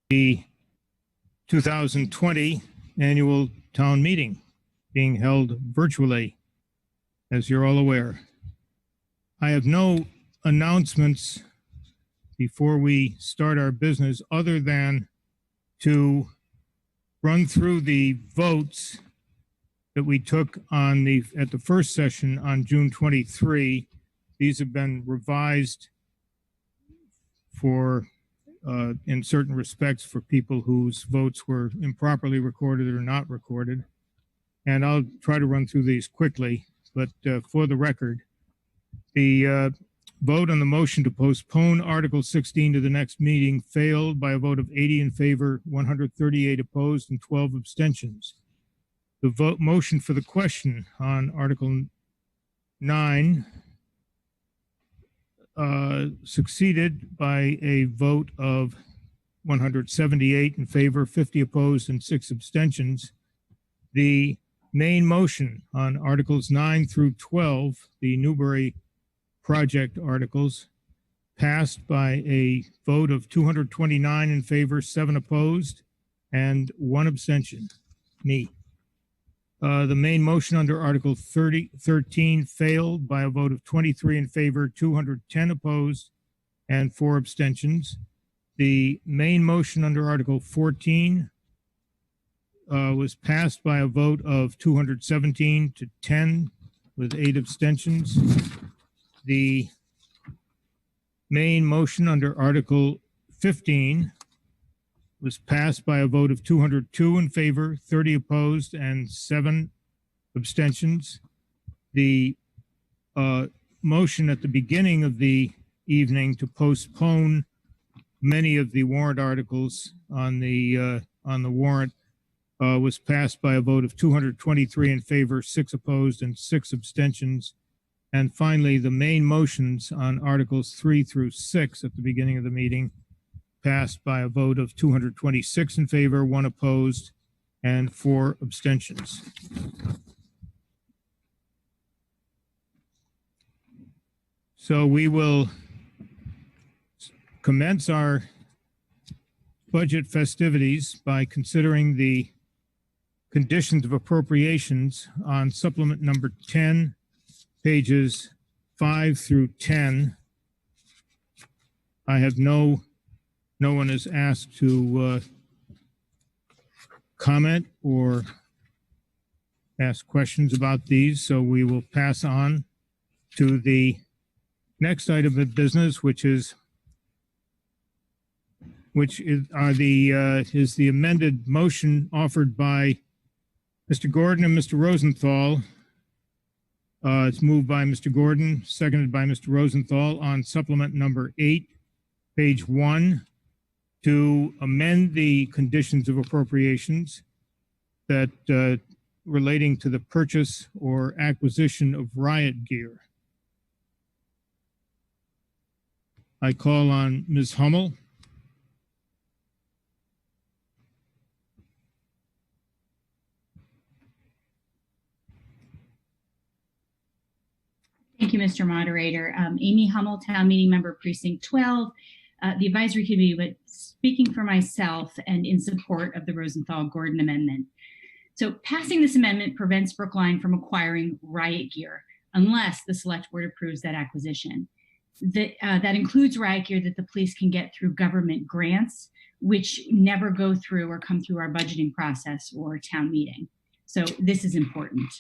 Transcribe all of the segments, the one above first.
the 2020 annual town meeting being held virtually, as you're all aware. I have no announcements before we start our business other than to run through the votes that we took on at the first session on June 23. These have been revised for in certain respects for people whose votes were improperly recorded or not recorded. And I'll try to run through these quickly, but for the record, the vote on the motion to postpone Article 16 to the next meeting failed by a vote of 80 in favor, 138 opposed, and 12 abstentions. The motion for the question on Article 9 succeeded by a vote of 178 in favor, 50 opposed, and 6 abstentions. The main motion on Articles 9 through 12, the Newbury project articles, passed by a vote of 229 in favor, 7 opposed, and 1 abstention, me. The main motion under Article 13 failed by a vote of 23 in favor, 210 opposed, and 4 abstentions. The main motion under Article 14 was passed by a vote of 217 to 10 with 8 abstentions. The main motion under Article 15 was passed by a vote of 202 in favor, 30 opposed, and 7 abstentions. The motion at the beginning of the evening to postpone many of the warrant articles on the warrant was passed by a vote of 223 in favor, 6 opposed, and 6 abstentions. And finally, the main motions on Articles 3 through 6 at the beginning of the meeting passed by a vote of 226 in favor, 1 opposed, and 4 abstentions. So we will commence our budget festivities by considering the conditions of appropriations on supplement number 10, pages 5 through 10. I have no one is asked to comment or ask questions about these, so we will pass on to the next item of business, which is the amended motion offered by Mr. Gordon and Mr. Rosenthal. It's moved by Mr. Gordon, seconded by Mr. Rosenthal on supplement number 8, page 1, to amend the conditions of appropriations that relating to the purchase or acquisition of riot gear. I call on Ms. Hummel. Thank you, Mr. Moderator. Amy Hummel, Town Meeting Member, Precinct 12. The advisory committee, but speaking for myself and in support of the Rosenthal-Gordon amendment. So passing this amendment prevents Brookline from acquiring riot gear unless the select board approves that acquisition. That includes riot gear that the police can get through government grants, which never go through or come through our budgeting process or town meeting. So this is important.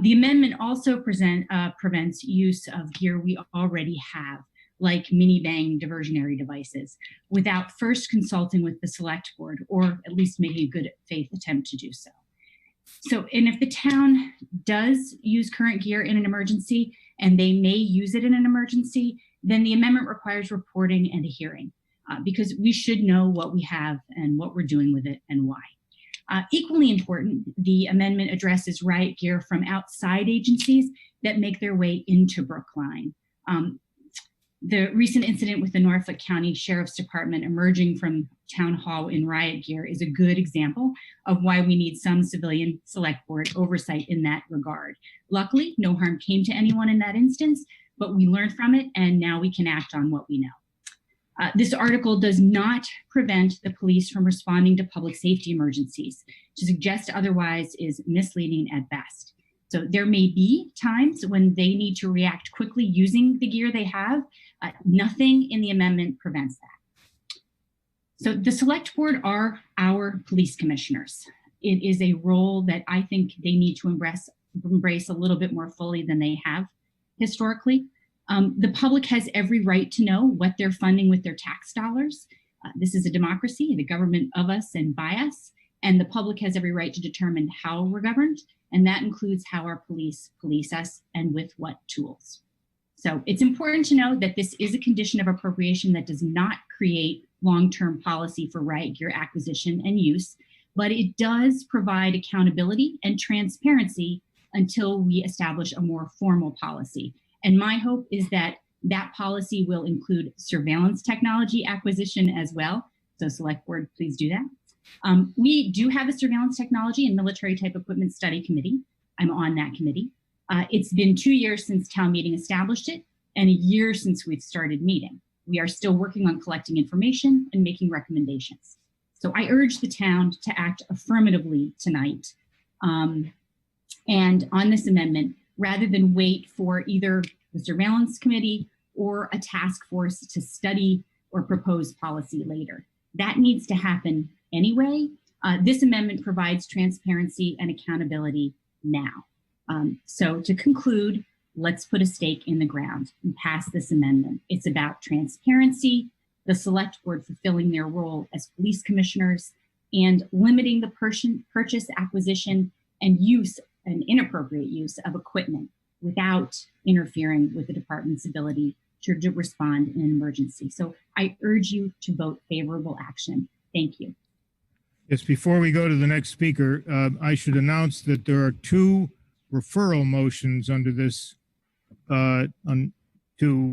The amendment also prevents use of gear we already have, like mini bang diversionary devices, without first consulting with the select board or at least making a good faith attempt to do so. And if the town does use current gear in an emergency, and they may use it in an emergency, then the amendment requires reporting and a hearing because we should know what we have and what we're doing with it and why. Equally important, the amendment addresses riot gear from outside agencies that make their way into Brookline. The recent incident with the Norfolk County Sheriff's Department emerging from town hall in riot gear is a good example of why we need some civilian select board oversight in that regard. Luckily, no harm came to anyone in that instance, but we learned from it and now we can act on what we know. This article does not prevent the police from responding to public safety emergencies. To suggest otherwise is misleading at best. So there may be times when they need to react quickly using the gear they have. Nothing in the amendment prevents that. So the select board are our police commissioners. It is a role that I think they need to embrace a little bit more fully than they have historically. The public has every right to know what they're funding with their tax dollars. This is a democracy, the government of us and by us, and the public has every right to determine how we're governed, and that includes how our police us and with what tools. So it's important to know that this is a condition of appropriation that does not create long-term policy for riot gear acquisition and use, but it does provide accountability and transparency until we establish a more formal policy. And my hope is that that policy will include surveillance technology acquisition as well. So select board, please do that. We do have a surveillance technology and military type equipment study committee. I'm on that committee. It's been 2 years since town meeting established it and a year since we've started meeting. We are still working on collecting information and making recommendations. So I urge the town to act affirmatively tonight and on this amendment, rather than wait for either the surveillance committee or a task force to study or propose policy later. That needs to happen anyway. This amendment provides transparency and accountability now. So to conclude, let's put a stake in the ground and pass this amendment. It's about transparency, the select board fulfilling their role as police commissioners, and limiting the purchase, acquisition, and use and inappropriate use of equipment without interfering with the department's ability to respond in an emergency. So I urge you to vote favorable action. Thank you. Yes, before we go to the next speaker, I should announce that there are two referral motions under this,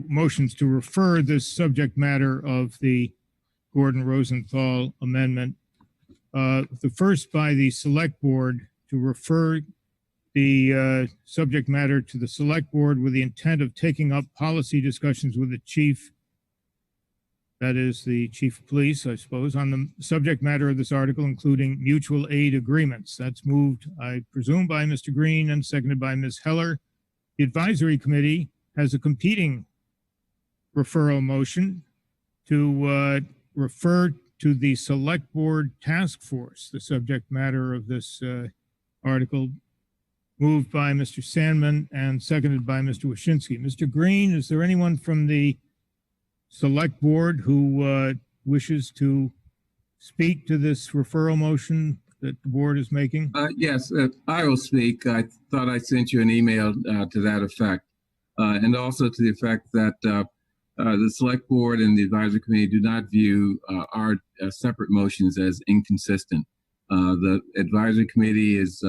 motions to refer this subject matter of the Gordon Rosenthal amendment. The first by the select board to refer the subject matter to the select board with the intent of taking up policy discussions with the chief, that is the chief of police, I suppose, on the subject matter of this article, including mutual aid agreements. That's moved, I presume, by Mr. Green and seconded by Ms. Heller. The advisory committee has a competing referral motion to refer to the select board task force, the subject matter of this article, moved by Mr. Sandman and seconded by Mr. Wyszynski. Mr. Green, is there anyone from the select board who wishes to speak to this referral motion that the board is making? Yes, I will speak. I thought I sent you an email to that effect, and also to the effect that the select board and the advisory committee do not view our separate motions as inconsistent. The advisory committee is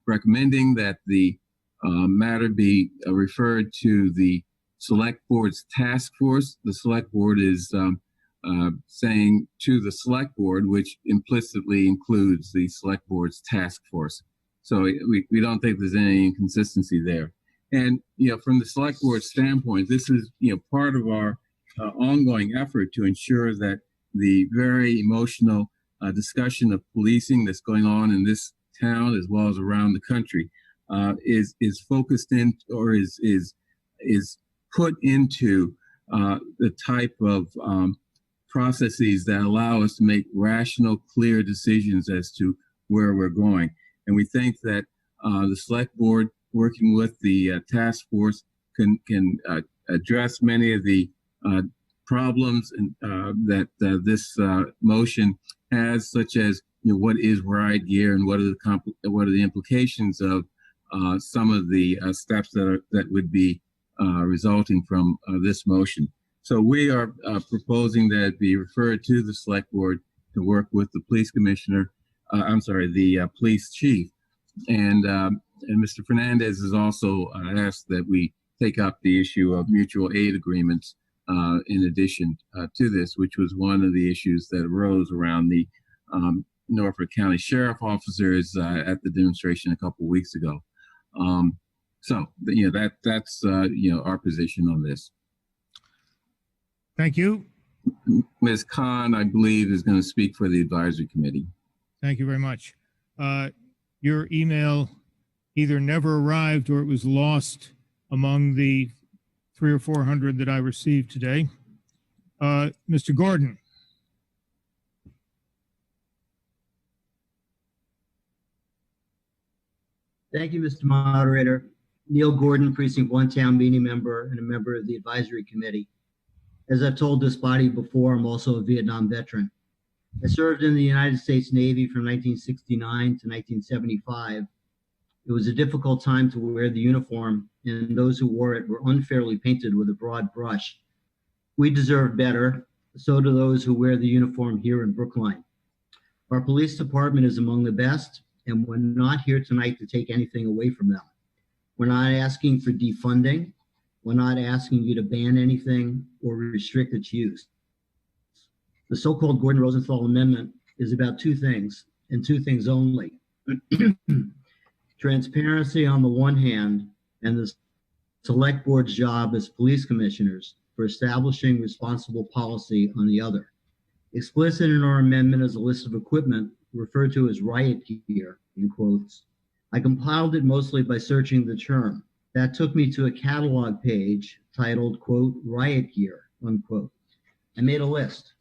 recommending that the matter be referred to the select board's task force. The select board is saying to the select board, which implicitly includes the select board's task force. So we don't think there's any inconsistency there. And, from the select board standpoint, this is, part of our ongoing effort to ensure that the very emotional discussion of policing that's going on in this town as well as around the country is focused in, or is put into the type of processes that allow us to make rational, clear decisions as to where we're going. And we think that the select board, working with the task force, can address many of the problems that this motion has, such as what is riot gear and what are the implications of some of the steps that would be resulting from this motion. So we are proposing that it be referred to the select board to work with the police commissioner, the police chief. And Mr. Fernandez has also asked that we take up the issue of mutual aid agreements in addition to this, which was one of the issues that arose around the Norfolk County Sheriff officers at the demonstration a couple of weeks ago. That's our position on this. Thank you. Ms. Khan, I believe, is going to speak for the advisory committee. Thank you very much. Your email either never arrived or it was lost among the 300 or 400 that I received today. Mr. Gordon. Thank you, Mr. Moderator. Neil Gordon, Precinct 1 Town Meeting member and a member of the Advisory Committee. As I've told this body before, I'm also a Vietnam veteran. I served in the United States Navy from 1969 to 1975. It was a difficult time to wear the uniform, and those who wore it were unfairly painted with a broad brush. We deserve better. So do those who wear the uniform here in Brookline. Our police department is among the best, and we're not here tonight to take anything away from them. We're not asking for defunding. We're not asking you to ban anything or restrict its use. The so-called Gordon Rosenthal Amendment is about two things, and two things only. Transparency on the one hand, and the select board's job as police commissioners for establishing responsible policy on the other. Explicit in our amendment is a list of equipment referred to as riot gear, in quotes. I compiled it mostly by searching the term. That took me to a catalog page titled, quote, riot gear, unquote. I made a list.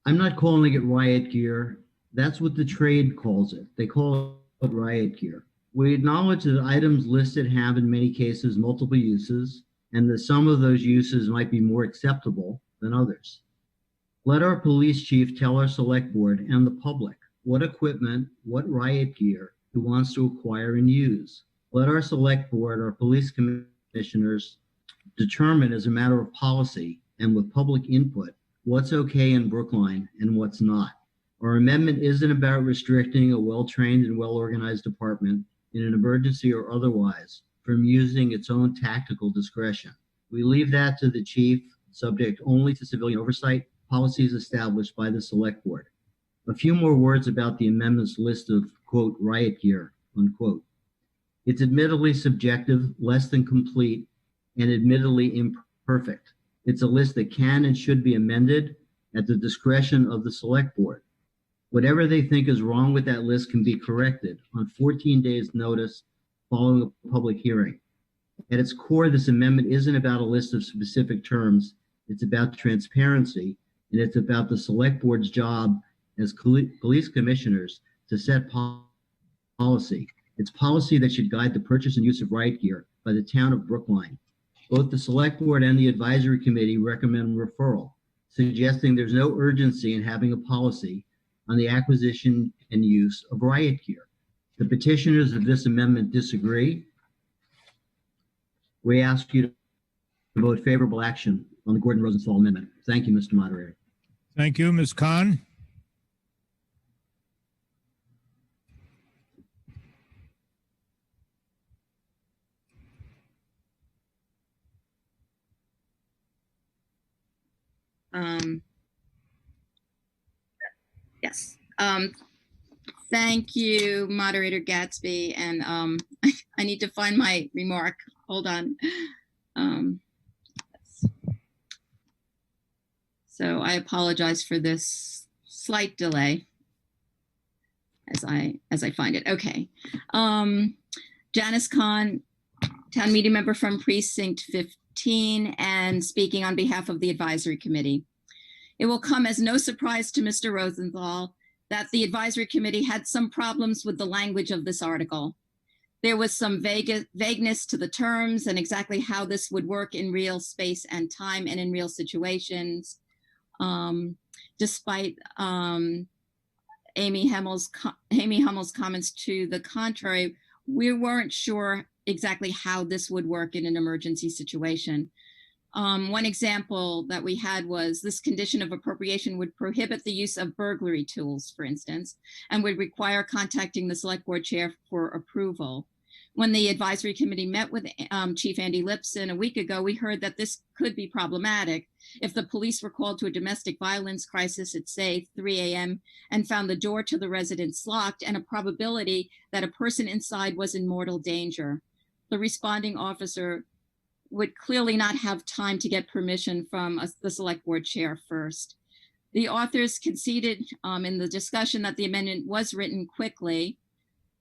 I'm not calling it riot gear. That's what the trade calls it. They call it riot gear. We acknowledge that items listed have in many cases multiple uses, and that some of those uses might be more acceptable than others. Let our police chief tell our select board and the public what equipment, what riot gear he wants to acquire and use. Let our select board, our police commissioners, determine as a matter of policy and with public input what's okay in Brookline and what's not. Our amendment isn't about restricting a well-trained and well-organized department in an emergency or otherwise from using its own tactical discretion. We leave that to the chief, subject only to civilian oversight, policies established by the select board. A few more words about the amendment's list of, quote, riot gear, unquote. It's admittedly subjective, less than complete, and admittedly imperfect. It's a list that can and should be amended at the discretion of the select board. Whatever they think is wrong with that list can be corrected on 14 days notice following a public hearing. At its core, this amendment isn't about a list of specific terms. It's about transparency, and it's about the select board's job as police commissioners to set policy. It's policy that should guide the purchase and use of riot gear by the town of Brookline. Both the select board and the advisory committee recommend referral, suggesting there's no urgency in having a policy on the acquisition and use of riot gear. The petitioners of this amendment disagree. We ask you to vote favorable action on the Gordon Rosenthal Amendment. Thank you, Mr. Moderator. Thank you, Ms. Khan. Yes. Thank you, Moderator Gatsby. And I need to find my remark. Hold on. So I apologize for this slight delay as I find it. Okay. Janice Khan, town meeting member from Precinct 15 and speaking on behalf of the advisory committee. It will come as no surprise to Mr. Rosenthal that the advisory committee had some problems with the language of this article. There was some vagueness to the terms and exactly how this would work in real space and time and in real situations. Despite Amy Hamill's comments to the contrary, we weren't sure exactly how this would work in an emergency situation. One example that we had was this condition of appropriation would prohibit the use of burglary tools, for instance, and would require contacting the select board chair for approval. When the advisory committee met with Chief Andy Lipson a week ago, we heard that this could be problematic if the police were called to a domestic violence crisis at, say, 3 a.m. and found the door to the residence locked and a probability that a person inside was in mortal danger. The responding officer would clearly not have time to get permission from the select board chair first. The authors conceded in the discussion that the amendment was written quickly.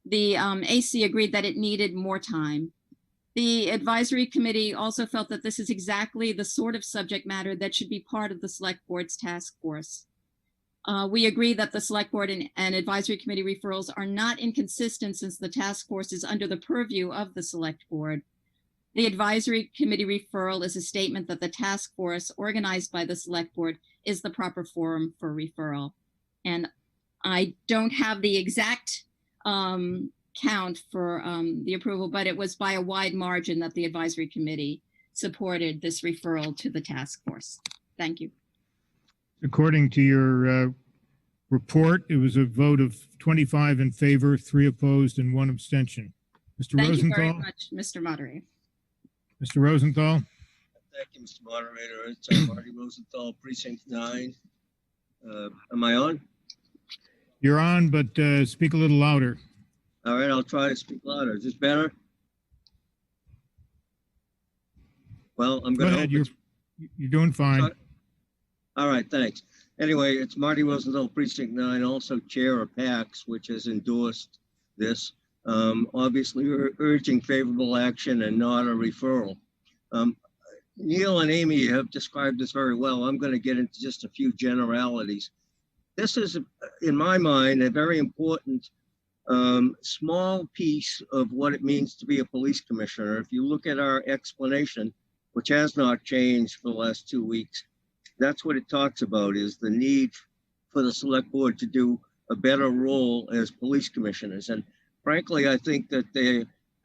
The AC agreed that it needed more time. The advisory committee also felt that this is exactly the sort of subject matter that should be part of the select board's task force. We agree that the select board and advisory committee referrals are not inconsistent since the task force is under the purview of the select board. The advisory committee referral is a statement that the task force organized by the select board is the proper forum for referral. And I don't have the exact count for the approval, but it was by a wide margin that the advisory committee supported this referral to the task force. Thank you. According to your report, it was a vote of 25 in favor, 3 opposed, and 1 abstention. Mr. Thank you Rosenthal? very much, Mr. Moderator. Mr. Rosenthal? Thank you, Mr. Moderator. It's Marty Rosenthal, Precinct 9. Am I on? You're on, but speak a little louder. All right, I'll try to speak louder. Is this better? Well, I'm Go going to ahead. hope You're doing fine. All right, thanks. Anyway, it's Marty Rosenthal, Precinct 9, also chair of PAX, which has endorsed this. Obviously, we're urging favorable action and not a referral. Neil and Amy have described this very well. I'm going to get into just a few generalities. This is, in my mind, a very important small piece of what it means to be a police commissioner. If you look at our explanation, which has not changed for the last 2 weeks, that's what it talks about, is the need for the select board to do a better role as police commissioners. And frankly, I think that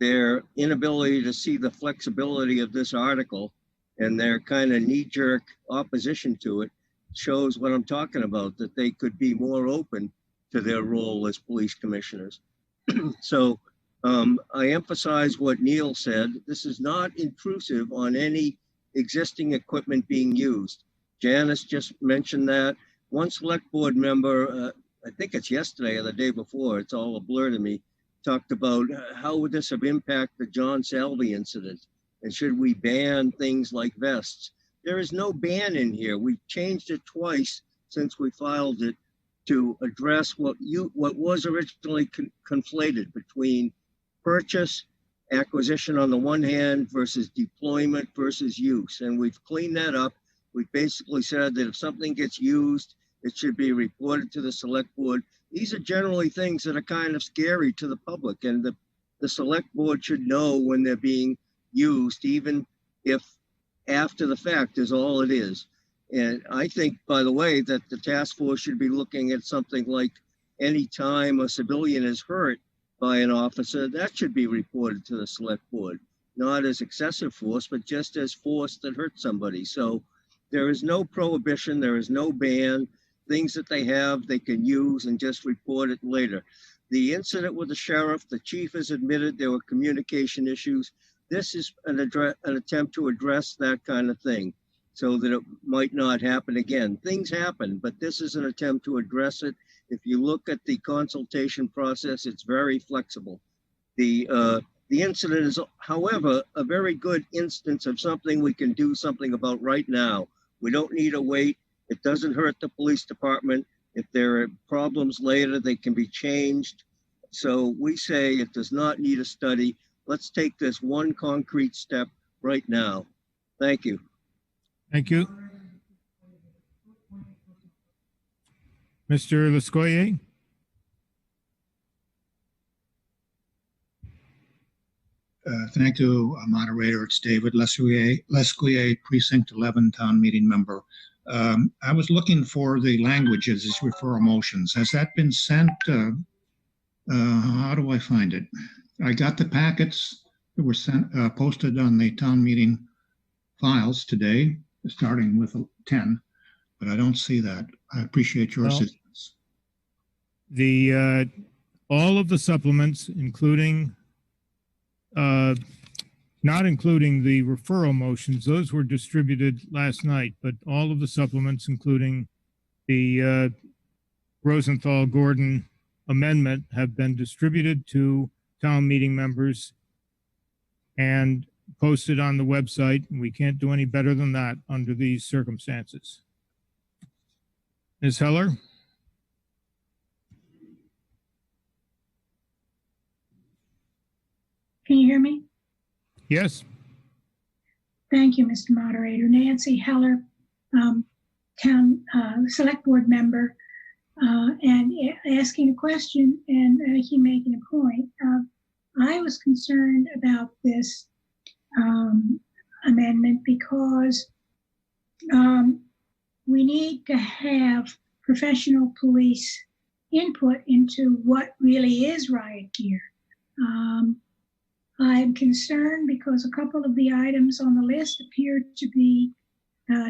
their inability to see the flexibility of this article and their kind of knee-jerk opposition to it shows what I'm talking about, that they could be more open to their role as police commissioners. So I emphasize what Neil said. This is not intrusive on any existing equipment being used. Janice just mentioned that. One select board member, I think it's yesterday or the day before, it's all a blur to me, talked about how would this have impacted the John Salvi incident, and should we ban things like vests? There is no ban in here. We changed it twice since we filed it to address what was originally conflated between purchase, acquisition on the one hand versus deployment versus use. And we've cleaned that up. We basically said that if something gets used, it should be reported to the select board. These are generally things that are kind of scary to the public, and the select board should know when they're being used, even if after the fact is all it is. And I think, by the way, that the task force should be looking at something like any time a civilian is hurt by an officer, that should be reported to the select board, not as excessive force, but just as force that hurt somebody. So there is no prohibition, there is no ban. Things that they have, they can use and just report it later. The incident with the sheriff, the chief has admitted there were communication issues. This is an attempt to address that kind of thing so that it might not happen again. Things happen, but this is an attempt to address it. If you look at the consultation process, it's very flexible. The incident is, however, a very good instance of something we can do something about right now. We don't need to wait. It doesn't hurt the police department. If there are problems later, they can be changed. So we say it does not need a study. Let's take this one concrete step right now. Thank you. Thank you. Mr. Lescoyer? Thank you, moderator. It's David Lescuyer, Precinct 11 Town Meeting Member. I was looking for the languages, these referral motions. Has that been sent? How do I find it? I got the packets that were sent, posted on the town meeting files today, starting with 10, but I don't see that. I appreciate your assistance. All of the supplements, including not including the referral motions, those were distributed last night, but all of the supplements, including the Rosenthal-Gordon amendment, have been distributed to town meeting members. And posted on the website, and we can't do any better than that under these circumstances. Ms. Heller? Can you hear me? Yes? Thank you, Mr. Moderator. Nancy Heller, Town Select Board member, and asking a question and he making a point. I was concerned about this amendment because we need to have professional police input into what really is riot gear. I'm concerned because a couple of the items on the list appear to be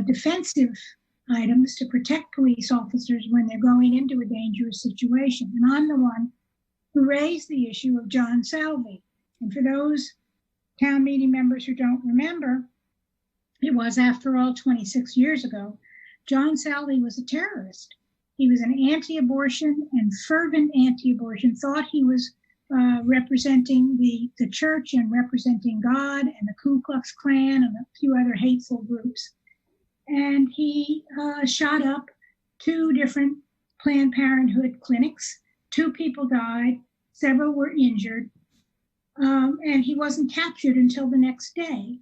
defensive items to protect police officers when they're going into a dangerous situation. And I'm the one who raised the issue of John Salvi. And for those town meeting members who don't remember, it was, after all, 26 years ago. John Salvi was a terrorist. He was an anti-abortion and fervent anti-abortion, thought he was representing the church and representing God and the Ku Klux Klan and a few other hateful groups. And he shot up 2 different Planned Parenthood clinics. 2 people died, several were injured, and he wasn't captured until the next day.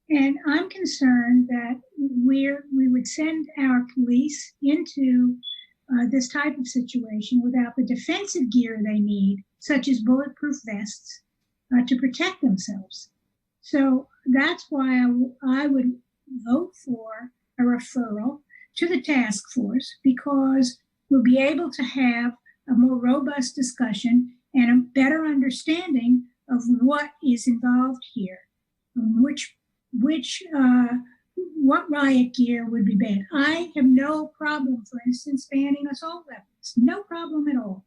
And I'm concerned that we would send our police into this type of situation without the defensive gear they need, such as bulletproof vests, to protect themselves. So that's why I would vote for a referral to the task force, because we'll be able to have a more robust discussion and a better understanding of what is involved here, and what riot gear would be banned. I have no problem, for instance, banning assault weapons, no problem at all.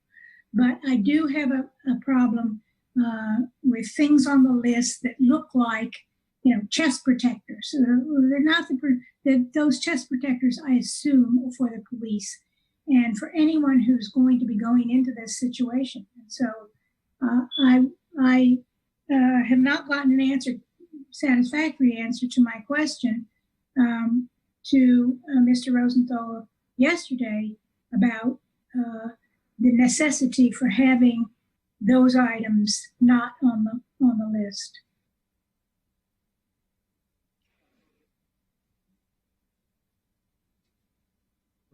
But I do have a problem with things on the list that look like, chest protectors. They're not those chest protectors, I assume, are for the police and for anyone who's going to be going into this situation. And so I have not gotten an satisfactory answer to my question to Mr. Rosenthal yesterday about the necessity for having those items not on the list.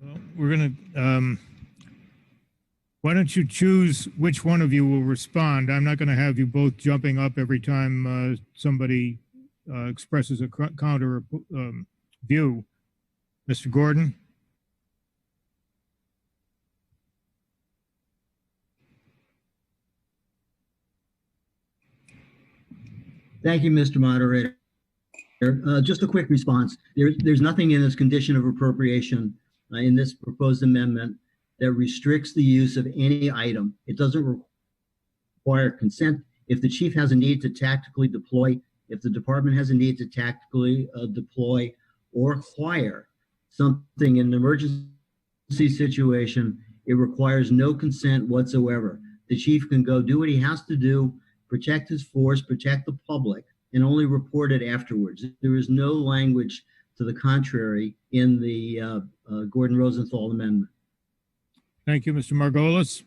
Well, we're going to, why don't you choose which one of you will respond? I'm not going to have you both jumping up every time somebody expresses a counter view. Mr. Gordon? Thank you, Mr. Moderator. Just a quick response. There's nothing in this condition of appropriation in this proposed amendment that restricts the use of any item. It doesn't require consent. If the chief has a need to tactically deploy, if the department has a need to tactically deploy or acquire something in an emergency situation, it requires no consent whatsoever. The chief can go do what he has to do, protect his force, protect the public, and only report it afterwards. There is no language to the contrary in the Gordon Rosenthal amendment. Thank you, Mr. Margolis.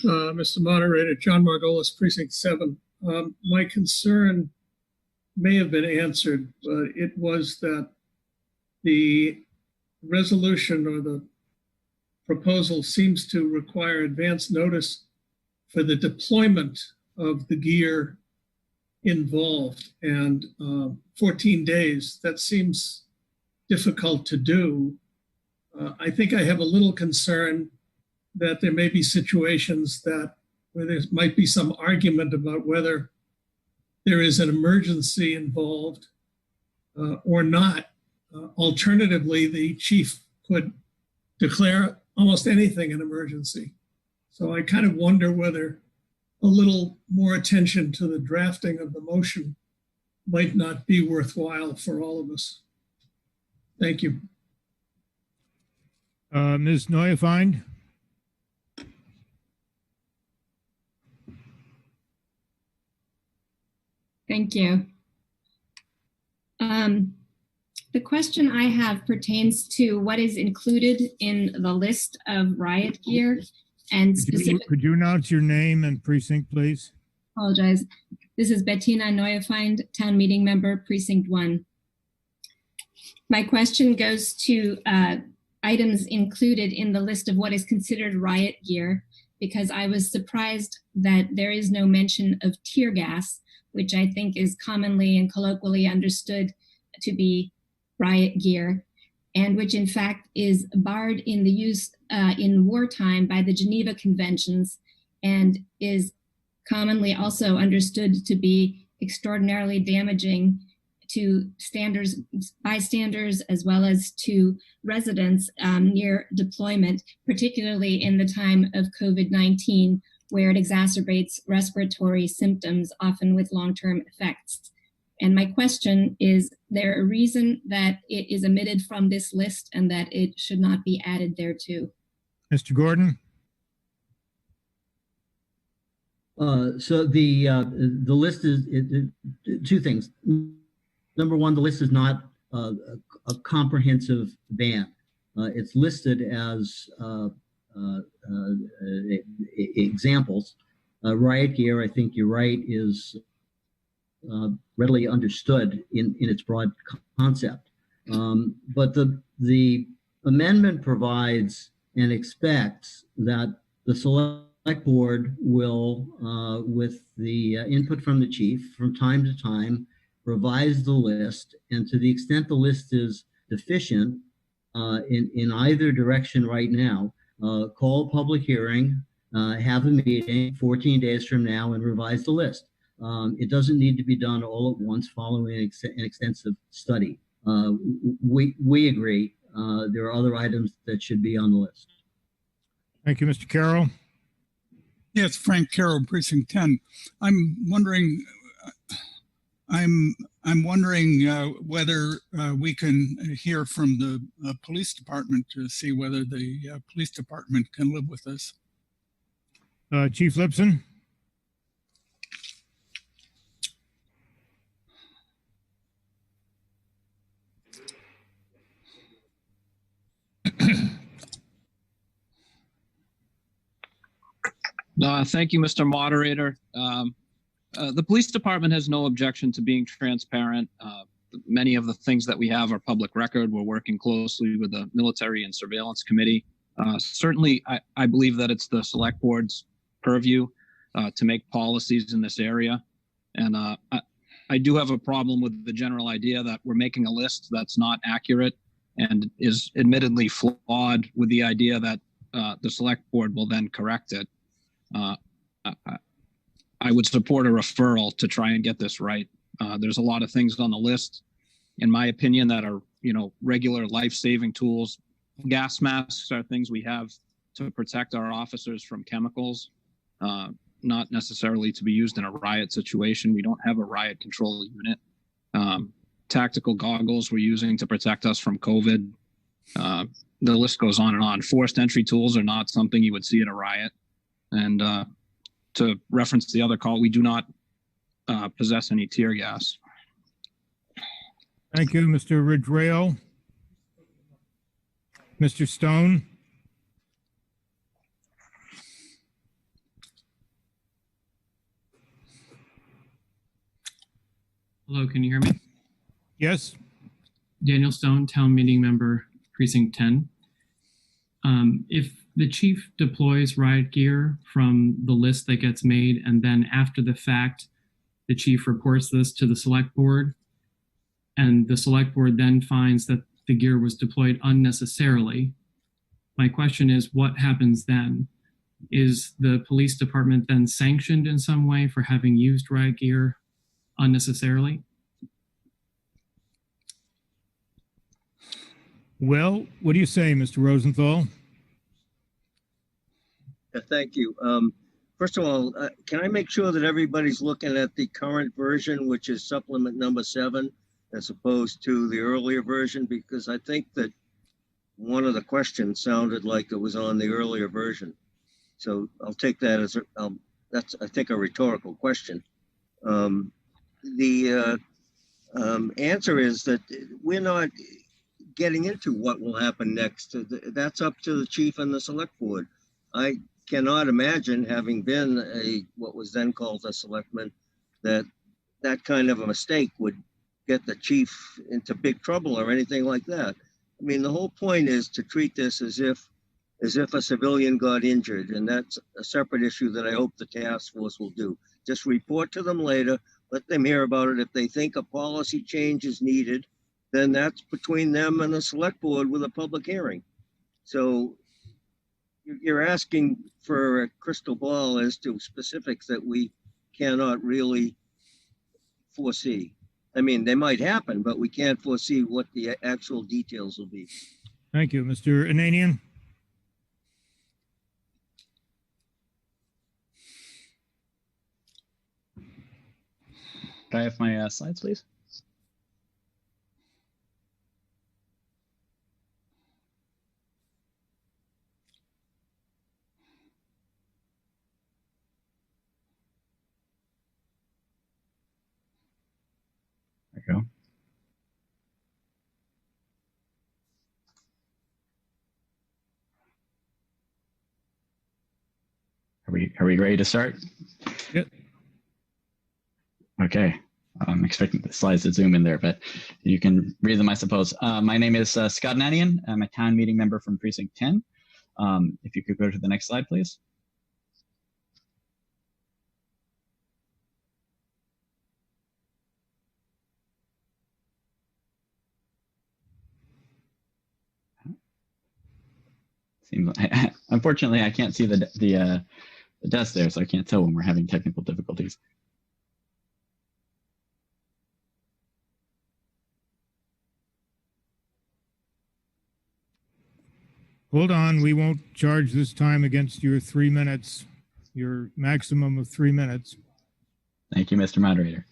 Mr. Moderator, John Margolis, Precinct 7. My concern may have been answered, but it was that the resolution or the proposal seems to require advance notice for the deployment of the gear involved, and 14 days, that seems difficult to do. I think I have a little concern that there may be situations where there might be some argument about whether there is an emergency involved or not. Alternatively, the chief could declare almost anything an emergency. So I kind of wonder whether a little more attention to the drafting of the motion might not be worthwhile for all of us. Thank you. Ms. Neuefeind? Thank you. The question I have pertains to what is included in the list of riot gear and specific. Could you announce your name and precinct, please? Apologize. This is Bettina Neuefeind, town meeting member, precinct 1. My question goes to items included in the list of what is considered riot gear, because I was surprised that there is no mention of tear gas, which I think is commonly and colloquially understood to be riot gear, and which in fact is barred in the use in wartime by the Geneva Conventions, and is commonly also understood to be extraordinarily damaging to bystanders as well as to residents near deployment, particularly in the time of COVID-19, where it exacerbates respiratory symptoms, often with long-term effects. And my question is there a reason that it is omitted from this list and that it should not be added thereto? Mr. Gordon? So the list is two things. Number one, the list is not a comprehensive ban. It's listed as examples. Riot gear, I think you're right, is readily understood in its broad concept. But the amendment provides and expects that the select board will, with the input from the chief, from time to time, revise the list, and to the extent the list is deficient in either direction right now, call a public hearing, have a meeting 14 days from now, and revise the list. It doesn't need to be done all at once following an extensive study. We agree. There are other items that should be on the list. Thank you, Mr. Carroll. Yes, Frank Carroll, precinct 10. I'm wondering whether we can hear from the police department to see whether the police department can live with this. Chief Lipson? Thank you, Mr. Moderator. The police department has no objection to being transparent. Many of the things that we have are public record. We're working closely with the Military and Surveillance Committee. Certainly, I believe that it's the select board's purview to make policies in this area. And I do have a problem with the general idea that we're making a list that's not accurate and is admittedly flawed with the idea that the select board will then correct it. I would support a referral to try and get this right. There's a lot of things on the list, in my opinion, that are, regular life-saving tools. Gas masks are things we have to protect our officers from chemicals, not necessarily to be used in a riot situation. We don't have a riot control unit. Tactical goggles we're using to protect us from COVID. The list goes on and on. Forced entry tools are not something you would see at a riot. And to reference the other call, we do not possess any tear gas. Thank you, Mr. Ridgway. Mr. Stone? Hello, can you hear me? Yes. Daniel Stone, town meeting member, precinct 10. If the chief deploys riot gear from the list that gets made, and then after the fact, the chief reports this to the select board, and the select board then finds that the gear was deployed unnecessarily, my question is, what happens then? Is the police department then sanctioned in some way for having used riot gear unnecessarily? Well, what do you say, Mr. Rosenthal? Thank you. First of all, can I make sure that everybody's looking at the current version, which is supplement number 7, as opposed to the earlier version? Because I think that one of the questions sounded like it was on the earlier version. So I'll take that as that's, I think, a rhetorical question. The answer is that we're not getting into what will happen next. That's up to the chief and the select board. I cannot imagine, having been what was then called a selectman, that kind of a mistake would get the chief into big trouble or anything like that. I mean, the whole point is to treat this as if a civilian got injured, and that's a separate issue that I hope the task force will do. Just report to them later, let them hear about it. If they think a policy change is needed, then that's between them and the select board with a public hearing. So you're asking for a crystal ball as to specifics that we cannot really foresee. I mean, they might happen, but we can't foresee what the actual details will be. Thank you. Mr. Ananian? Can I have my slides, please? There we go. Are we ready to start? Yep. Okay. I'm expecting the slides to zoom in there, but you can read them, I suppose. My name is Scott Nanian. I'm a town meeting member from Precinct 10. If you could go to the next slide, please. Seems like, unfortunately, I can't see the desk there, so I can't tell when we're having technical difficulties. Hold on, we won't charge this time against your 3 minutes, your maximum of 3 minutes. Thank you, Mr. Moderator.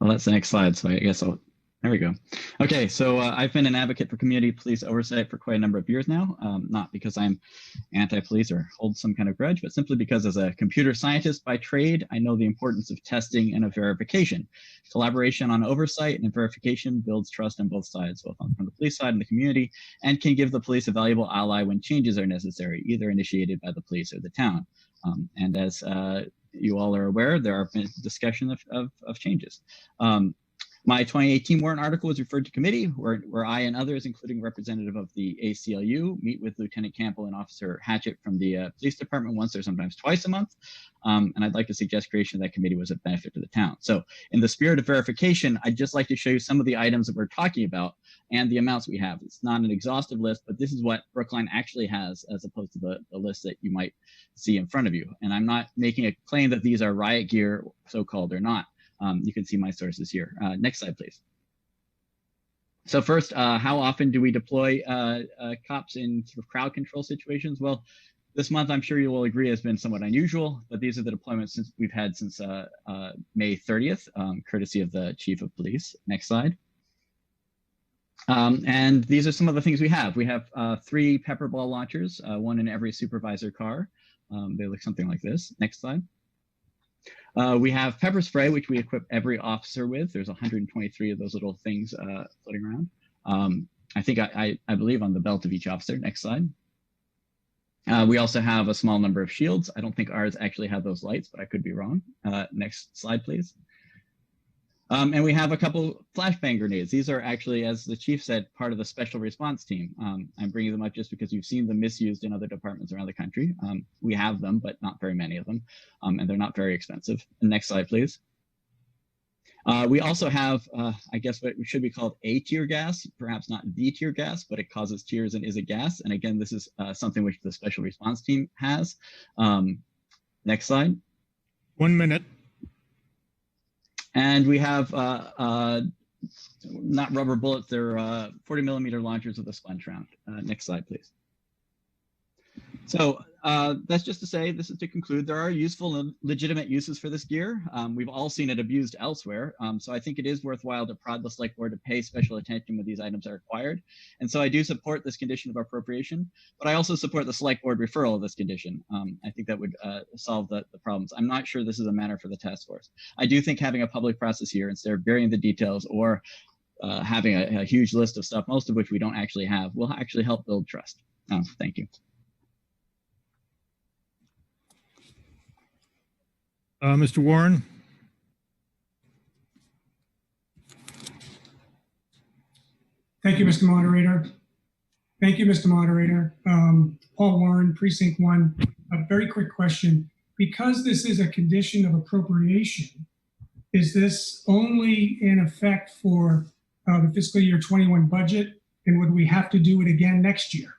Well, that's the next slide, so I guess there we go. Okay, so I've been an advocate for community police oversight for quite a number of years now, not because I'm anti-police or hold some kind of grudge, but simply because as a computer scientist by trade, I know the importance of testing and of verification. Collaboration on oversight and verification builds trust on both sides, both from the police side and the community, and can give the police a valuable ally when changes are necessary, either initiated by the police or the town. And as you all are aware, there have been discussion of changes. My 2018 warrant article was referred to committee, where I and others, including representative of the ACLU, meet with Lieutenant Campbell and Officer Hatchett from the police department once or sometimes twice a month. And I'd like to suggest creation of that committee was a benefit to the town. So in the spirit of verification, I'd just like to show you some of the items that we're talking about and the amounts we have. It's not an exhaustive list, but this is what Brookline actually has as opposed to the list that you might see in front of you. And I'm not making a claim that these are riot gear, so-called, or not. You can see my sources here. Next slide, please. So first, how often do we deploy cops in sort of crowd control situations? Well, this month, I'm sure you will agree, has been somewhat unusual, but these are the deployments we've had since May 30th, courtesy of the Chief of Police. Next slide. And these are some of the things we have. We have 3 pepper ball launchers, 1 in every supervisor car. They look something like this. Next slide. We have pepper spray, which we equip every officer with. There's 123 of those little things floating around. I think I believe on the belt of each officer. Next slide. We also have a small number of shields. I don't think ours actually have those lights, but I could be wrong. Next slide, please. And we have a couple flashbang grenades. These are actually, as the chief said, part of the special response team. I'm bringing them up just because you've seen them misused in other departments around the country. We have them, but not very many of them, and they're not very expensive. Next slide, please. We also have, I guess, what should be called A tear gas, perhaps not the tear gas, but it causes tears and is a gas. And again, this is something which the special response team has. Next slide. 1 minute. And we have not rubber bullets, they're 40 millimeter launchers with a sponge round. Next slide, please. So that's just to say, this is to conclude, there are useful and legitimate uses for this gear. We've all seen it abused elsewhere. So I think it is worthwhile to prod the select board to pay special attention when these items are acquired. And so I do support this condition of appropriation, but I also support the select board referral of this condition. I think that would solve the problems. I'm not sure this is a matter for the task force. I do think having a public process here instead of burying the details or having a huge list of stuff, most of which we don't actually have, will actually help build trust. Thank you. Mr. Warren? Thank you, Mr. Moderator. Thank you, Mr. Moderator. Paul Warren, Precinct 1. A very quick question. Because this is a condition of appropriation, is this only in effect for the fiscal year 21 budget? And would we have to do it again next year?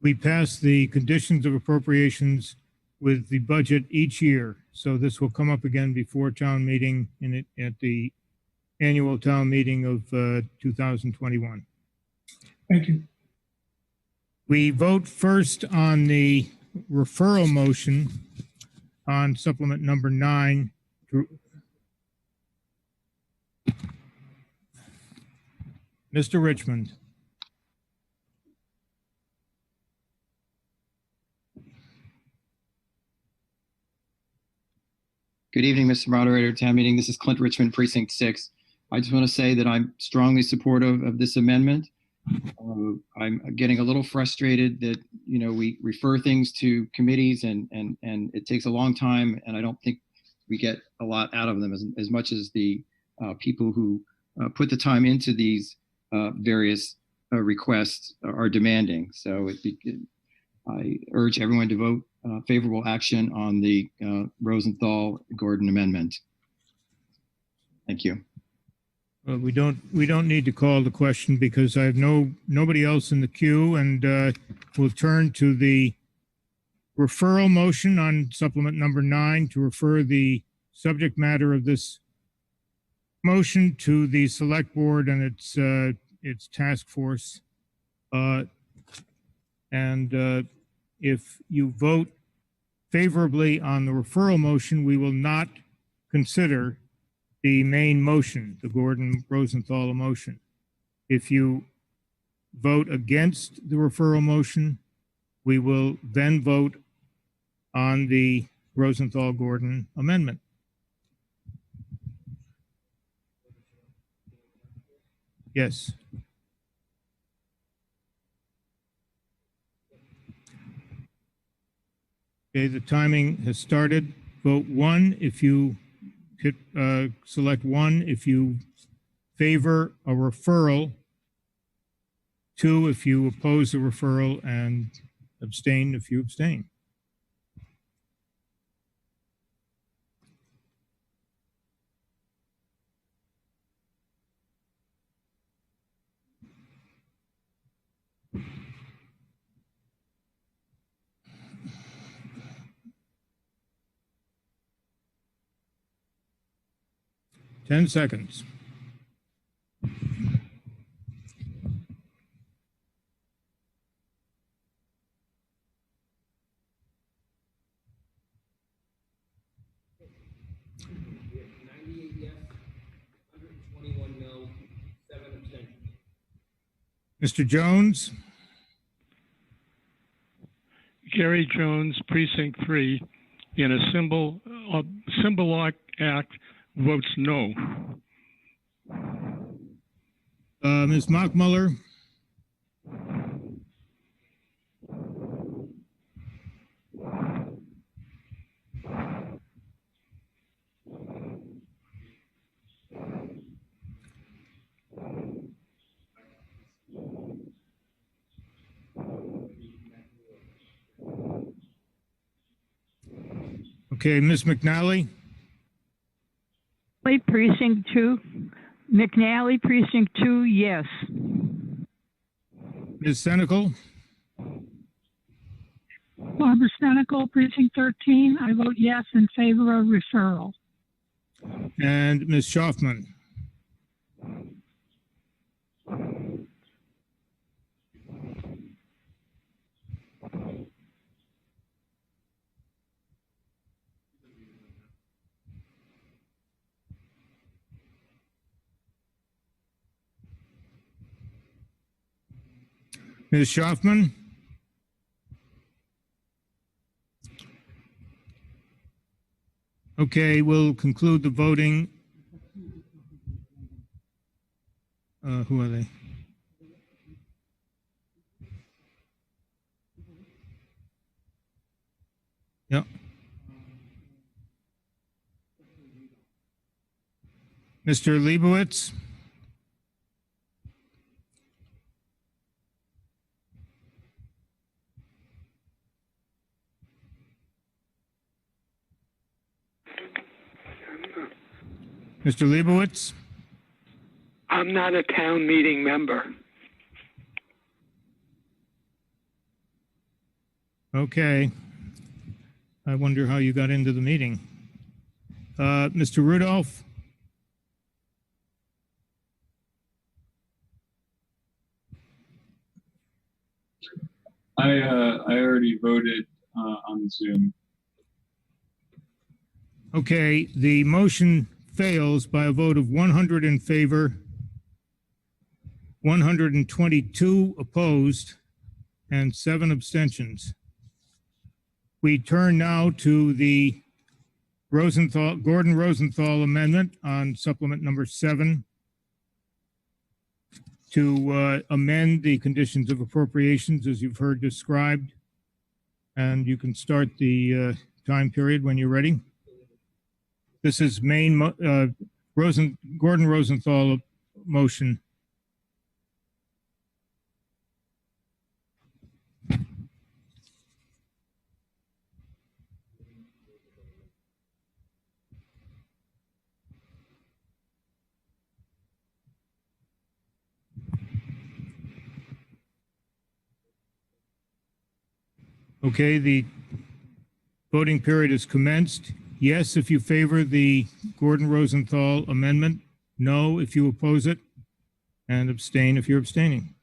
We pass the conditions of appropriations with the budget each year. So this will come up again before town meeting at the annual town meeting of 2021. Thank you. We vote first on the referral motion on supplement number 9. Mr. Richmond. Good evening, Mr. Moderator, town meeting. This is Clint Richmond, Precinct 6. I just want to say that I'm strongly supportive of this amendment. I'm getting a little frustrated that, you know, we refer things to committees and it takes a long time, and I don't think we get a lot out of them as much as the people who put the time into these various requests are demanding. So I urge everyone to vote favorable action on the Rosenthal-Gordon amendment. Thank you. We don't need to call the question because I have nobody else in the queue, and we'll turn to the referral motion on supplement number 9 to refer the subject matter of this motion to the select board and its task force. If you vote favorably on the referral motion, we will not consider the main motion, the Gordon Rosenthal motion. If you vote against the referral motion, we will then vote on the Rosenthal-Gordon amendment. Yes. Okay, the timing has started. Vote 1 if you hit, select 1 if you favor a referral, 2 if you oppose the referral, and abstain if you abstain. Ten seconds. Mr. Jones? Gary Jones, Precinct 3, in a symbolic act, votes no. Ms. Mockmuller? Okay, Ms. McNally? Precinct 2. McNally, Precinct 2, yes. Ms. Senecal? Barbara Senecal, Precinct 13. I vote yes in favor of referral. And Ms. Schaufman? Ms. Schaufman? Okay, we'll conclude the voting. Who are they? Yep. Mr. Leibowitz? Mr. Leibowitz? I'm not a town meeting member. Okay. I wonder how you got into the meeting. Mr. Rudolph? I already voted on Zoom. Okay, the motion fails by a vote of 100 in favor, 122 opposed, and 7 abstentions. We turn now to the Gordon Rosenthal amendment on supplement number 7 to amend the conditions of appropriations as you've heard described. And you can start the time period when you're ready. This is Gordon Rosenthal motion. Okay, the voting period is commenced. Yes, if you favor the Gordon Rosenthal amendment. No, if you oppose it. And abstain if you're abstaining.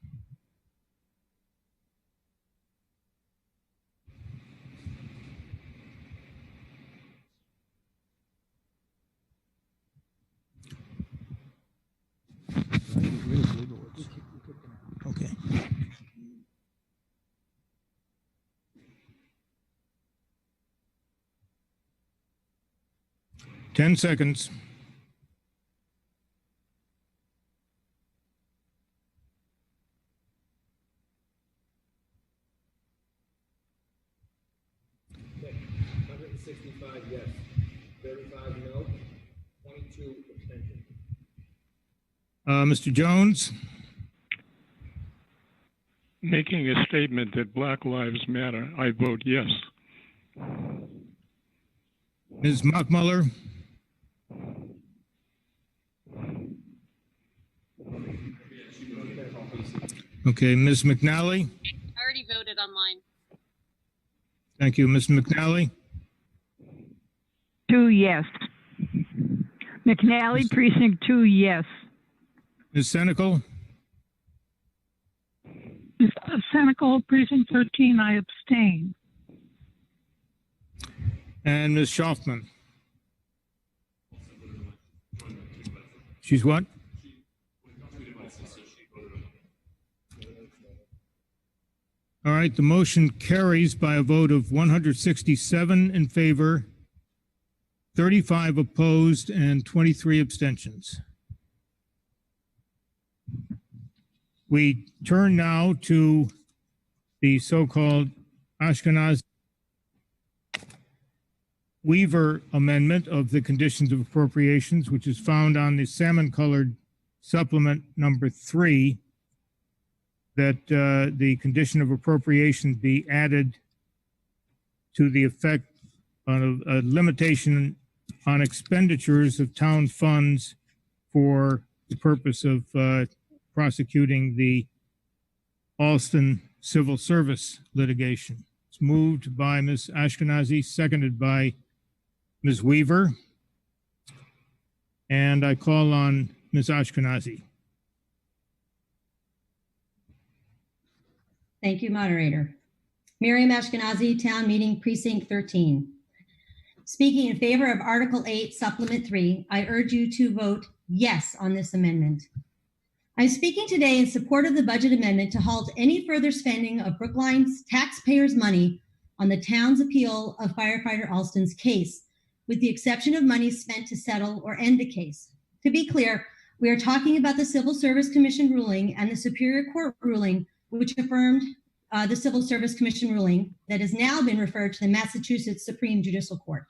Okay. Ten seconds. Okay. 165 yes, 35 no, 22 abstention. Mr. Jones? Making a statement that Black Lives Matter, I vote yes. Ms. Mockmuller? Okay, Ms. McNally? I already voted online. Thank you. Ms. McNally? 2 yes. McNally, precinct 2 yes. Ms. Senecal? Senecal, precinct 13, I abstain. And Ms. Schaufman? She's what? All right, the motion carries by a vote of 167 in favor, 35 opposed, and 23 abstentions. We turn now to the so-called Ashkenazi Weaver amendment of the conditions of appropriations, which is found on the salmon-colored supplement number 3, that the condition of appropriation be added to the effect on a limitation on expenditures of town funds for the purpose of prosecuting the Alston civil service litigation. It's moved by Ms. Ashkenazi, seconded by Ms. Weaver. And I call on Ms. Ashkenazi. Thank you, moderator. Miriam Ashkenazi, Town Meeting Precinct 13. Speaking in favor of Article 8, Supplement 3, I urge you to vote yes on this amendment. I'm speaking today in support of the budget amendment to halt any further spending of Brookline's taxpayers' money on the town's appeal of firefighter Alston's case, with the exception of money spent to settle or end the case. To be clear, we are talking about the Civil Service Commission ruling and the Superior Court ruling, which affirmed the Civil Service Commission ruling that has now been referred to the Massachusetts Supreme Judicial Court.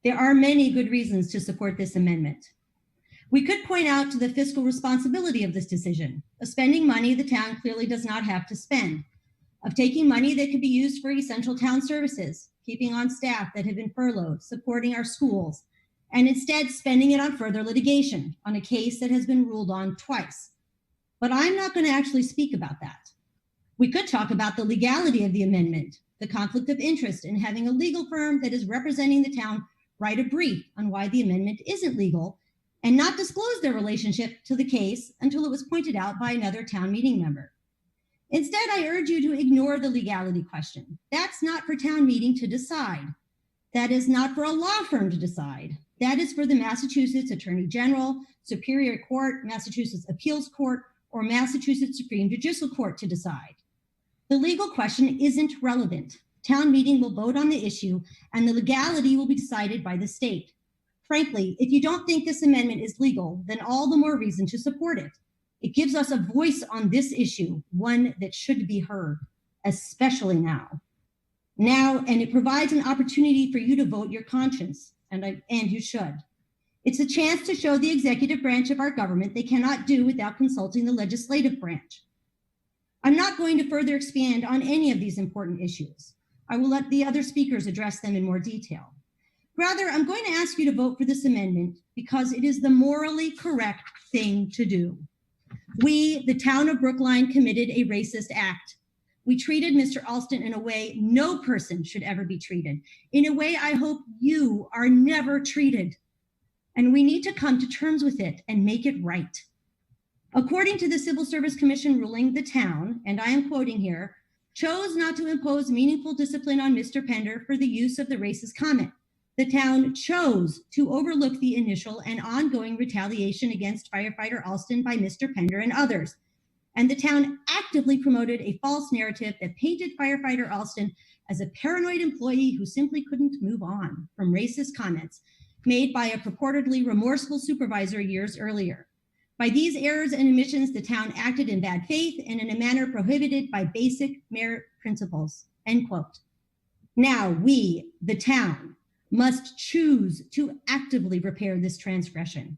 There are many good reasons to support this amendment. We could point out to the fiscal responsibility of this decision, of spending money the town clearly does not have to spend, of taking money that could be used for essential town services, keeping on staff that have been furloughed, supporting our schools, and instead spending it on further litigation on a case that has been ruled on twice. But I'm not going to actually speak about that. We could talk about the legality of the amendment, the conflict of interest in having a legal firm that is representing the town write a brief on why the amendment isn't legal and not disclose their relationship to the case until it was pointed out by another town meeting member. Instead, I urge you to ignore the legality question. That's not for town meeting to decide. That is not for a law firm to decide. That is for the Massachusetts Attorney General, Superior Court, Massachusetts Appeals Court, or Massachusetts Supreme Judicial Court to decide. The legal question isn't relevant. Town meeting will vote on the issue, and the legality will be decided by the state. Frankly, if you don't think this amendment is legal, then all the more reason to support it. It gives us a voice on this issue, one that should be heard, especially now. And it provides an opportunity for you to vote your conscience, and you should. It's a chance to show the executive branch of our government they cannot do without consulting the legislative branch. I'm not going to further expand on any of these important issues. I will let the other speakers address them in more detail. Rather, I'm going to ask you to vote for this amendment because it is the morally correct thing to do. We, the town of Brookline, committed a racist act. We treated Mr. Alston in a way no person should ever be treated, in a way I hope you are never treated. And we need to come to terms with it and make it right. According to the Civil Service Commission ruling, the town, and I am quoting here, chose not to impose meaningful discipline on Mr. Pender for the use of the racist comment. The town chose to overlook the initial and ongoing retaliation against firefighter Alston by Mr. Pender and others. And the town actively promoted a false narrative that painted firefighter Alston as a paranoid employee who simply couldn't move on from racist comments made by a purportedly remorseful supervisor years earlier. By these errors and omissions, the town acted in bad faith and in a manner prohibited by basic merit principles, end quote. Now we, the town, must choose to actively repair this transgression.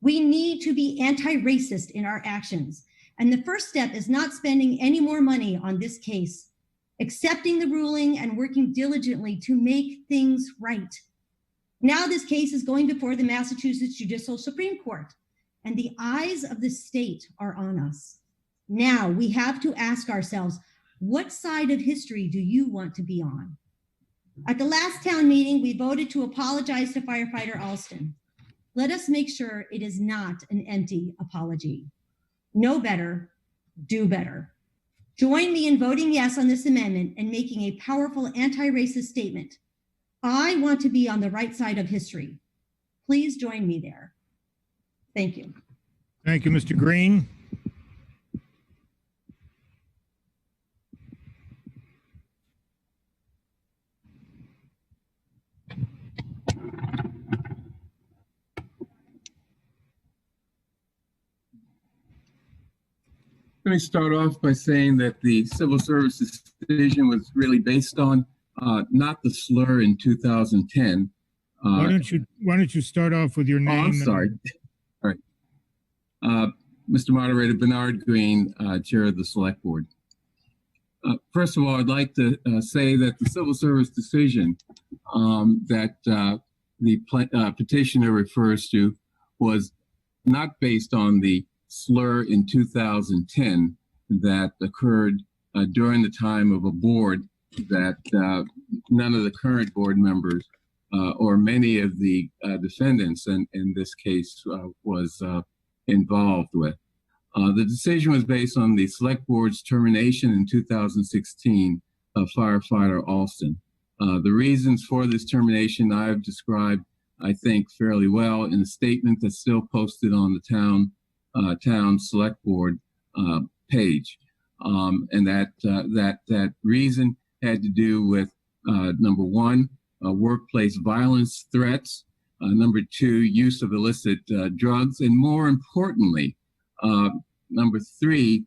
We need to be anti-racist in our actions. And the first step is not spending any more money on this case, accepting the ruling and working diligently to make things right. Now this case is going before the Massachusetts Judicial Supreme Court, and the eyes of the state are on us. Now we have to ask ourselves, what side of history do you want to be on? At the last town meeting, we voted to apologize to firefighter Alston. Let us make sure it is not an empty apology. Know better, do better. Join me in voting yes on this amendment and making a powerful anti-racist statement. I want to be on the right side of history. Please join me there. Thank you. Thank you, Mr. Green. Let me start off by saying that the civil service decision was really based on not the slur in 2010. Why don't you start off with your name? Oh, I'm sorry. All right. Mr. Moderator, Bernard Green, Chair of the Select Board. First of all, I'd like to say that the civil service decision that the petitioner refers to was not based on the slur in 2010 that occurred during the time of a board that none of the current board members or many of the defendants in this case was involved with. The decision was based on the select board's termination in 2016 of firefighter Alston. The reasons for this termination I've described, I think, fairly well in a statement that's still posted on the town town select board page. And that reason had to do with number one, workplace violence threats, number two, use of illicit drugs, and more importantly, number three,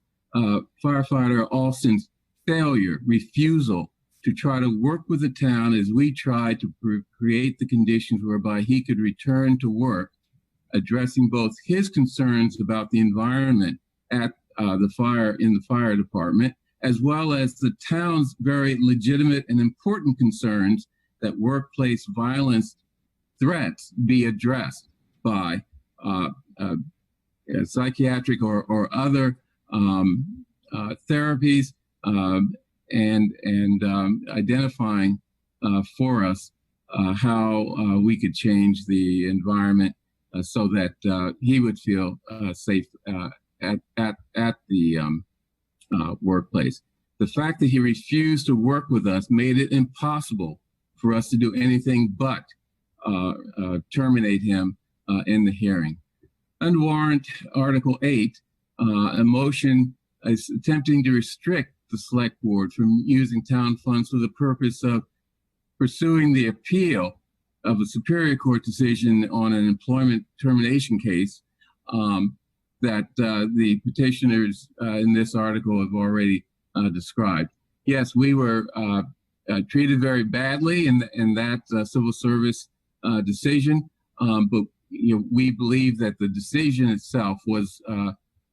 firefighter Alston's refusal to try to work with the town as we tried to create the conditions whereby he could return to work, addressing both his concerns about the environment at the fire department, as well as the town's very legitimate and important concerns that workplace violence threats be addressed by psychiatric or other therapies, and identifying for us how we could change the environment so that he would feel safe at the workplace. The fact that he refused to work with us made it impossible for us to do anything but terminate him in the hearing. Under warrant Article 8, a motion is attempting to restrict the select board from using town funds for the purpose of pursuing the appeal of a Superior Court decision on an employment termination case that the petitioners in this article have already described. Yes, we were treated very badly in that civil service decision, but we believe that the decision itself was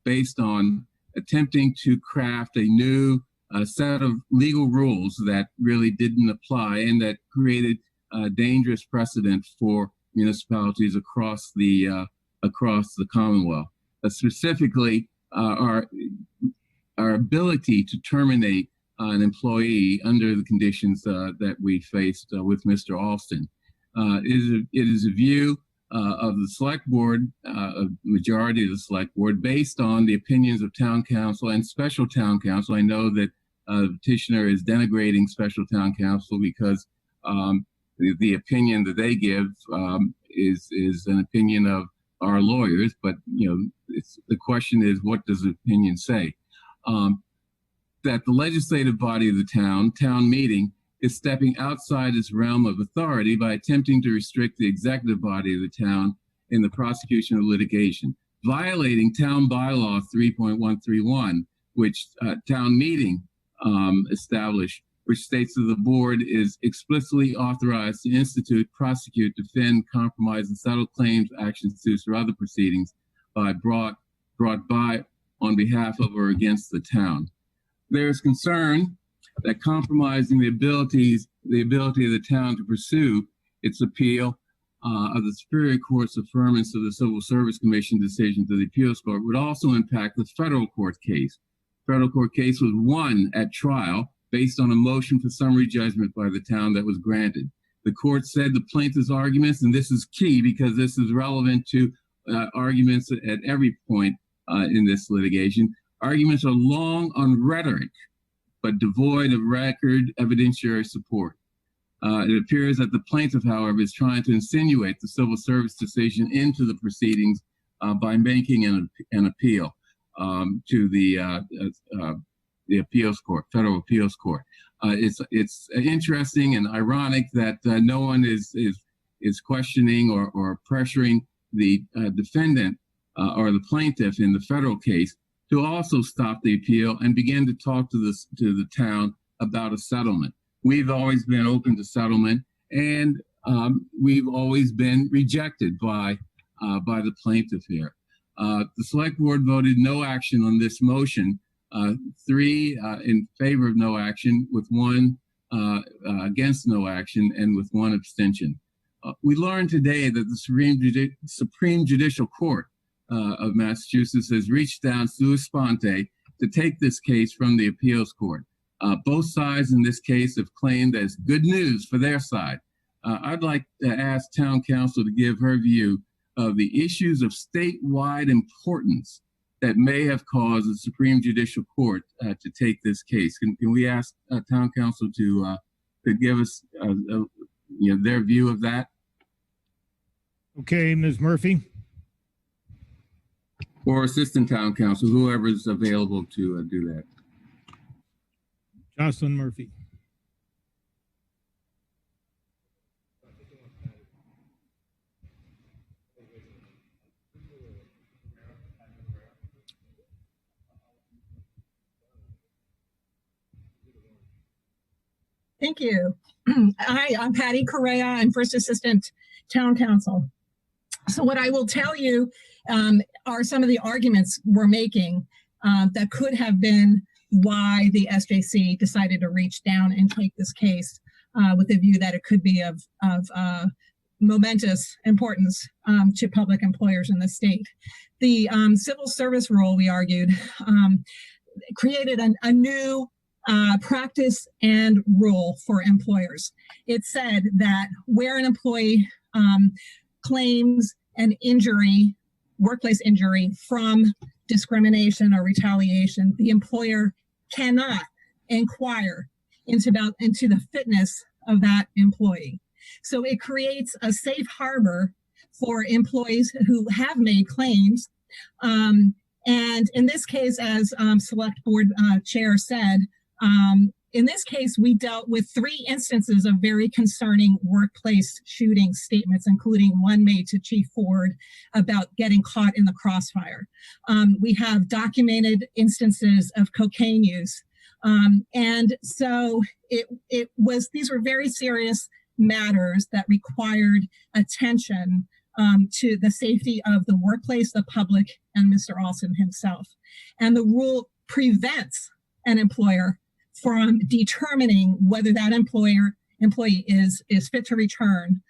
based on attempting to craft a new set of legal rules that really didn't apply and that created a dangerous precedent for municipalities across the Commonwealth. Specifically, our ability to terminate an employee under the conditions that we faced with Mr. Alston. It is a view of the select board, a majority of the select board, based on the opinions of town council and special town council. I know that the petitioner is denigrating special town council because the opinion that they give is an opinion of our lawyers, but the question is, what does the opinion say? That the legislative body of the town meeting, is stepping outside its realm of authority by attempting to restrict the executive body of the town in the prosecution of litigation, violating town bylaw 3.131, which town meeting established, which states that the board is explicitly authorized to institute, prosecute, defend, compromise, and settle claims, action suits, or other proceedings brought by on behalf of or against the town. There is concern that compromising the ability of the town to pursue its appeal of the Superior Court's affirmance of the Civil Service Commission decision to the appeals court would also impact the federal court case. Federal court case was won at trial based on a motion for summary judgment by the town that was granted. The court said the plaintiff's arguments, and this is key because this is relevant to arguments at every point in this litigation, arguments are long on rhetoric, but devoid of record evidentiary support. It appears that the plaintiff, however, is trying to insinuate the civil service decision into the proceedings by making an appeal to the appeals court, federal appeals court. It's interesting and ironic that no one is questioning or pressuring the defendant or the plaintiff in the federal case to also stop the appeal and begin to talk to the town about a settlement. We've always been open to settlement, and we've always been rejected by the plaintiff here. The select board voted no action on this motion, 3 in favor of no action, with 1 against no action, and with 1 abstention. We learned today that the Supreme Judicial Court of Massachusetts has reached down sua sponte to take this case from the appeals court. Both sides in this case have claimed as good news for their side. I'd like to ask town council to give her view of the issues of statewide importance that may have caused the Supreme Judicial Court to take this case. Can we ask town council to give us their view of that? Okay, Ms. Murphy. or assistant town council, whoever's available to do that. Jocelyn Murphy. Thank you. Hi, I'm Patty Correa. I'm First Assistant Town Council. So what I will tell you are some of the arguments we're making that could have been why the SJC decided to reach down and take this case with a view that it could be of momentous importance to public employers in the state. The civil service rule, we argued, created a new practice and rule for employers. It said that where an employee claims an injury, workplace injury from discrimination or retaliation, the employer cannot inquire into the fitness of that employee. So it creates a safe harbor for employees who have made claims. And in this case, as Select Board Chair said, in this case, we dealt with 3 instances of very concerning workplace shooting statements, including one made to Chief Ford about getting caught in the crossfire. We have documented instances of cocaine use. And so these were very serious matters that required attention to the safety of the workplace, the public, and Mr. Alston himself. And the rule prevents an employer from determining whether that employee is fit to return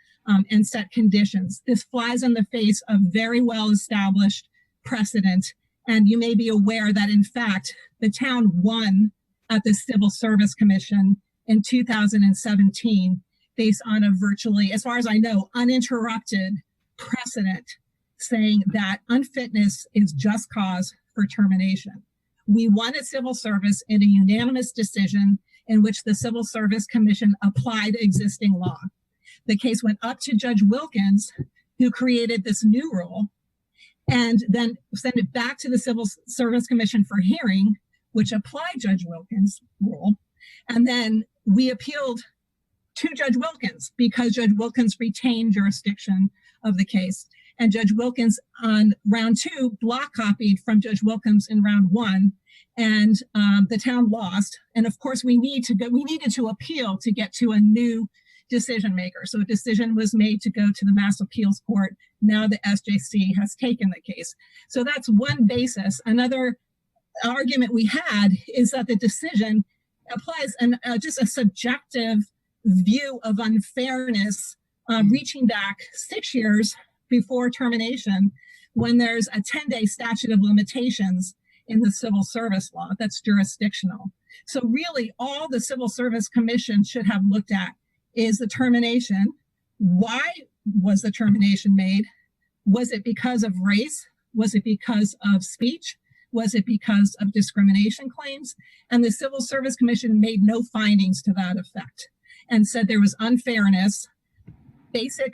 and set conditions. This flies in the face of very well-established precedent. And you may be aware that, in fact, the town won at the Civil Service Commission in 2017 based on a virtually, as far as I know, uninterrupted precedent saying that unfitness is just cause for termination. We won at civil service in a unanimous decision in which the Civil Service Commission applied existing law. The case went up to Judge Wilkins, who created this new rule, and then sent it back to the Civil Service Commission for hearing, which applied Judge Wilkins' rule. And then we appealed to Judge Wilkins because Judge Wilkins retained jurisdiction of the case. And Judge Wilkins on round 2 block copied from Judge Wilkins in round 1, and the town lost. And of course, we needed to appeal to get to a new decision maker. So a decision was made to go to the Mass Appeals Court. Now the SJC has taken the case. So that's one basis. Another argument we had is that the decision applies just a subjective view of unfairness, reaching back 6 years before termination when there's a 10-day statute of limitations in the civil service law that's jurisdictional. So really all the Civil Service Commission should have looked at is the termination. Why was the termination made? Was it because of race? Was it because of speech? Was it because of discrimination claims? And the Civil Service Commission made no findings to that effect and said there was unfairness, basic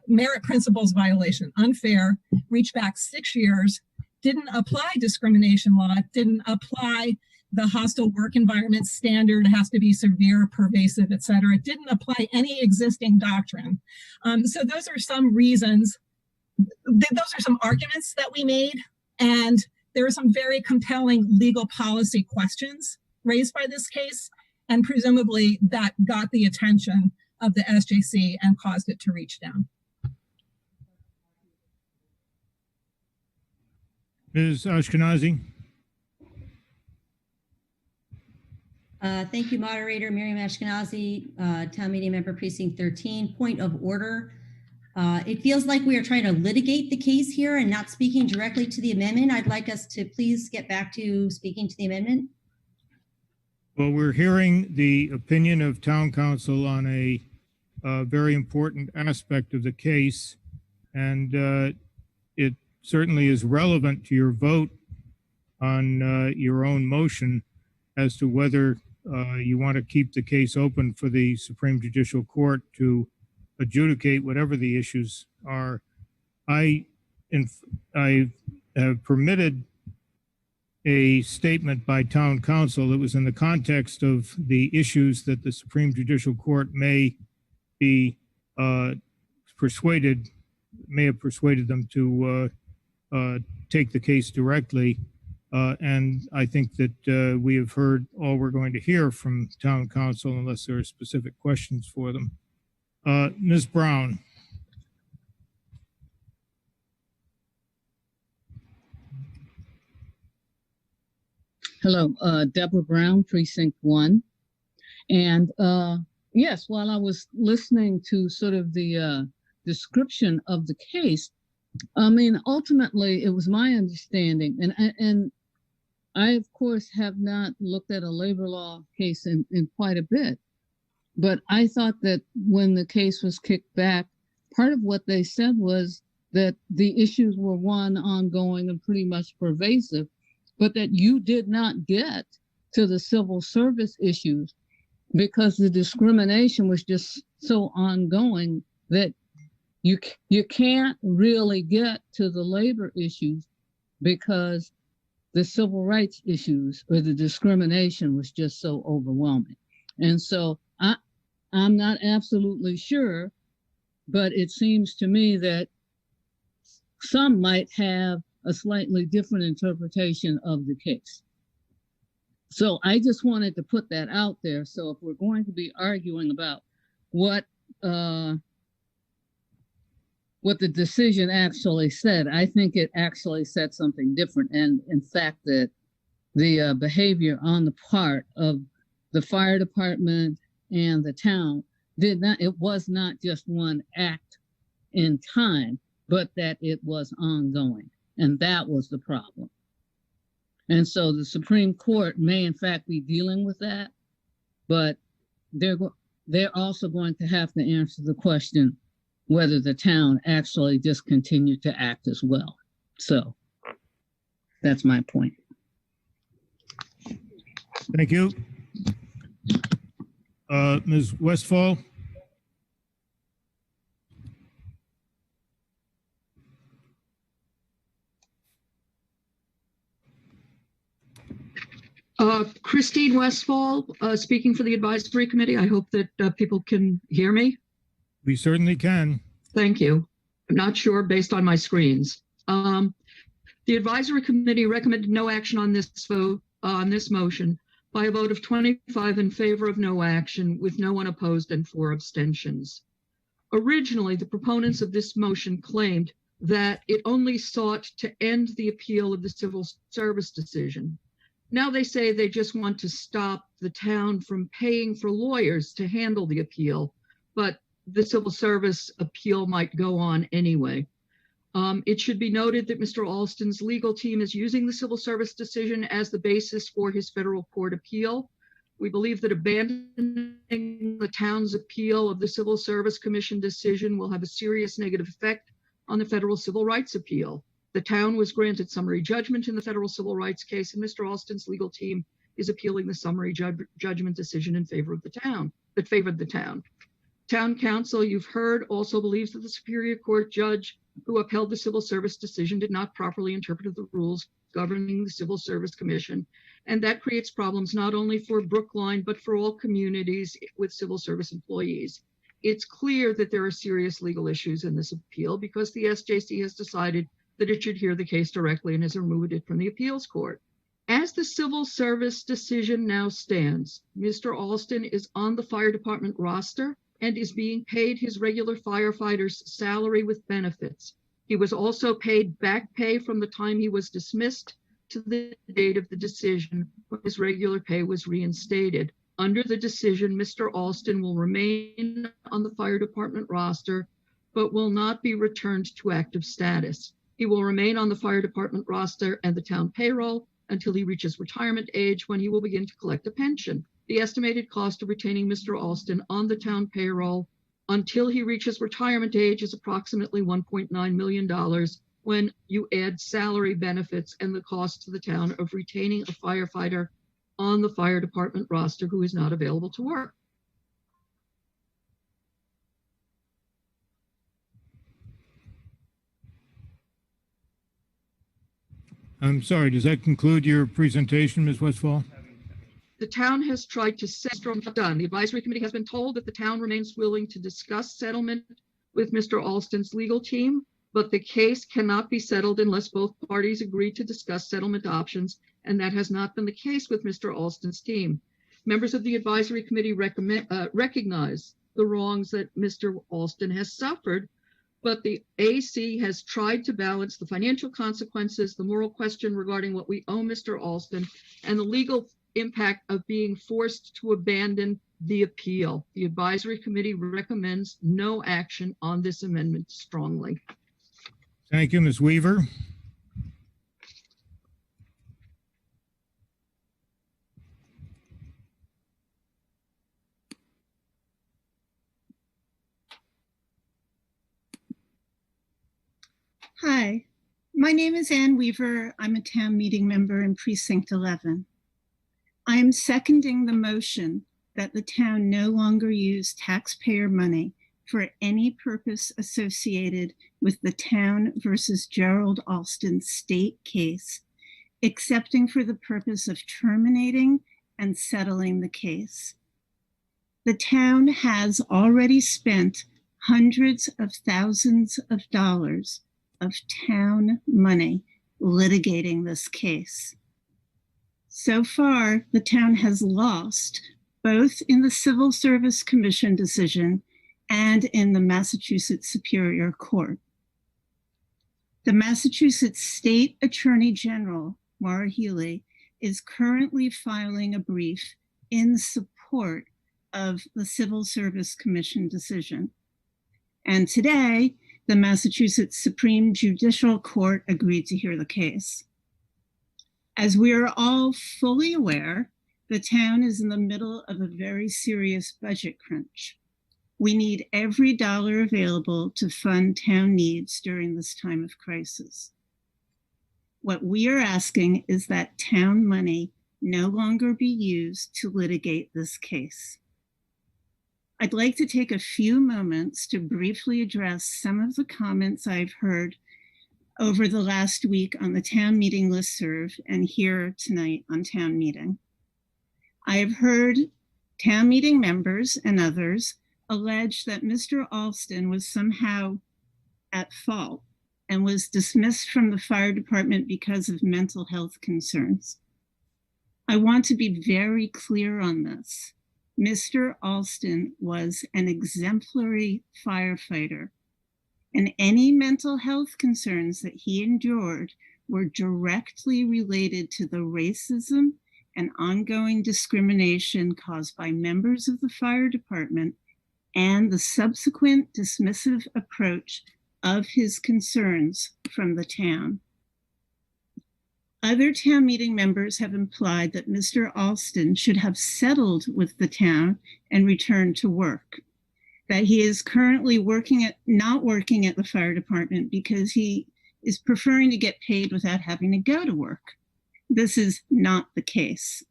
merit principles violation, unfair, reach back 6 years, didn't apply discrimination law, didn't apply the hostile work environment standard, has to be severe, pervasive, et cetera. It didn't apply any existing doctrine. So those are some reasons, those are some arguments that we made. And there are some very compelling legal policy questions raised by this case. And presumably that got the attention of the SJC and caused it to reach down. Ms. Ashkenazi. Thank you, moderator. Miriam Ashkenazi, town meeting member, precinct 13. Point of order. It feels like we are trying to litigate the case here and not speaking directly to the amendment. I'd like us to please get back to speaking to the amendment. Well, we're hearing the opinion of town council on a very important aspect of the case, and it certainly is relevant to your vote on your own motion as to whether you want to keep the case open for the Supreme Judicial Court to adjudicate whatever the issues are. I permitted a statement by town council that was in the context of the issues that the Supreme Judicial Court may be may have persuaded them to take the case directly. And I think that we have heard all we're going to hear from town council unless there are specific questions for them. Ms. Brown. Hello, Deborah Brown, Precinct 1. And yes, while I was listening to sort of the description of the case, I mean, ultimately, it was my understanding, and I, of course, have not looked at a labor law case in quite a bit, but I thought that when the case was kicked back, part of what they said was that the issues were, one, ongoing and pretty much pervasive, but that you did not get to the civil service issues because the discrimination was just so ongoing that you can't really get to the labor issues because the civil rights issues or the discrimination was just so overwhelming. And so I'm not absolutely sure, but it seems to me that some might have a slightly different interpretation of the case. So I just wanted to put that out there. So if we're going to be arguing about what the decision actually said, I think it actually said something different. And in fact, that the behavior on the part of the fire department and the town it was not just one act in time, but that it was ongoing. And that was the problem. And so the Supreme Court may in fact be dealing with that, but they're also going to have to answer the question whether the town actually just continued to act as well. So that's my point. Thank you. Ms. Westfall. Christine Westfall, speaking for the advisory committee. I hope that people can hear me. We certainly can. Thank you. I'm not sure based on my screens. The advisory committee recommended no action on this vote, on this motion, by a vote of 25 in favor of no action, with no one opposed and 4 abstentions. Originally, the proponents of this motion claimed that it only sought to end the appeal of the civil service decision. Now they say they just want to stop the town from paying for lawyers to handle the appeal, but the civil service appeal might go on anyway. It should be noted that Mr. Alston's legal team is using the civil service decision as the basis for his federal court appeal. We believe that abandoning the town's appeal of the Civil Service Commission decision will have a serious negative effect on the federal civil rights appeal. The town was granted summary judgment in the federal civil rights case, and Mr. Alston's legal team is appealing the summary judgment decision in favor of the town, that favored the town. Town council, you've heard, also believes that the Superior Court judge who upheld the civil service decision did not properly interpret the rules governing the Civil Service Commission, and that creates problems not only for Brookline, but for all communities with civil service employees. It's clear that there are serious legal issues in this appeal because the SJC has decided that it should hear the case directly and has removed it from the appeals court. As the civil service decision now stands, Mr. Alston is on the fire department roster and is being paid his regular firefighter's salary with benefits. He was also paid back pay from the time he was dismissed to the date of the decision when his regular pay was reinstated. Under the decision, Mr. Alston will remain on the fire department roster, but will not be returned to active status. He will remain on the fire department roster and the town payroll until he reaches retirement age, when he will begin to collect a pension. The estimated cost of retaining Mr. Alston on the town payroll until he reaches retirement age is approximately $1.9 million when you add salary, benefits, and the cost to the town of retaining a firefighter on the fire department roster who is not available to work. I'm sorry, does that conclude your presentation, Ms. Westfall? The town has tried to done. The advisory committee has been told that the town remains willing to discuss settlement with Mr. Alston's legal team, but the case cannot be settled unless both parties agree to discuss settlement options, and that has not been the case with Mr. Alston's team. Members of the advisory committee recognize the wrongs that Mr. Alston has suffered, but the AC has tried to balance the financial consequences, the moral question regarding what we owe Mr. Alston, and the legal impact of being forced to abandon the appeal. The advisory committee recommends no action on this amendment strongly. Thank you, Ms. Weaver. Hi, my name is Ann Weaver. I'm a town meeting member in Precinct 11. I am seconding the motion that the town no longer use taxpayer money for any purpose associated with the town versus Gerald Alston state case, excepting for the purpose of terminating and settling the case. The town has already spent hundreds of thousands of dollars of town money litigating this case. So far, the town has lost both in the Civil Service Commission decision and in the Massachusetts Superior Court. The Massachusetts State Attorney General, Maura Healey, is currently filing a brief in support of the Civil Service Commission decision. And today, the Massachusetts Supreme Judicial Court agreed to hear the case. As we are all fully aware, the town is in the middle of a very serious budget crunch. We need every dollar available to fund town needs during this time of crisis. What we are asking is that town money no longer be used to litigate this case. I'd like to take a few moments to briefly address some of the comments I've heard over the last week on the town meeting listserv and here tonight on town meeting. I have heard town meeting members and others allege that Mr. Alston was somehow at fault and was dismissed from the fire department because of mental health concerns. I want to be very clear on this. Mr. Alston was an exemplary firefighter, and any mental health concerns that he endured were directly related to the racism and ongoing discrimination caused by members of the fire department and the subsequent dismissive approach of his concerns from the town. Other town meeting members have implied that Mr. Alston should have settled with the town and returned to work, that he is currently not working at the fire department because he is preferring to get paid without having to go to work. This is not the case.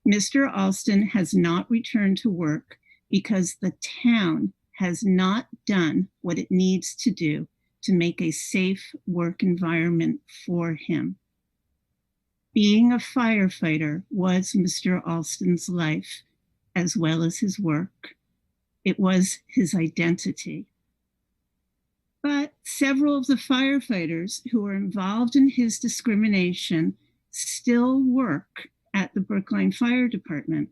Mr. Alston has not returned to work because the town has not done what it needs to do to make a safe work environment for him. Being a firefighter was Mr. Alston's life, as well as his work. It was his identity. But several of the firefighters who were involved in his discrimination still work at the Brookline Fire Department.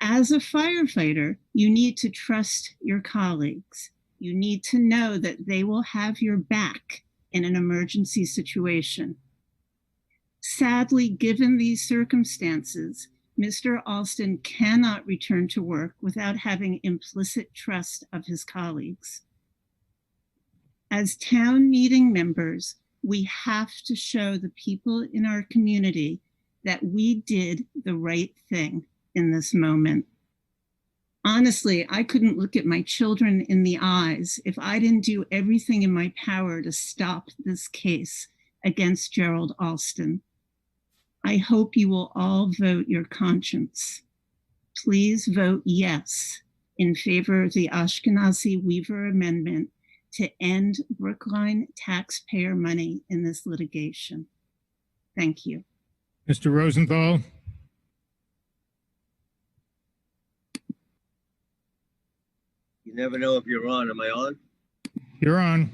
As a firefighter, you need to trust your colleagues. You need to know that they will have your back in an emergency situation. Sadly, given these circumstances, Mr. Alston cannot return to work without having implicit trust of his colleagues. As town meeting members, we have to show the people in our community that we did the right thing in this moment. Honestly, I couldn't look at my children in the eyes if I didn't do everything in my power to stop this case against Gerald Alston. I hope you will all vote your conscience. Please vote yes in favor of the Ashkenazi Weaver Amendment to end Brookline taxpayer money in this litigation. Thank you. Mr. Rosenthal? You never know if you're on. Am I on? You're on.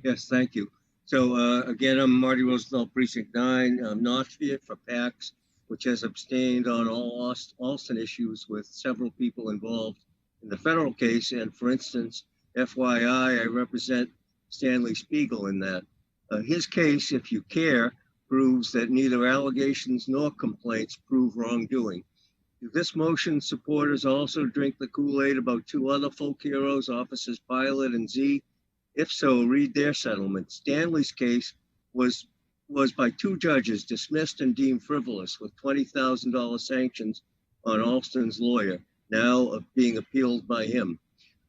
Yes, thank you. So again, I'm Marty Rosenthal, Precinct 9. I'm not fit for PAX, which has abstained on all Alston issues with several people involved in the federal case. And for instance, FYI, I represent Stanley Spiegel in that. His case, if you care, proves that neither allegations nor complaints prove wrongdoing. Do this motion supporters also drink the Kool-Aid about two other folk heroes, Officers Pilot and Z? If so, read their settlement. Stanley's case was by two judges dismissed and deemed frivolous with $20,000 sanctions on Alston's lawyer, now being appealed by him.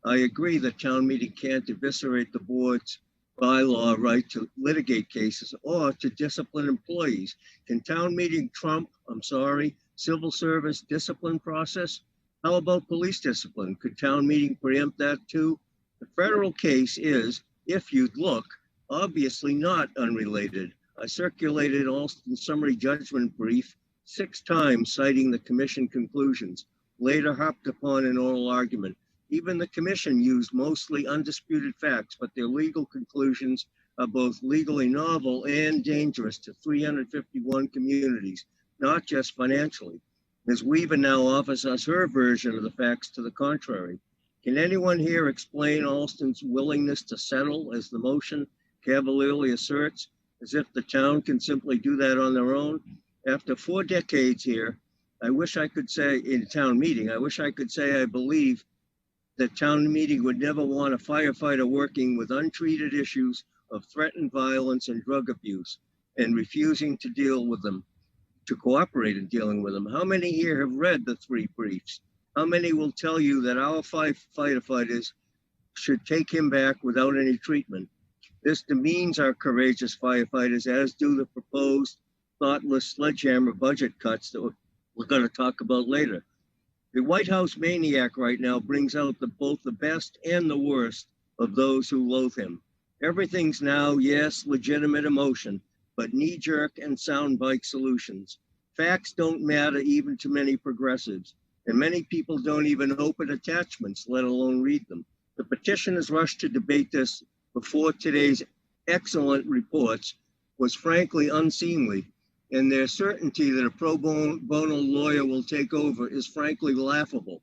I agree that town meeting can't eviscerate the board's bylaw right to litigate cases or to discipline employees. Can town meeting trump, civil service discipline process? How about police discipline? Could town meeting preempt that too? The federal case is, if you'd look, obviously not unrelated. I circulated Alston's summary judgment brief 6 times, citing the commission conclusions, later hopped upon an oral argument. Even the commission used mostly undisputed facts, but their legal conclusions are both legally novel and dangerous to 351 communities, not just financially. Ms. Weaver now offers us her version of the facts to the contrary. Can anyone here explain Alston's willingness to settle, as the motion cavalierly asserts, as if the town can simply do that on their own? After 4 decades here, I wish I could say in town meeting, I believe that town meeting would never want a firefighter working with untreated issues of threatened violence and drug abuse and refusing to deal with them, to cooperate in dealing with them. How many here have read the 3 briefs? How many will tell you that our firefighters should take him back without any treatment? This demeans our courageous firefighters, as do the proposed thoughtless sledgehammer budget cuts that we're going to talk about later. The White House maniac right now brings out both the best and the worst of those who loathe him. Everything's now, yes, legitimate emotion, but knee-jerk and soundbite solutions. Facts don't matter even to many progressives, and many people don't even open attachments, let alone read them. The petitioners rushed to debate this before today's excellent reports was frankly unseemly, and their certainty that a pro bono lawyer will take over is frankly laughable.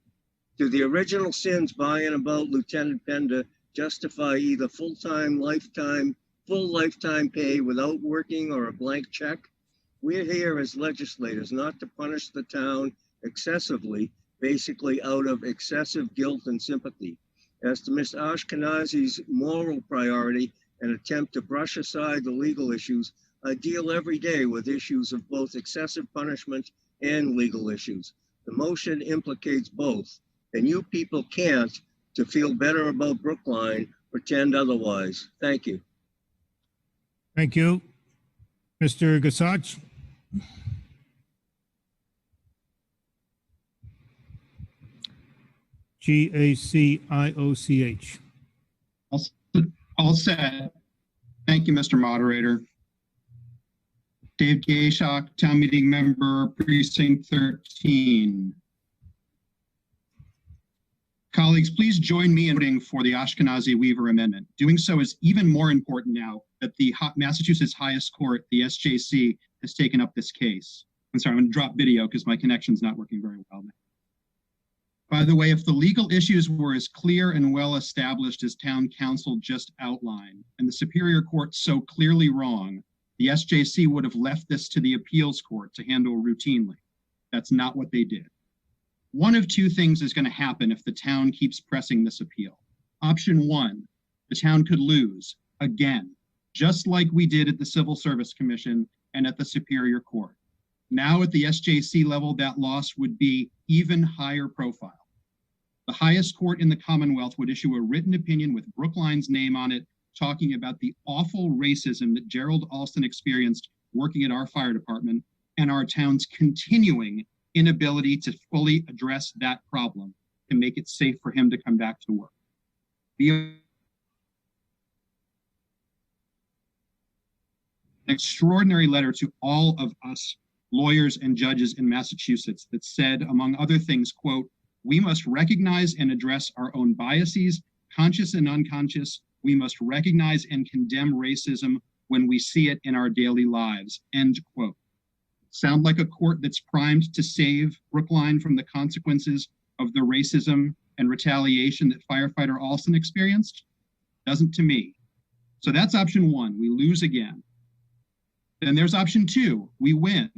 Do the original sins by and about Lieutenant Pender justify either full lifetime pay without working or a blank check? We're here as legislators not to punish the town excessively, basically out of excessive guilt and sympathy. As to Ms. Ashkenazi's moral priority and attempt to brush aside the legal issues, I deal every day with issues of both excessive punishment and legal issues. The motion implicates both, and you people can't, to feel better about Brookline, pretend otherwise. Thank you. Thank you. Mr. Gasach? Gacioch. All set. Thank you, Mr. Moderator. Dave Gashok, Town Meeting Member, Precinct 13. Colleagues, please join me in voting for the Ashkenazi-Weaver Amendment. Doing so is even more important now that the Massachusetts highest court, the SJC, has taken up this case. I'm sorry, I'm going to drop video because my connection's not working very well now. By the way, if the legal issues were as clear and well established as town council just outlined, and the Superior Court so clearly wrong, the SJC would have left this to the appeals court to handle routinely. That's not what they did. One of 2 things is going to happen if the town keeps pressing this appeal. Option 1, the town could lose again, just like we did at the Civil Service Commission and at the Superior Court. Now at the SJC level, that loss would be even higher profile. The highest court in the Commonwealth would issue a written opinion with Brookline's name on it, talking about the awful racism that Gerald Alston experienced working at our fire department and our town's continuing inability to fully address that problem to make it safe for him to come back to work. an extraordinary letter to all of us lawyers and judges in Massachusetts that said, among other things, quote, "We must recognize and address our own biases, conscious and unconscious. We must recognize and condemn racism when we see it in our daily lives," end quote. Sound like a court that's primed to save Brookline from the consequences of the racism and retaliation that firefighter Alston experienced? Doesn't to me. So that's option one, we lose again. Then there's option two, we win.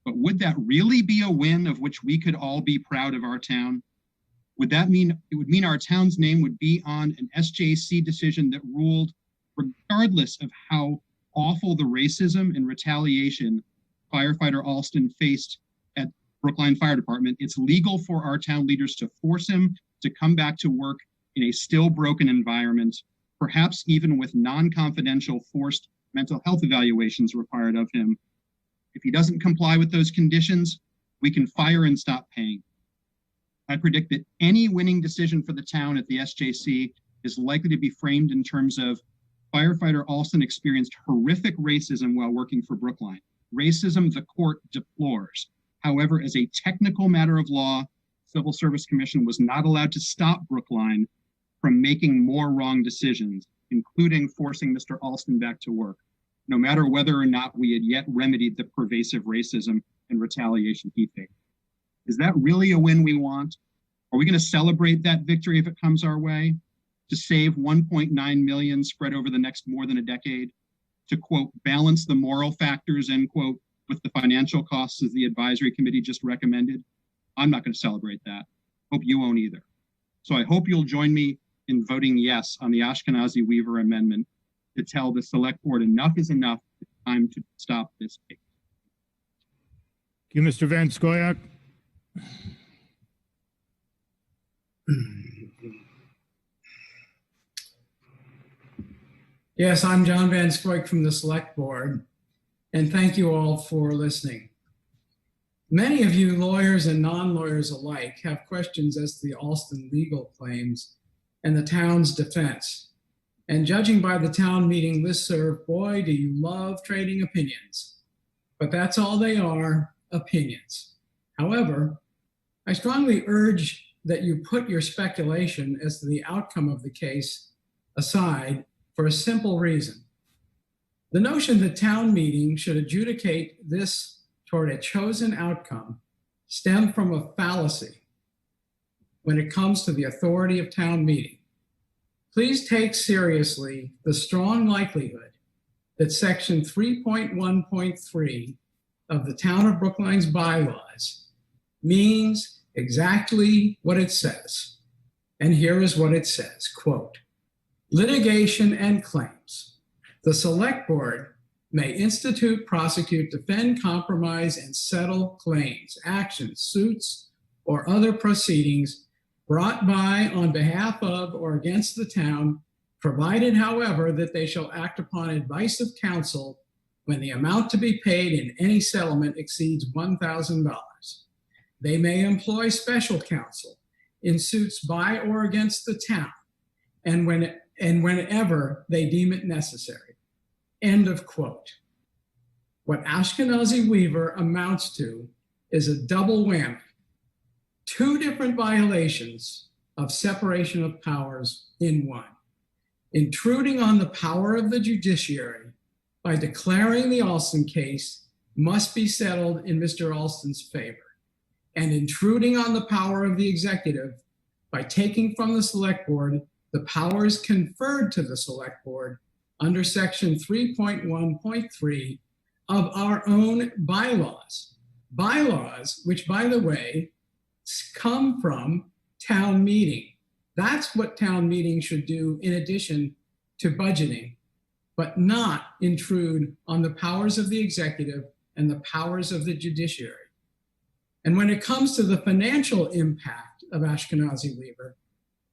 But would that really be a win of which we could all be proud of our town? Would that mean, it would mean our town's name would be on an SJC decision that ruled, regardless of how awful the racism and retaliation firefighter Alston faced at Brookline Fire Department, it's legal for our town leaders to force him to come back to work in a still broken environment, perhaps even with non-confidential forced mental health evaluations required of him. If he doesn't comply with those conditions, we can fire and stop paying. I predict that any winning decision for the town at the SJC is likely to be framed in terms of firefighter Alston experienced horrific racism while working for Brookline. Racism the court deplores. However, as a technical matter of law, Civil Service Commission was not allowed to stop Brookline from making more wrong decisions, including forcing Mr. Alston back to work, no matter whether or not we had yet remedied the pervasive racism and retaliation he faced. Is that really a win we want? Are we going to celebrate that victory if it comes our way? To save 1.9 million spread over the next more than a decade? To, quote, balance the moral factors, end quote, with the financial costs as the advisory committee just recommended? I'm not going to celebrate that. Hope you won't either. So I hope you'll join me in voting yes on the Ashkenazi-Weaver amendment to tell the select board enough is enough. It's time to stop this case. Thank you, Mr. Van Scoyoc. Yes, I'm John Van Scoyoc from the Select Board, and thank you all for listening. Many of you lawyers and non-lawyers alike have questions as to the Alston legal claims and the town's defense. And judging by the town meeting listserv, boy, do you love trading opinions. But that's all they are, opinions. However, I strongly urge that you put your speculation as to the outcome of the case aside for a simple reason. The notion that town meeting should adjudicate this toward a chosen outcome stem from a fallacy when it comes to the authority of town meeting. Please take seriously the strong likelihood that section 3.1.3 of the town of Brookline's bylaws means exactly what it says. And here is what it says, quote, litigation and claims. The select board may institute, prosecute, defend, compromise, and settle claims, actions, suits, or other proceedings brought by, on behalf of, or against the town, provided, however, that they shall act upon advice of counsel when the amount to be paid in any settlement exceeds $1,000. They may employ special counsel in suits by or against the town, and whenever they deem it necessary. End of quote. What Ashkenazi-Weaver amounts to is a double whammy. Two different violations of separation of powers in one. Intruding on the power of the judiciary by declaring the Alston case must be settled in Mr. Alston's favor, and intruding on the power of the executive by taking from the select board the powers conferred to the select board under section 3.1.3 of our own bylaws. Bylaws, which, by the way, come from town meeting. That's what town meeting should do in addition to budgeting, but not intrude on the powers of the executive and the powers of the judiciary. And when it comes to the financial impact of Ashkenazi-Weaver,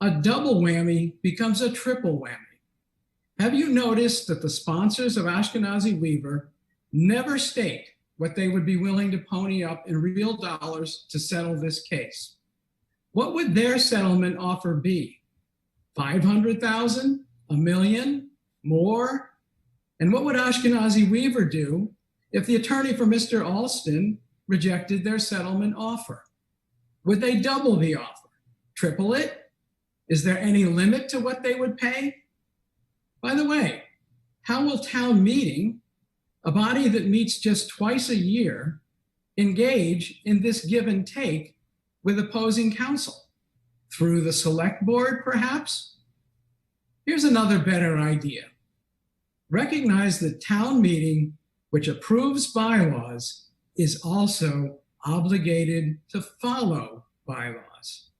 a double whammy becomes a triple whammy. Have you noticed that the sponsors of Ashkenazi-Weaver never state what they would be willing to pony up in real dollars to settle this case? What would their settlement offer be? 500,000, $1 million, more? And what would Ashkenazi Weaver do if the attorney for Mr. Alston rejected their settlement offer? Would they double the offer? Triple it? Is there any limit to what they would pay? By the way, how will town meeting, a body that meets just twice a year, engage in this give and take with opposing counsel? Through the select board, perhaps? Here's another better idea. Recognize that town meeting, which approves bylaws, is also obligated to follow bylaws.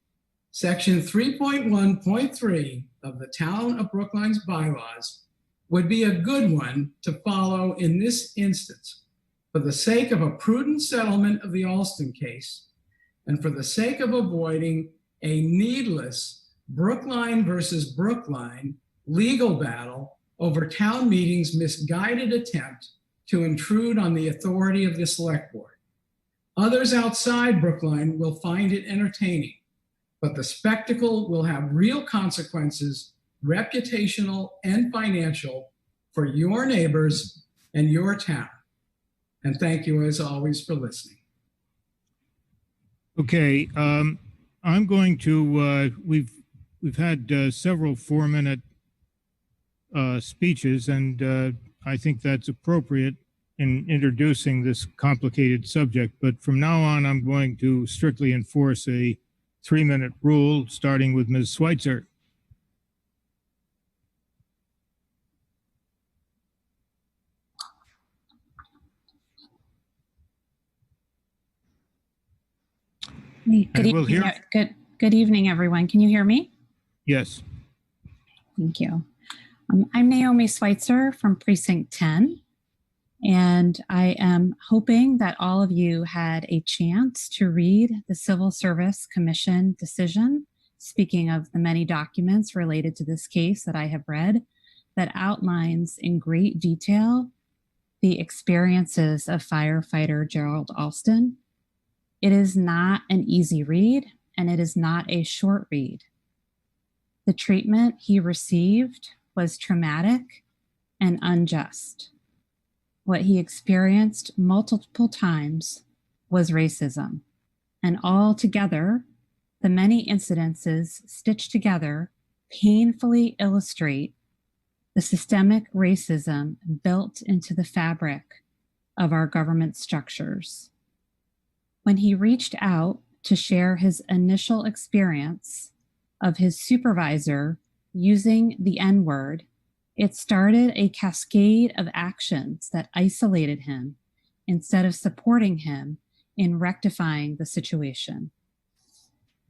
Section 3.1.3 of the Town of Brookline's bylaws would be a good one to follow in this instance, for the sake of a prudent settlement of the Alston case, and for the sake of avoiding a needless Brookline versus Brookline legal battle over town meeting's misguided attempt to intrude on the authority of the select board. Others outside Brookline will find it entertaining, but the spectacle will have real consequences, reputational and financial, for your neighbors and your town. And thank you as always for listening. Okay, I'm going to, we've had several 4-minute speeches, and I think that's appropriate in introducing this complicated subject. But from now on, I'm going to strictly enforce a 3-minute rule, starting with Ms. Schweitzer. Good evening, good evening, everyone. Can you hear me? Yes. Thank you. I'm Naomi Schweitzer from Precinct 10, and I am hoping that all of you had a chance to read the Civil Service Commission decision, speaking of the many documents related to this case that I have read, that outlines in great detail the experiences of firefighter Gerald Alston. It is not an easy read, and it is not a short read. The treatment he received was traumatic and unjust. What he experienced multiple times was racism. And all together, the many incidences stitched together painfully illustrate the systemic racism built into the fabric of our government structures. When he reached out to share his initial experience of his supervisor using the N-word, it started a cascade of actions that isolated him instead of supporting him in rectifying the situation.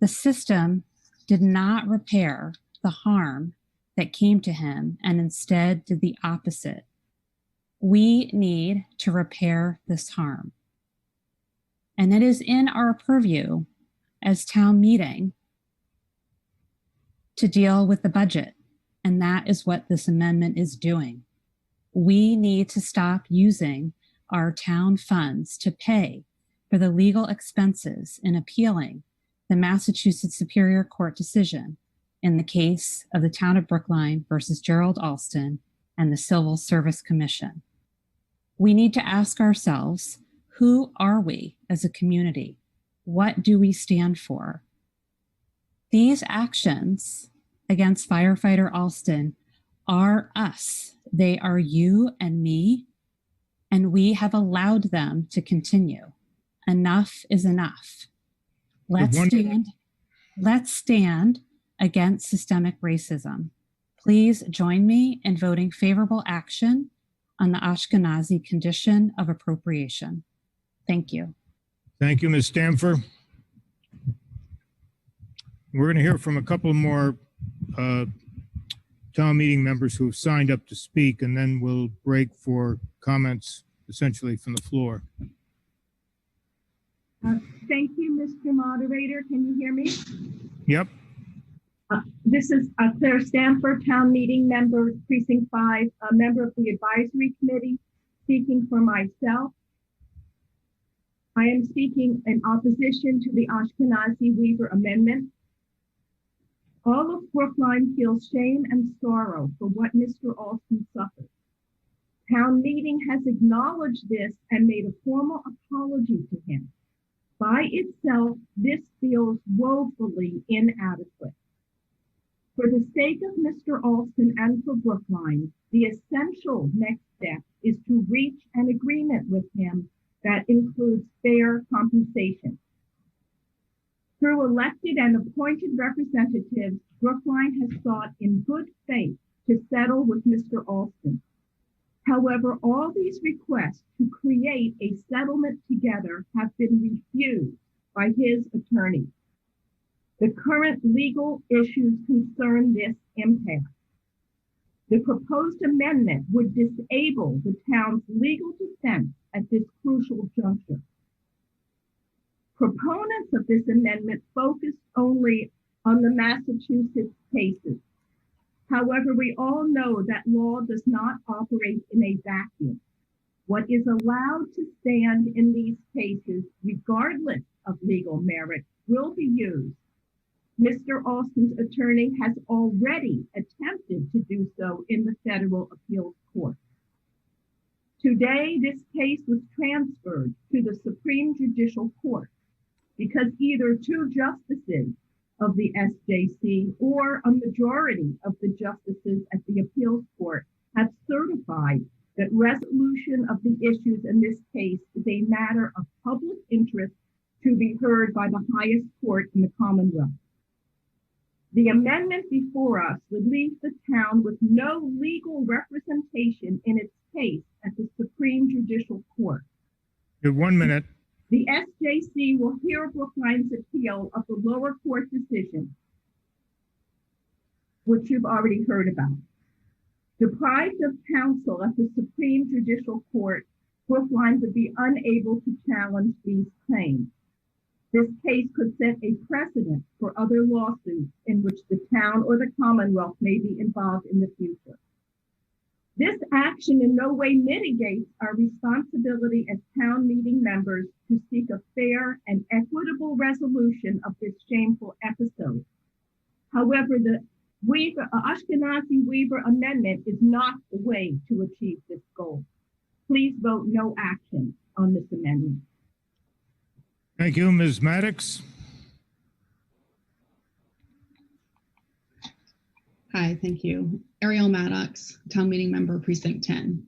The system did not repair the harm that came to him and instead did the opposite. We need to repair this harm. And it is in our purview as town meeting to deal with the budget. And that is what this amendment is doing. We need to stop using our town funds to pay for the legal expenses in appealing the Massachusetts Superior Court decision in the case of the town of Brookline versus Gerald Alston and the Civil Service Commission. We need to ask ourselves, who are we as a community? What do we stand for? These actions against firefighter Alston are us. They are you and me, and we have allowed them to continue. Enough is enough. Let's stand against systemic racism. Please join me in voting favorable action on the Ashkenazi condition of appropriation. Thank you. Thank you, Ms. Stamfer. We're going to hear from a couple more town meeting members who have signed up to speak, and then we'll break for comments essentially from the floor. Thank you, Mr. Moderator. Can you hear me? Yep. This is Claire Stanford, town meeting member, Precinct 5, a member of the advisory committee, speaking for myself. I am speaking in opposition to the Ashkenazi Weaver Amendment. All of Brookline feels shame and sorrow for what Mr. Alston suffered. Town meeting has acknowledged this and made a formal apology to him. By itself, this feels woefully inadequate. For the sake of Mr. Alston and for Brookline, the essential next step is to reach an agreement with him that includes fair compensation. Through elected and appointed representatives, Brookline has sought in good faith to settle with Mr. Alston. However, all these requests to create a settlement together have been refused by his attorney. The current legal issues concern this impasse. The proposed amendment would disable the town's legal defense at this crucial juncture. Proponents of this amendment focused only on the Massachusetts cases. However, we all know that law does not operate in a vacuum. What is allowed to stand in these cases, regardless of legal merit, will be used. Mr. Alston's attorney has already attempted to do so in the Federal Appeals Court. Today, this case was transferred to the Supreme Judicial Court because either two justices of the SJC or a majority of the justices at the Appeals Court have certified that resolution of the issues in this case is a matter of public interest to be heard by the highest court in the Commonwealth. The amendment before us would leave the town with no legal representation in its case at the Supreme Judicial Court. You have 1 minute. The SJC will hear Brookline's appeal of the lower court decision, which you've already heard about. Deprived of counsel at the Supreme Judicial Court, Brookline would be unable to challenge these claims. This case could set a precedent for other lawsuits in which the town or the Commonwealth may be involved in the future. This action in no way mitigates our responsibility as town meeting members to seek a fair and equitable resolution of this shameful episode. However, the Ashkenazi Weaver Amendment is not the way to achieve this goal. Please vote no action on this amendment. Thank you, Ms. Maddox. Hi, thank you. Ariel Maddox, Town Meeting Member, Precinct 10.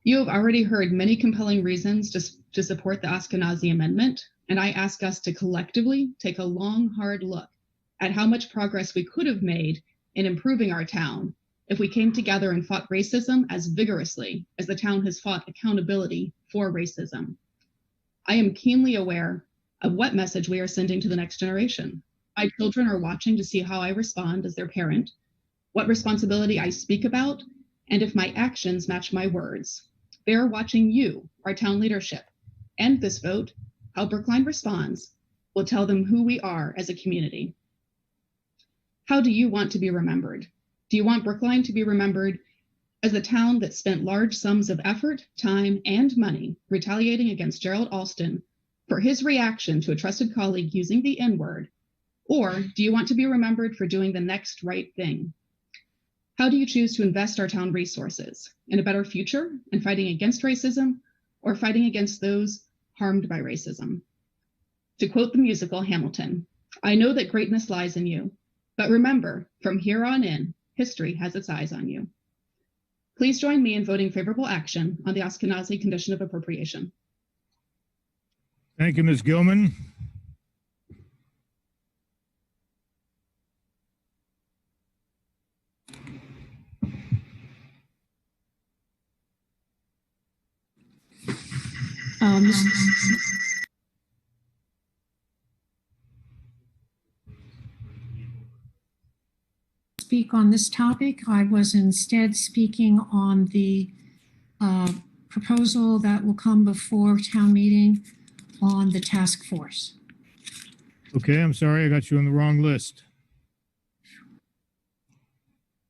You have already heard many compelling reasons to support the Ashkenazi Amendment, and I ask us to collectively take a long, hard look at how much progress we could have made in improving our town if we came together and fought racism as vigorously as the town has fought accountability for racism. I am keenly aware of what message we are sending to the next generation. My children are watching to see how I respond as their parent, what responsibility I speak about, and if my actions match my words. They are watching you, our town leadership, and this vote, how Brookline responds, will tell them who we are as a community. How do you want to be remembered? Do you want Brookline to be remembered as a town that spent large sums of effort, time, and money retaliating against Gerald Alston for his reaction to a trusted colleague using the N-word? Or do you want to be remembered for doing the next right thing? How do you choose to invest our town resources in a better future and fighting against racism or fighting against those harmed by racism? To quote the musical Hamilton, I know that greatness lies in you, but remember, from here on in, history has its eyes on you. Please join me in voting favorable action on the Ashkenazi condition of appropriation. Thank you, Ms. Gilman. Speak on this topic. I was instead speaking on the proposal that will come before town meeting on the task force. Okay, I'm sorry, I got you on the wrong list.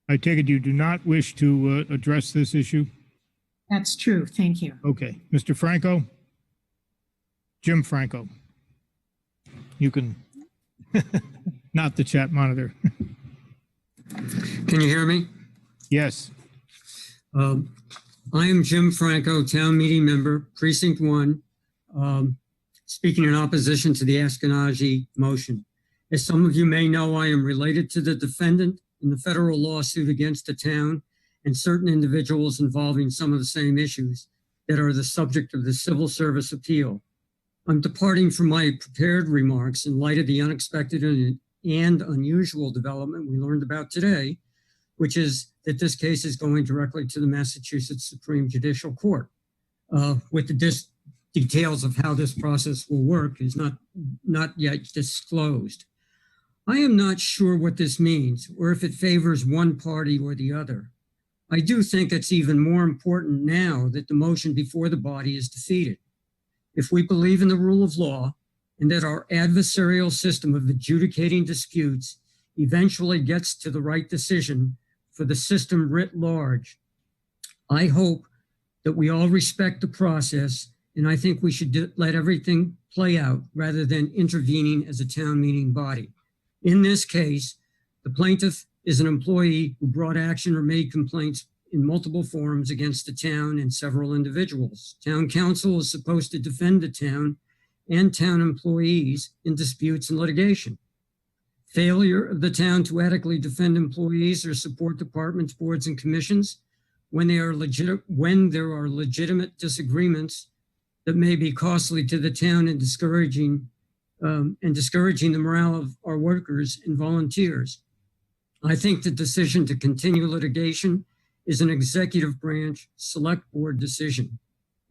I take it you do not wish to address this issue? That's true. Thank you. Okay, Mr. Franco? Jim Franco. You can, not the chat monitor. Can you hear me? Yes. I am Jim Franco, town meeting member, precinct 1, speaking in opposition to the Ashkenazi motion. As some of you may know, I am related to the defendant in the federal lawsuit against the town and certain individuals involving some of the same issues that are the subject of the civil service appeal. I'm departing from my prepared remarks in light of the unexpected and unusual development we learned about today, which is that this case is going directly to the Massachusetts Supreme Judicial Court. With the details of how this process will work is not yet disclosed. I am not sure what this means or if it favors one party or the other. I do think it's even more important now that the motion before the body is defeated. If we believe in the rule of law and that our adversarial system of adjudicating disputes eventually gets to the right decision for the system writ large, I hope that we all respect the process, and I think we should let everything play out rather than intervening as a town meeting body. In this case, the plaintiff is an employee who brought action or made complaints in multiple forums against the town and several individuals. Town council is supposed to defend the town and town employees in disputes and litigation. Failure of the town to adequately defend employees or support departments, boards, and commissions when there are legitimate disagreements that may be costly to the town and discouraging the morale of our workers and volunteers. I think the decision to continue litigation is an executive branch select board decision,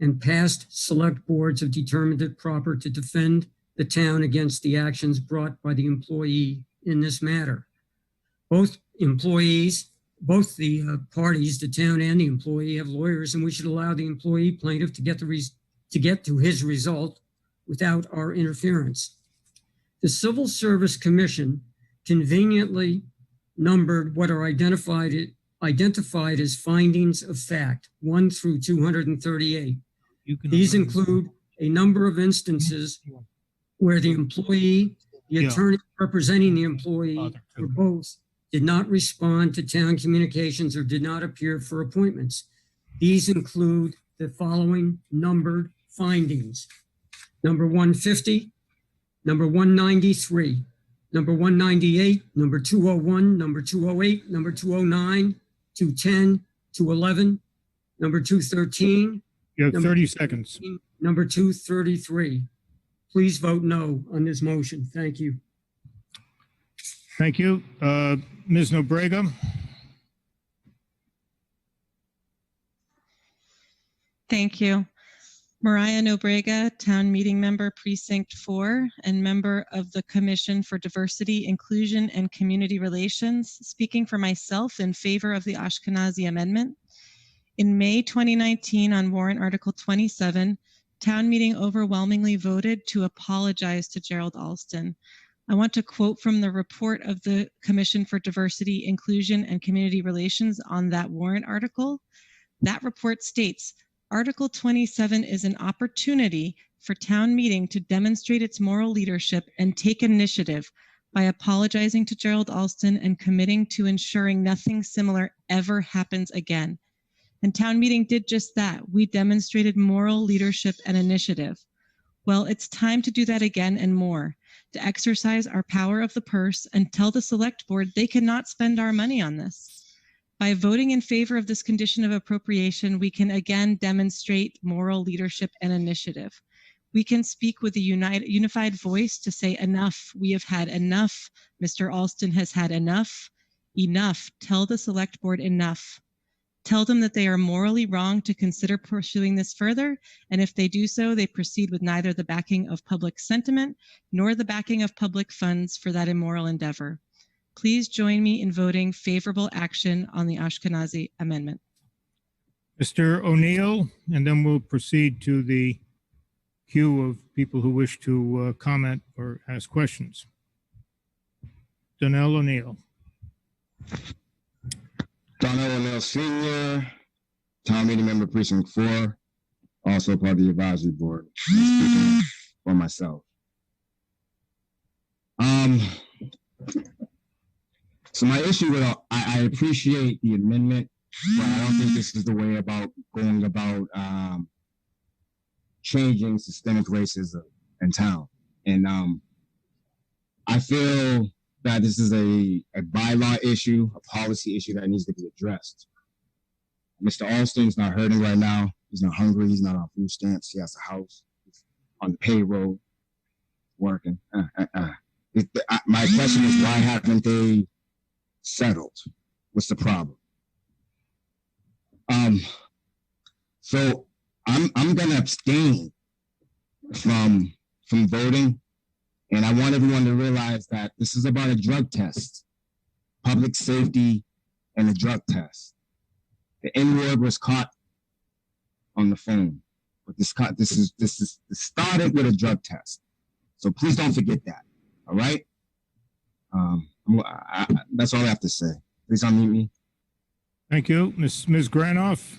and past select boards have determined it proper to defend the town against the actions brought by the employee in this matter. Both the parties, the town and the employee, have lawyers, and we should allow the employee plaintiff to get to his result without our interference. The Civil Service Commission conveniently numbered what are identified as findings of fact, 1 through 238. These include a number of instances where the employee, the attorney representing the employee, or both, did not respond to town communications or did not appear for appointments. These include the following numbered findings: number 150, number 193, number 198, number 201, number 208, number 209, 210, 211, number 213. You have 30 seconds. Number 233. Please vote no on this motion. Thank you. Thank you. Ms. Nobrega. Thank you. Mariah Nobrega, town meeting member, precinct 4, and member of the Commission for Diversity, Inclusion, and Community Relations, speaking for myself in favor of the Ashkenazi Amendment. In May 2019, on warrant Article 27, town meeting overwhelmingly voted to apologize to Gerald Alston. I want to quote from the report of the Commission for Diversity, Inclusion, and Community Relations on that warrant article. That report states, Article 27 is an opportunity for town meeting to demonstrate its moral leadership and take initiative by apologizing to Gerald Alston and committing to ensuring nothing similar ever happens again. And town meeting did just that. We demonstrated moral leadership and initiative. Well, it's time to do that again and more, to exercise our power of the purse and tell the select board they cannot spend our money on this. By voting in favor of this condition of appropriation, we can again demonstrate moral leadership and initiative. We can speak with a unified voice to say enough. We have had enough. Mr. Alston has had enough. Enough. Tell the select board enough. Tell them that they are morally wrong to consider pursuing this further, and if they do so, they proceed with neither the backing of public sentiment nor the backing of public funds for that immoral endeavor. Please join me in voting favorable action on the Ashkenazi Amendment. Mr. O'Neill, and then we'll proceed to the queue of people who wish to comment or ask questions. Donnell O'Neill. Donnell O'Neill Sr., town meeting member, precinct 4, also part of the advisory board. Speaking for myself. So my issue with I appreciate the amendment but I don't think this is the way about going about changing systemic racism in town. And I feel that this is a bylaw issue, a policy issue that needs to be addressed. Mr. Alston's not hurting right now. He's not hungry. He's not on food stamps. He has a house. He's on payroll, working. My question is, why haven't they settled? What's the problem? So I'm gonna abstain from voting, and I want everyone to realize that this is about a drug test, public safety, and a drug test. The N-word was caught on the phone, but this started with a drug test. So please don't forget that. All right. That's all I have to say. Please unmute me. Thank you. Ms. Granoff.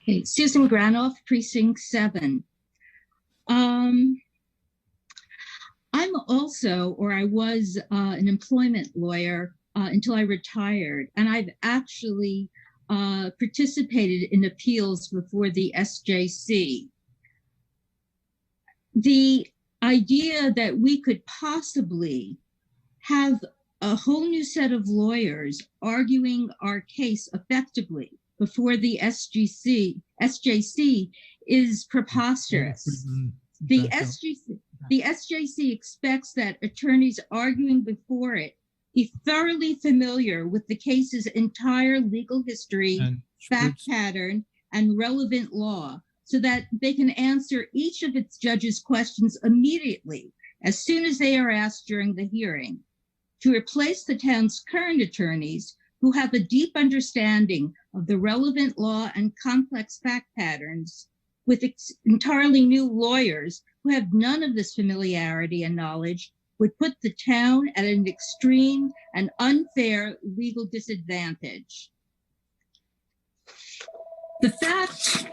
Okay, Susan Granoff, Precinct 7. I'm also, or I was an employment lawyer until I retired, and I've actually participated in appeals before the SJC. The idea that we could possibly have a whole new set of lawyers arguing our case effectively before the SJC is preposterous. The SJC expects that attorneys arguing before it be thoroughly familiar with the case's entire legal history, fact pattern, and relevant law, so that they can answer each of its judges' questions immediately, as soon as they are asked during the hearing. To replace the town's current attorneys, who have a deep understanding of the relevant law and complex fact patterns, with entirely new lawyers who have none of this familiarity and knowledge, would put the town at an extreme and unfair legal disadvantage. The fact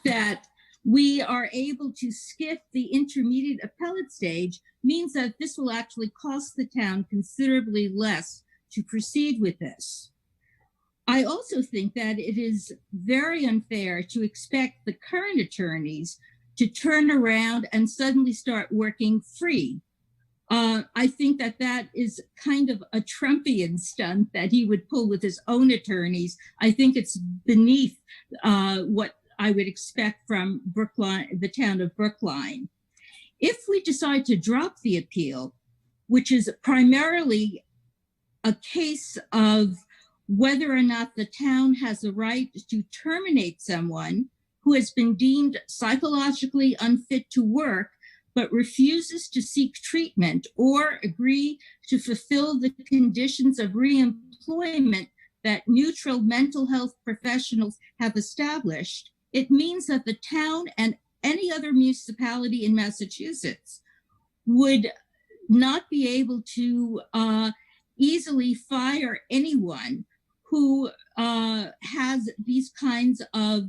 that we are able to skip the intermediate appellate stage means that this will actually cost the town considerably less to proceed with this. I also think that it is very unfair to expect the current attorneys to turn around and suddenly start working free. I think that that is kind of a Trumpian stunt that he would pull with his own attorneys. I think it's beneath what I would expect from Brookline, the town of Brookline. If we decide to drop the appeal, which is primarily a case of whether or not the town has the right to terminate someone who has been deemed psychologically unfit to work, but refuses to seek treatment or agree to fulfill the conditions of reemployment that neutral mental health professionals have established, it means that the town and any other municipality in Massachusetts would not be able to easily fire anyone who has these kinds of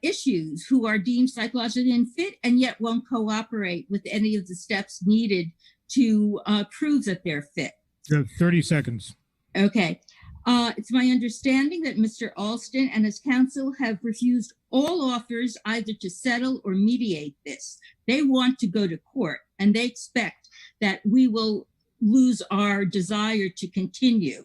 issues, who are deemed psychologically unfit and yet won't cooperate with any of the steps needed to prove that they're fit. You have 30 seconds. Okay. It's my understanding that Mr. Alston and his counsel have refused all offers either to settle or mediate this. They want to go to court, and they expect that we will lose our desire to continue.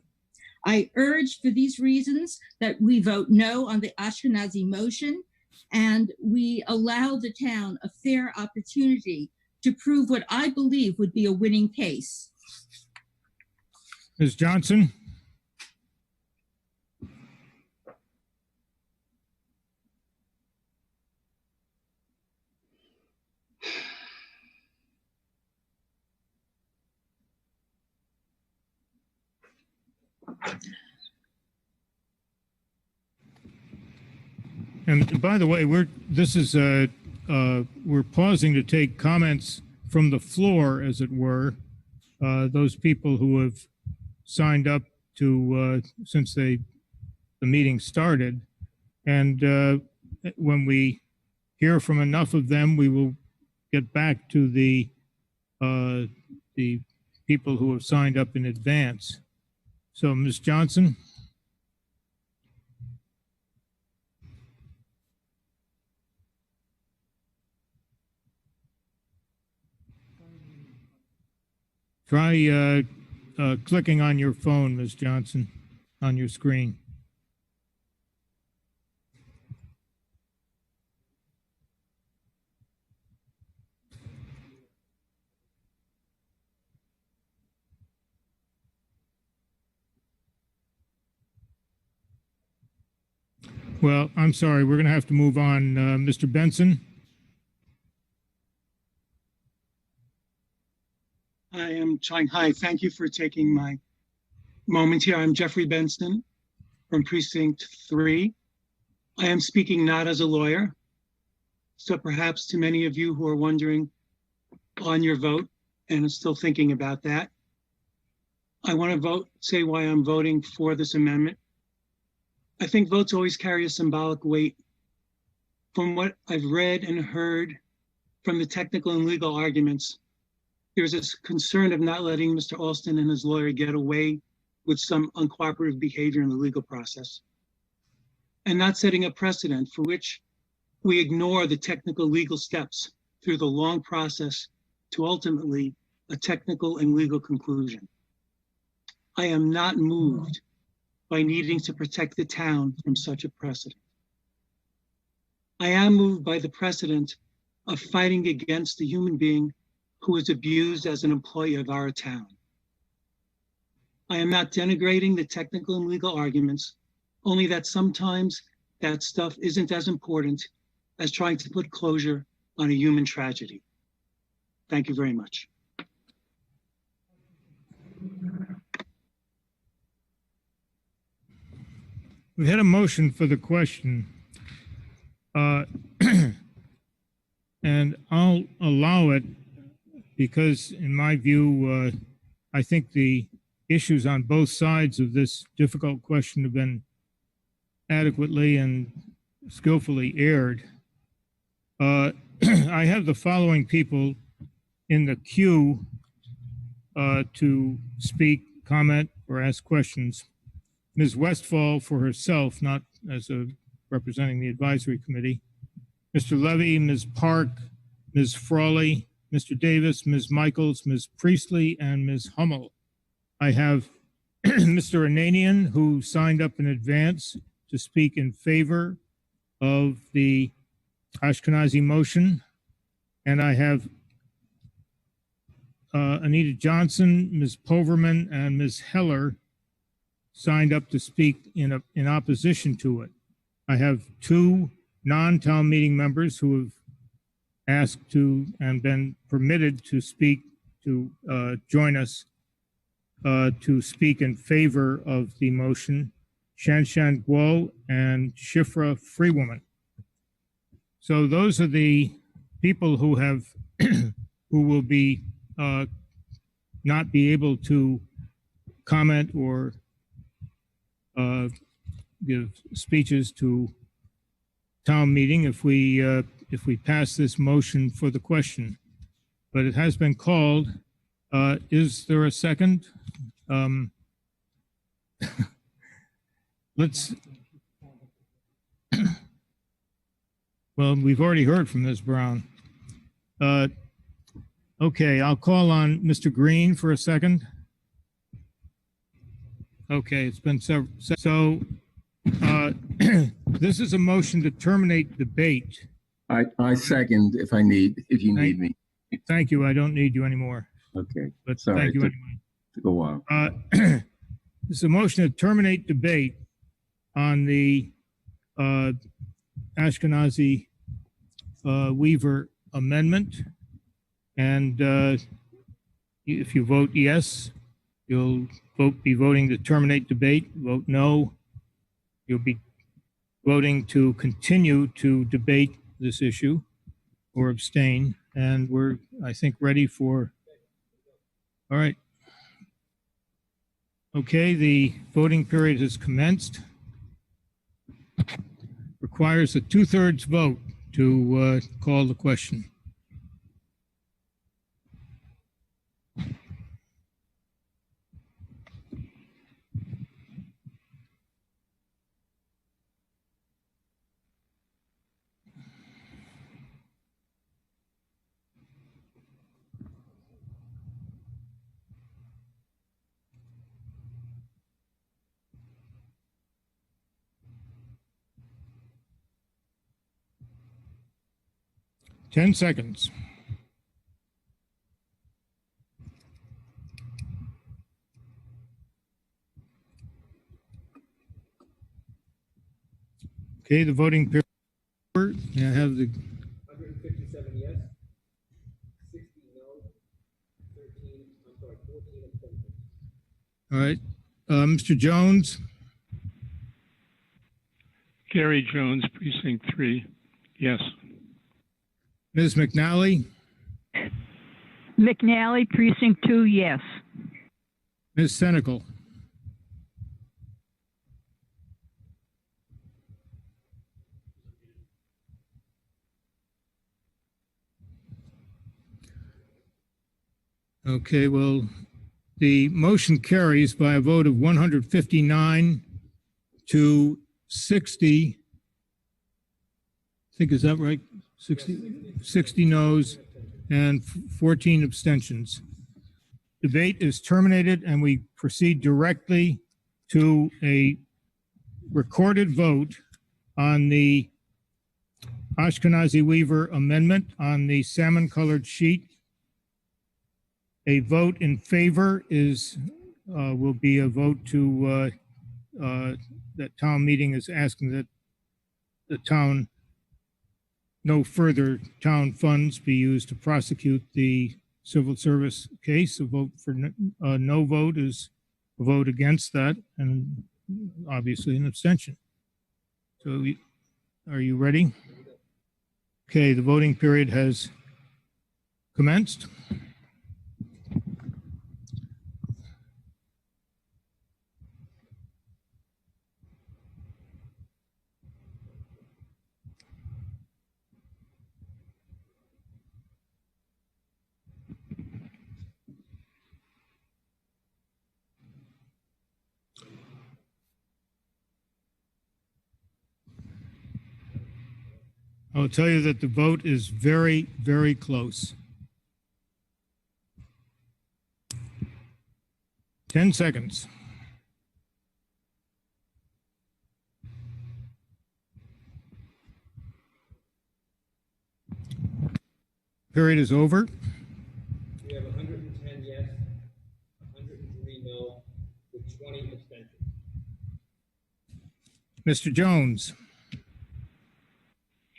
I urge for these reasons that we vote no on the Ashkenazi motion, and we allow the town a fair opportunity to prove what I believe would be a winning case. Ms. Johnson? And by the way, we're pausing to take comments from the floor, as it were. Those people who have signed up to, since the meeting started. And when we hear from enough of them, we will get back to the people who have signed up in advance. So, Ms. Johnson? Try clicking on your phone, Ms. Johnson, on your screen. Well, I'm sorry, we're going to have to move on. Mr. Benson? I am trying. Hi, thank you for taking my moment here. I'm Jeffrey Benson from Precinct 3. I am speaking not as a lawyer. So perhaps to many of you who are wondering on your vote and are still thinking about that, I want to say why I'm voting for this amendment. I think votes always carry a symbolic weight. From what I've read and heard from the technical and legal arguments, there's this concern of not letting Mr. Alston and his lawyer get away with some uncooperative behavior in the legal process, and not setting a precedent for which we ignore the technical legal steps through the long process to ultimately a technical and legal conclusion. I am not moved by needing to protect the town from such a precedent. I am moved by the precedent of fighting against the human being who is abused as an employee of our town. I am not denigrating the technical and legal arguments, only that sometimes that stuff isn't as important as trying to put closure on a human tragedy. Thank you very much. We had a motion for the question. And I'll allow it because in my view, I think the issues on both sides of this difficult question have been adequately and skillfully aired. I have the following people in the queue to speak, comment, or ask questions. Ms. Westfall for herself, not as a representing the advisory committee. Mr. Levy, Ms. Park, Ms. Frawley, Mr. Davis, Ms. Michaels, Ms. Priestley, and Ms. Hummel. I have Mr. Ananian, who signed up in advance to speak in favor of the Ashkenazi motion. And I have Anita Johnson, Ms. Poverman, and Ms. Heller signed up to speak in opposition to it. I have two non-town meeting members who have asked to and been permitted to speak, to join us to speak in favor of the motion, Shanshan Guo and Shifra Freewoman. So those are the people who have, who will be not be able to comment or give speeches to town meeting if we pass this motion for the question. But it has been called. Is there a second? Let's. Well, we've already heard from Ms. Brown. Okay, I'll call on Mr. Green for a second. Okay, it's been so. This is a motion to terminate debate. I second if you need me. Thank you. I don't need you anymore. Okay. But Sorry, thank you took a while. This is a motion to terminate debate on the Ashkenazi Weaver amendment. And if you vote yes, you'll be voting to terminate debate. Vote no, you'll be voting to continue to debate this issue or abstain. And we're, I think, ready for, all right. Okay, the voting period has commenced. Requires a 2/3 vote to call the question. Ten seconds. Okay, the voting period. May I have the 157 yes, 60 no, 14 abstentions. All right. Mr. Jones? Gary Jones, Precinct 3, yes. Ms. McNally? McNally, Precinct 2, yes. Ms. Senecal? Okay, well, the motion carries by a vote of 159 to 60. I think, is that right? 60 noes and 14 abstentions. Debate is terminated and we proceed directly to a recorded vote on the Ashkenazi Weaver amendment on the salmon colored sheet. A vote in favor is will be a vote to that town meeting is asking that the town no further town funds be used to prosecute the civil service case. A vote for no vote is a vote against that, and obviously an abstention. So are you ready? Okay, the voting period has commenced. I'll tell you that the vote is very, very close. 10 seconds. Period is over. We have 110 yes, 103 no, with 20 abstentions. Mr. Jones.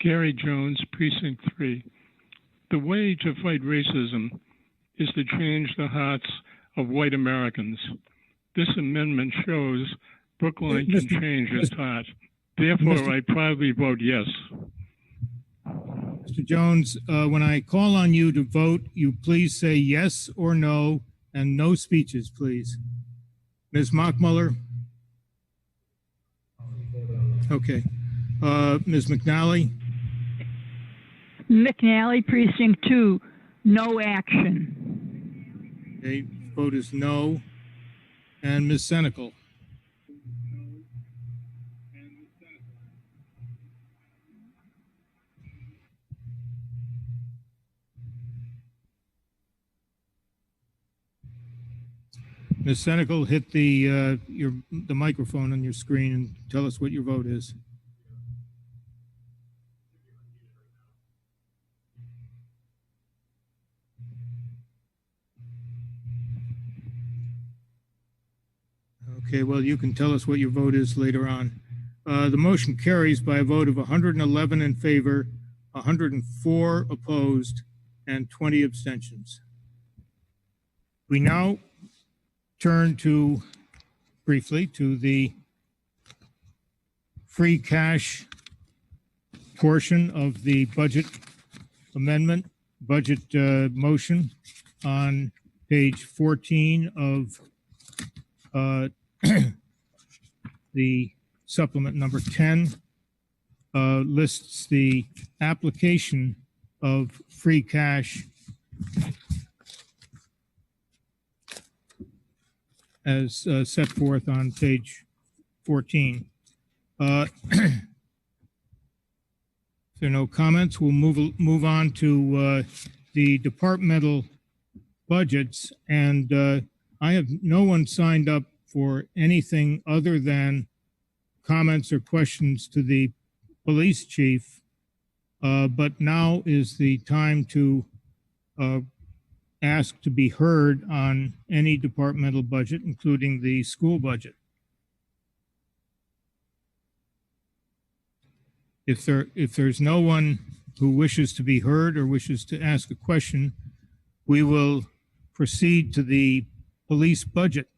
Gary Jones, Precinct 3. The way to fight racism is to change the hearts of white Americans. This amendment shows Brookline can change its heart. Therefore, I proudly vote yes. Mr. Jones, when I call on you to vote, you please say yes or no, and no speeches, please. Ms. Mockmuller? Okay. Ms. McNally? McNally, Precinct 2, no action. Okay, vote is no. And Ms. Senecal? Ms. Senecal, hit the microphone on your screen and tell us what your vote is. Okay, well, you can tell us what your vote is later on. The motion carries by a vote of 111 in favor, 104 opposed, and 20 abstentions. We now turn to, briefly, to the free cash portion of the budget amendment, budget motion on page 14 of uh, the supplement number 10 lists the application of free cash as set forth on page 14. If there are no comments, we'll move on to the departmental budgets. And I have no one signed up for anything other than comments or questions to the police chief. But now is the time to ask to be heard on any departmental budget, including the school budget. If there's no one who wishes to be heard or wishes to ask a question, we will proceed to the police budget.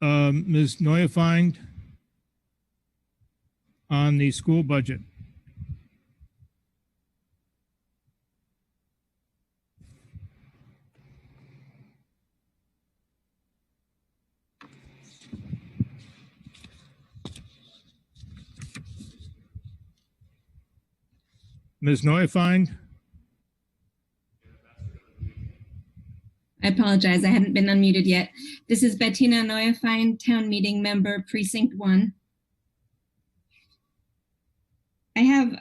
Ms. Neuefeind on the school budget. Ms. Neuefeind? I apologize, I hadn't been unmuted yet. This is Bettina Neuefeind, Town Meeting Member, Precinct 1. I have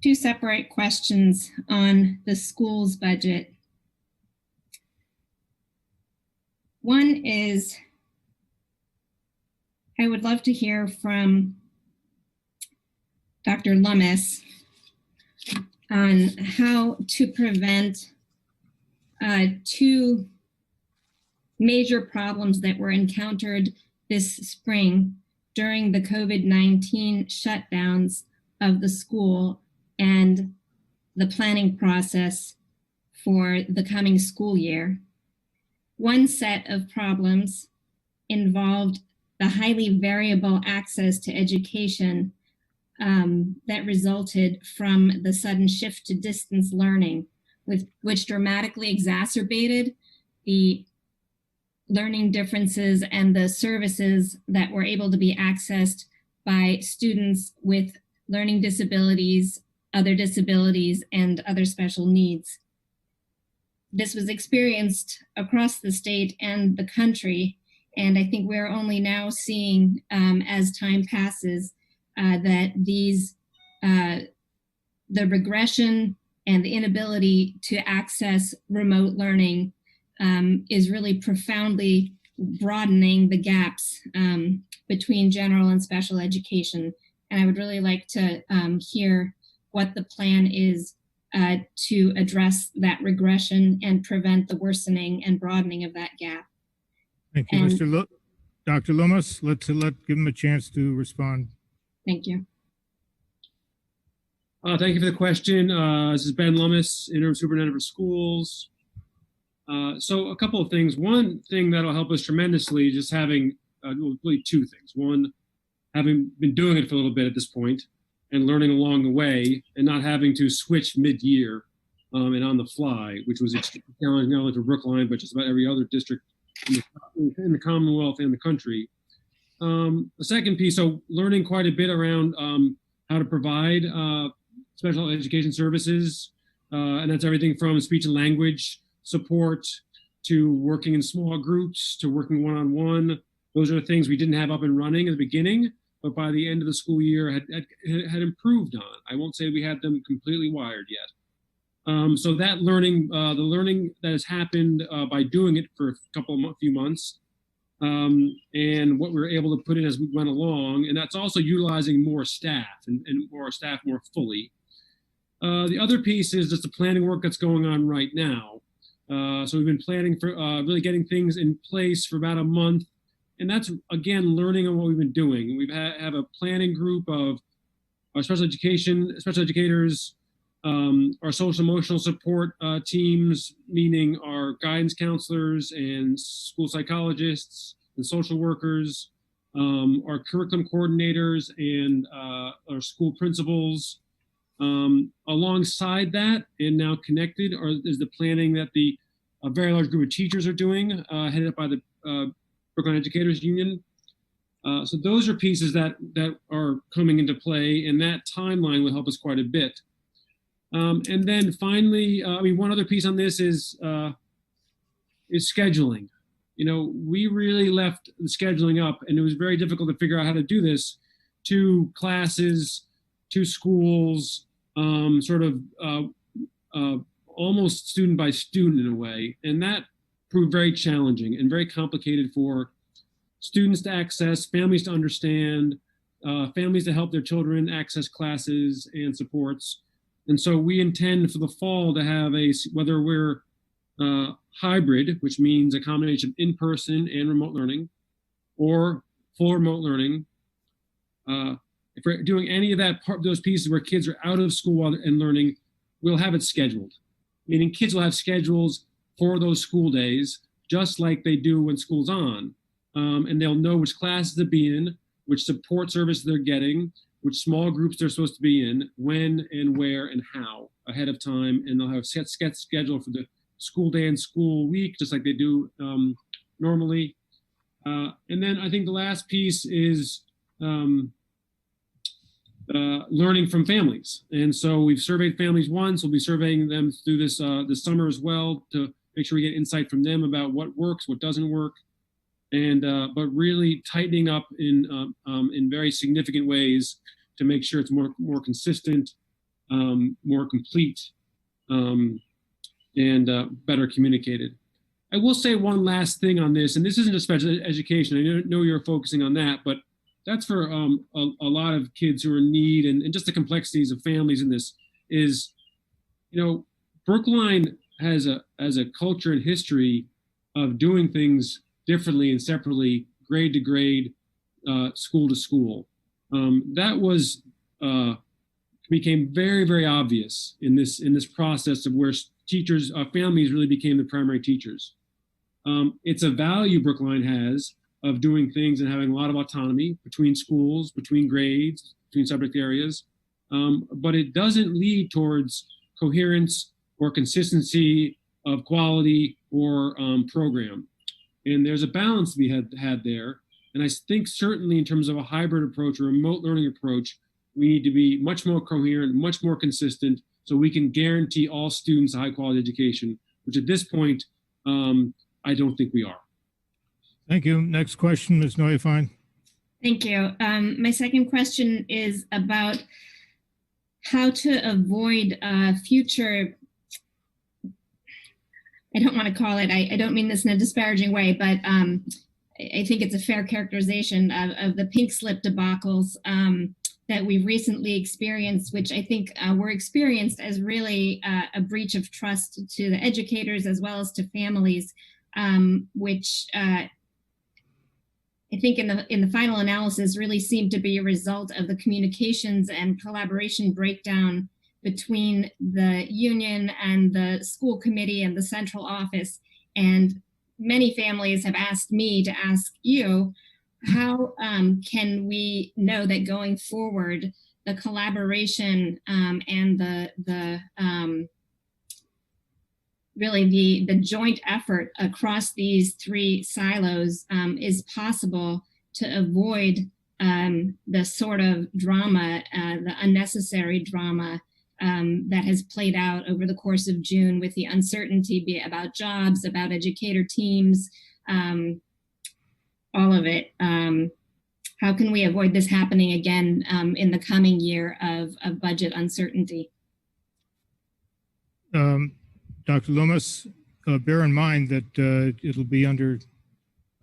two separate questions on the school's budget. One is, I would love to hear from Dr. Lummis on how to prevent two major problems that were encountered this spring during the COVID-19 shutdowns of the school and the planning process for the coming school year. One set of problems involved the highly variable access to education that resulted from the sudden shift to distance learning, which dramatically exacerbated the learning differences and the services that were able to be accessed by students with learning disabilities, and other special needs. This was experienced across the state and the country, and I think we're only now seeing, as time passes, that the regression and the inability to access remote learning is really profoundly broadening the gaps between general and special education. And I would really like to hear what the plan is to address that regression and prevent the worsening and broadening of that gap. Thank you, Dr. Lummis. Let's give him a chance to respond. Thank you. Thank you for the question. This is Ben Lummis, Interim Superintendent for Schools. So a couple of things. One thing that'll help us tremendously, just having, really two things. One, having been doing it for a little bit at this point and learning along the way and not having to switch mid-year and on the fly, which was extremely challenging not only for Brookline, but just about every other district in the Commonwealth and the country. The second piece, so learning quite a bit around how to provide special education services, and that's everything from speech and language support to working in small groups to working one-on-one. Those are the things we didn't have up and running at the beginning, but by the end of the school year had improved on. I won't say we had them completely wired yet. So that learning, the learning that has happened by doing it for a few months, and what we were able to put in as we went along, and that's also utilizing more staff and more staff more fully. The other piece is just the planning work that's going on right now. So we've been planning for really getting things in place for about a month, and that's again learning on what we've been doing. We've have a planning group of our special educators, our social emotional support teams, meaning our guidance counselors and school psychologists and social workers, our curriculum coordinators and our school principals, Alongside that, and now connected, is the planning that a very large group of teachers are doing, headed up by the Brookline Educators Union. So those are pieces that are coming into play, and that timeline will help us quite a bit. And then finally, one other piece on this is scheduling. We really left the scheduling up, and it was very difficult to figure out how to do this to classes, to schools, almost student by student in a way. And that proved very challenging and very complicated for students to access, families to understand, families to help their children access classes and supports. And so we intend for the fall to have whether we're hybrid, which means a combination of in-person and remote learning, or full remote learning. If we're doing any of those pieces where kids are out of school and learning, we'll have it scheduled. Meaning kids will have schedules for those school days, just like they do when school's on. And they'll know which classes to be in, which support services they're getting, which small groups they're supposed to be in, when and where and how ahead of time. And they'll have a set schedule for the school day and school week, just like they do normally. And then I think the last piece is learning from families. And so we've surveyed families once. We'll be surveying them through this summer as well to make sure we get insight from them about what works, what doesn't work, and but really tightening up in very significant ways to make sure it's more consistent, more complete, and better communicated. I will say one last thing on this, and this isn't just special education. I know you're focusing on that, but that's for a lot of kids who are in need, and just the complexities of families in this is, Brookline has a culture and history of doing things differently and separately, grade to grade, school to school. That became very, very obvious in this process of where teachers, families really became the primary teachers. It's a value Brookline has of doing things and having a lot of autonomy between schools, between grades, between subject areas, but it doesn't lead towards coherence or consistency of quality or program. And there's a balance to be had there. And I think certainly in terms of a hybrid approach or remote learning approach, we need to be much more coherent, much more consistent, so we can guarantee all students a high quality education, which at this point, I don't think we are. Thank you. Next question, Ms. Neuefein. Thank you. My second question is about how to avoid future, I don't want to call it, I don't mean this in a disparaging way, but I think it's a fair characterization of the pink slip debacles that we've recently experienced, which I think were experienced as really a breach of trust to the educators as well as to families, which I think in the final analysis really seemed to be a result of the communications and collaboration breakdown between the union and the school committee and the central office. And many families have asked me to ask you, how can we know that going forward, the collaboration and really the joint effort across these three silos is possible to avoid the sort of drama, the unnecessary drama that has played out over the course of June with the uncertainty, be it about jobs, about educator teams, all of it. How can we avoid this happening again in the coming year of budget uncertainty? Dr. Loomis, bear in mind that it'll be under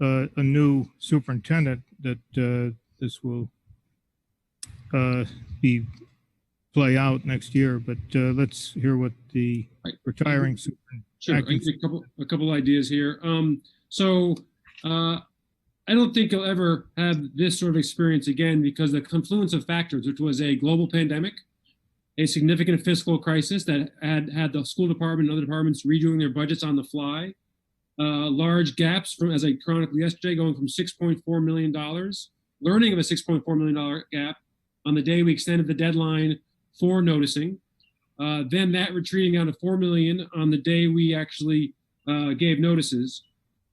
a new superintendent that this will play out next year. But let's hear what the retiring superintendent. Sure, a couple ideas here. I don't think you'll ever have this sort of experience again, because the confluence of factors, which was a global pandemic, a significant fiscal crisis that had the school department and other departments redoing their budgets on the fly, large gaps from, as I chronicled yesterday, going from $6.4 million, learning of a $6.4 million gap on the day we extended the deadline for noticing. Then that retreating down to 4 million on the day we actually gave notices.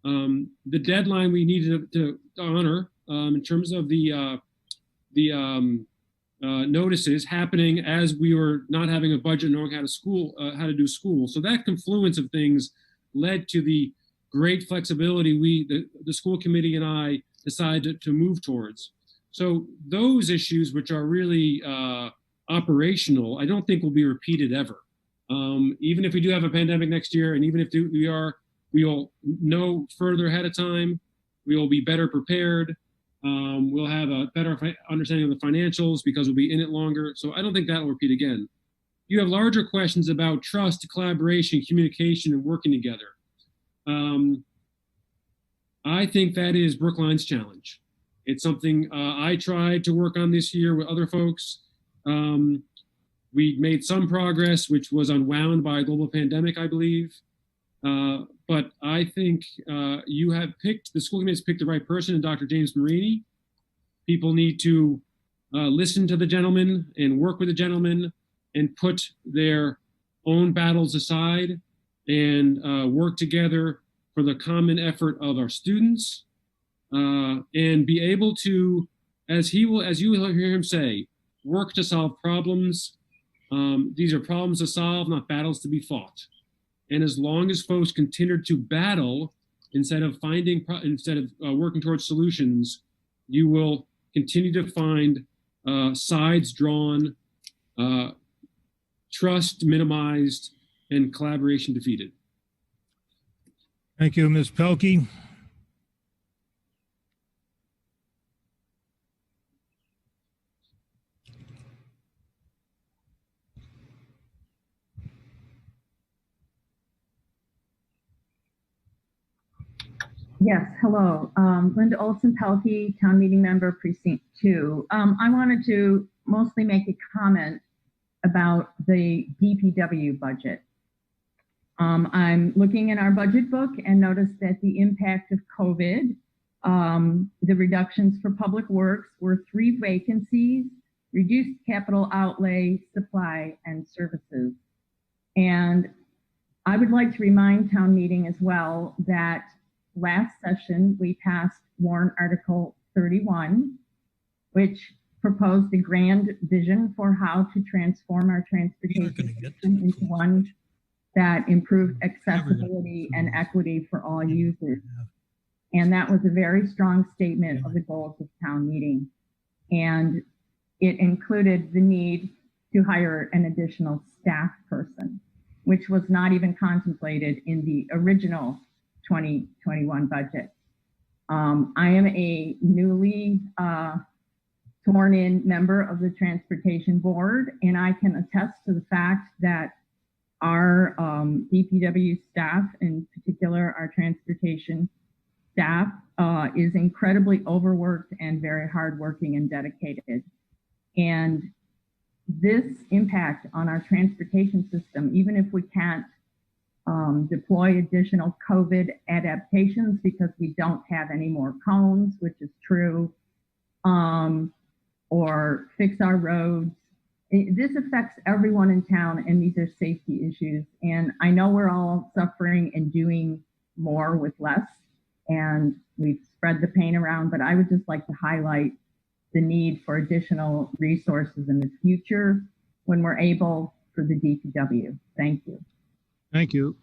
The deadline we needed to honor in terms of the notices happening as we were not having a budget, knowing how to do school. So that confluence of things led to the great flexibility the school committee and I decided to move towards. So those issues, which are really operational, I don't think will be repeated ever. Even if we do have a pandemic next year, and even if we will know further ahead of time, we will be better prepared. We'll have a better understanding of the financials because we'll be in it longer. So I don't think that will repeat again. You have larger questions about trust, collaboration, communication, and working together. I think that is Brookline's challenge. It's something I tried to work on this year with other folks. We made some progress, which was unwound by a global pandemic, I believe. But I think the school committee has picked the right person in Dr. James Marini. People need to listen to the gentleman and work with the gentleman and put their own battles aside and work together for the common effort of our students and be able to, as you will hear him say, work to solve problems. These are problems to solve, not battles to be fought. And as long as folks continue to battle instead of working towards solutions, you will continue to find sides drawn, trust minimized, and collaboration defeated. Thank you, Ms. Pelkey. Yes, hello. Linda Olson-Pelkey, town meeting member, precinct 2. I wanted to mostly make a comment about the DPW budget. I'm looking in our budget book and noticed that the impact of COVID, the reductions for public works were 3 vacancies, reduced capital outlay, supply, and services. And I would like to remind town meeting as well that last session, we passed warrant article 31, which proposed a grand vision for how to transform our transportation system into one that improved accessibility and equity for all users. And that was a very strong statement of the goals of town meeting. And it included the need to hire an additional staff person, which was not even contemplated in the original 2021 budget. I am a newly sworn in member of the Transportation Board, and I can attest to the fact that our DPW staff, in particular our transportation staff, is incredibly overworked and very hardworking and dedicated. And this impact on our transportation system, even if we can't deploy additional COVID adaptations because we don't have any more cones, which is true, or fix our roads. This affects everyone in town, and these are safety issues. And I know we're all suffering and doing more with less, and we've spread the pain around, but I would just like to highlight the need for additional resources in the future when we're able for the DPW. Thank you. Thank you.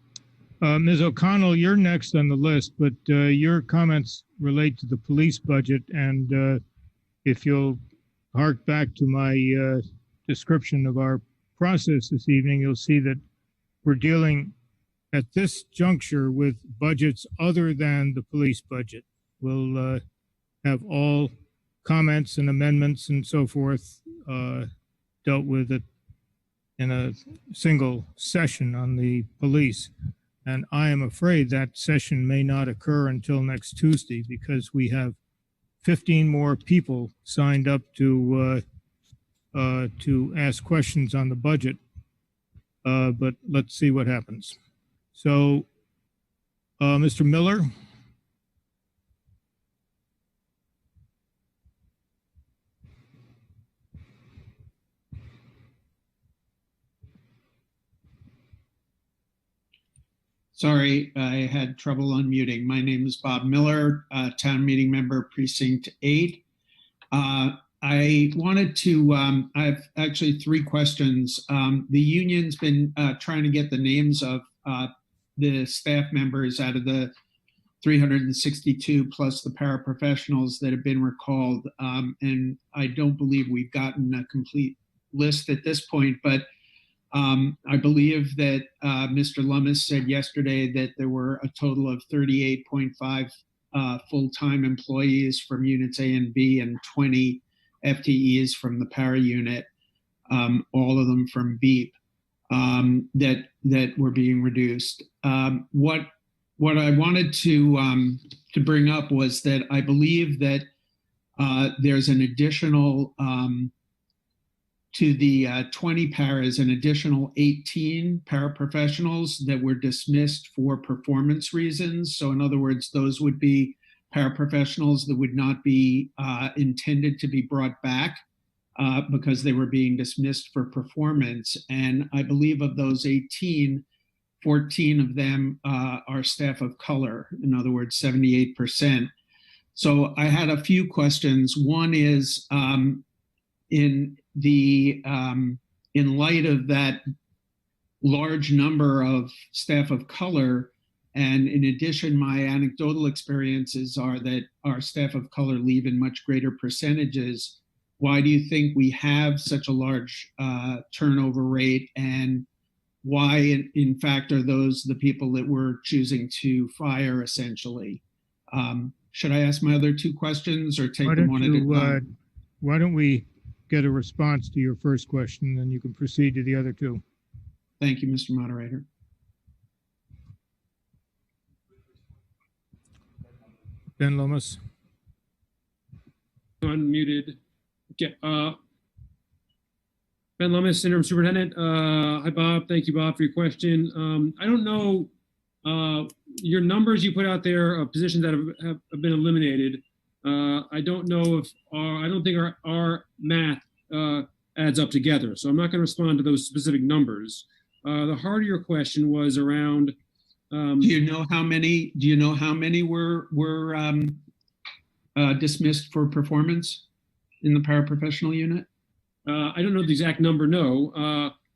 Ms. O'Connell, you're next on the list, but your comments relate to the police budget. And if you'll hark back to my description of our process this evening, you'll see that we're dealing at this juncture with budgets other than the police budget. We'll have all comments and amendments and so forth dealt with it in a single session on the police. And I am afraid that session may not occur until next Tuesday because we have 15 more people signed up to ask questions on the budget. But let's see what happens. So, Mr. Miller. Sorry, I had trouble unmuting. My name is Bob Miller, town meeting member, precinct 8. I wanted to, I have actually 3 questions. The union's been trying to get the names of the staff members out of the 362 plus the paraprofessionals that have been recalled. And I don't believe we've gotten a complete list at this point, but I believe that Mr. Lummis said yesterday that there were a total of 38.5 full-time employees from units A and B and 20 FTEs from the para unit, all of them from BEEP, that were being reduced. What I wanted to bring up was that I believe that there's an additional to the 20 paras, an additional 18 paraprofessionals that were dismissed for performance reasons. So in other words, those would be paraprofessionals that would not be intended to be brought back because they were being dismissed for performance. And I believe of those 18, 14 of them are staff of color, in other words, 78%. So I had a few questions. One is, in light of that large number of staff of color, and in addition, my anecdotal experiences are that our staff of color leave in much greater percentages. Why do you think we have such a large turnover rate, and why, in fact, are those the people that we're choosing to fire, essentially? Should I ask my other 2 questions or take them one at a time? Why don't we get a response to your first question, then you can proceed to the other 2. Thank you, Mr. Moderator. Ben Lummis. Unmuted. Okay. Ben Lummis, Interim Superintendent. Hi, Bob. Thank you, Bob, for your question. I don't know your numbers you put out there of positions that have been eliminated. I don't know if I don't think our math adds up together. So I'm not going to respond to those specific numbers. The heart of your question was around. Do you know how many? Do you know how many were dismissed for performance in the paraprofessional unit? I don't know the exact number. No,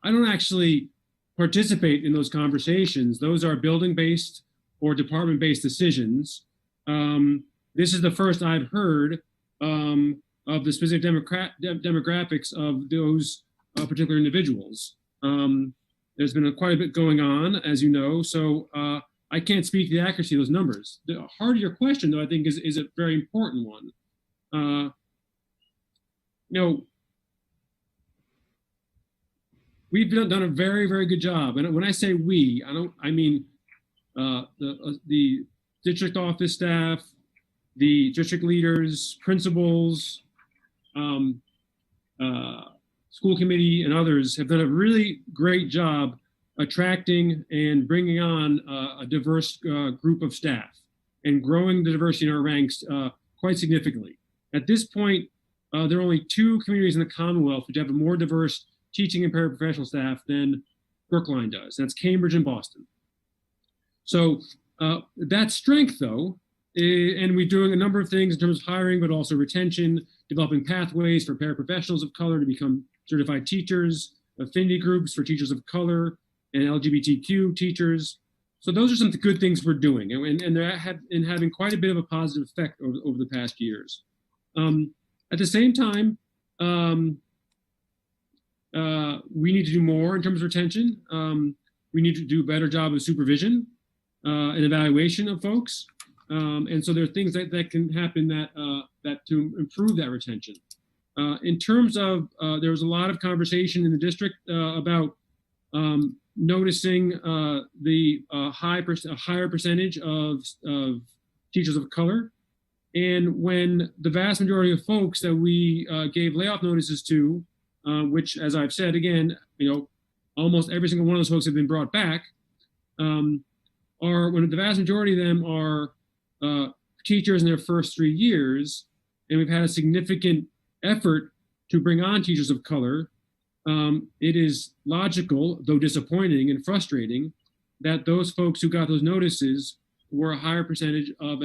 I don't actually participate in those conversations. Those are building-based or department-based decisions. This is the first I've heard of the specific demographics of those particular individuals. There's been quite a bit going on, as you know, so I can't speak to the accuracy of those numbers. The heart of your question, though, I think is a very important one. We've done a very, very good job. And when I say we, I mean the district office staff, the district leaders, principals, school committee, and others have done a really great job attracting and bringing on a diverse group of staff and growing the diversity in our ranks quite significantly. At this point, there are only 2 communities in the Commonwealth which have a more diverse teaching and paraprofessional staff than Brookline does. That's Cambridge and Boston. So that strength, though, and we're doing a number of things in terms of hiring, but also retention, developing pathways for paraprofessionals of color to become certified teachers, affinity groups for teachers of color, and LGBTQ teachers. So those are some good things we're doing, and they're having quite a bit of a positive effect over the past years. At the same time, we need to do more in terms of retention. We need to do a better job of supervision and evaluation of folks. And so there are things that can happen that to improve that retention. In terms of, there was a lot of conversation in the district about noticing the higher percentage of teachers of color. And when the vast majority of folks that we gave layoff notices to, which, as I've said again, almost every single one of those folks have been brought back, when the vast majority of them are teachers in their first 3 years, and we've had a significant effort to bring on teachers of color, it is logical, though disappointing and frustrating, that those folks who got those notices were a higher percentage of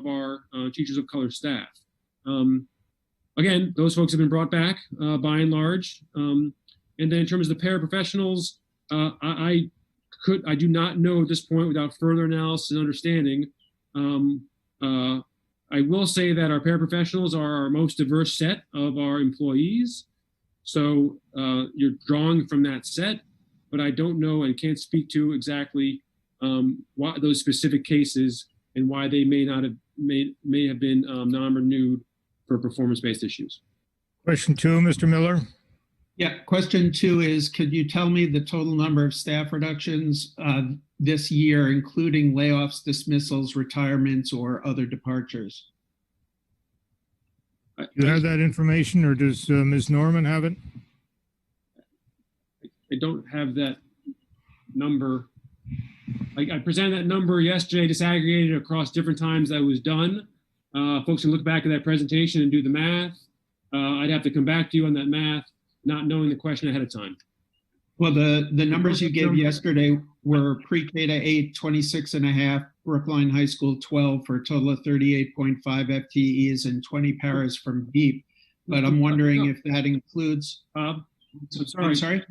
our teachers of color staff. Again, those folks have been brought back by and large. And then in terms of the paraprofessionals, I do not know at this point without further analysis and understanding. I will say that our paraprofessionals are our most diverse set of our employees. So you're drawing from that set, but I don't know and can't speak to exactly why those specific cases and why they may have been non-renewed for performance-based issues. Question 2, Mr. Miller. Yeah, question 2 is, could you tell me the total number of staff reductions this year, including layoffs, dismissals, retirements, or other departures? Do you have that information, or does Ms. Norman have it? I don't have that number. I presented that number yesterday, disaggregated across different times that was done. Folks can look back at that presentation and do the math. I'd have to come back to you on that math, not knowing the question ahead of time. Well, the numbers you gave yesterday were pre-K to 8, 26.5, Brookline High School 12 for a total of 38.5 FTEs and 20 paras from BEEP. But I'm wondering if that includes. I'm I'm sorry.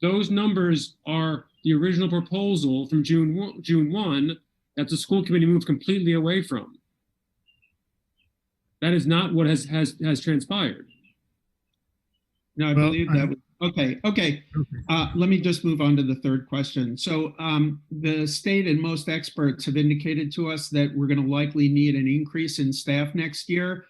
Those numbers are the original proposal from June 1 that the school committee moved completely away from. That is not what has transpired. No, I believe that. Okay. Let me just move on to the third question. So the state and most experts have indicated to us that we're going to likely need an increase in staff next year.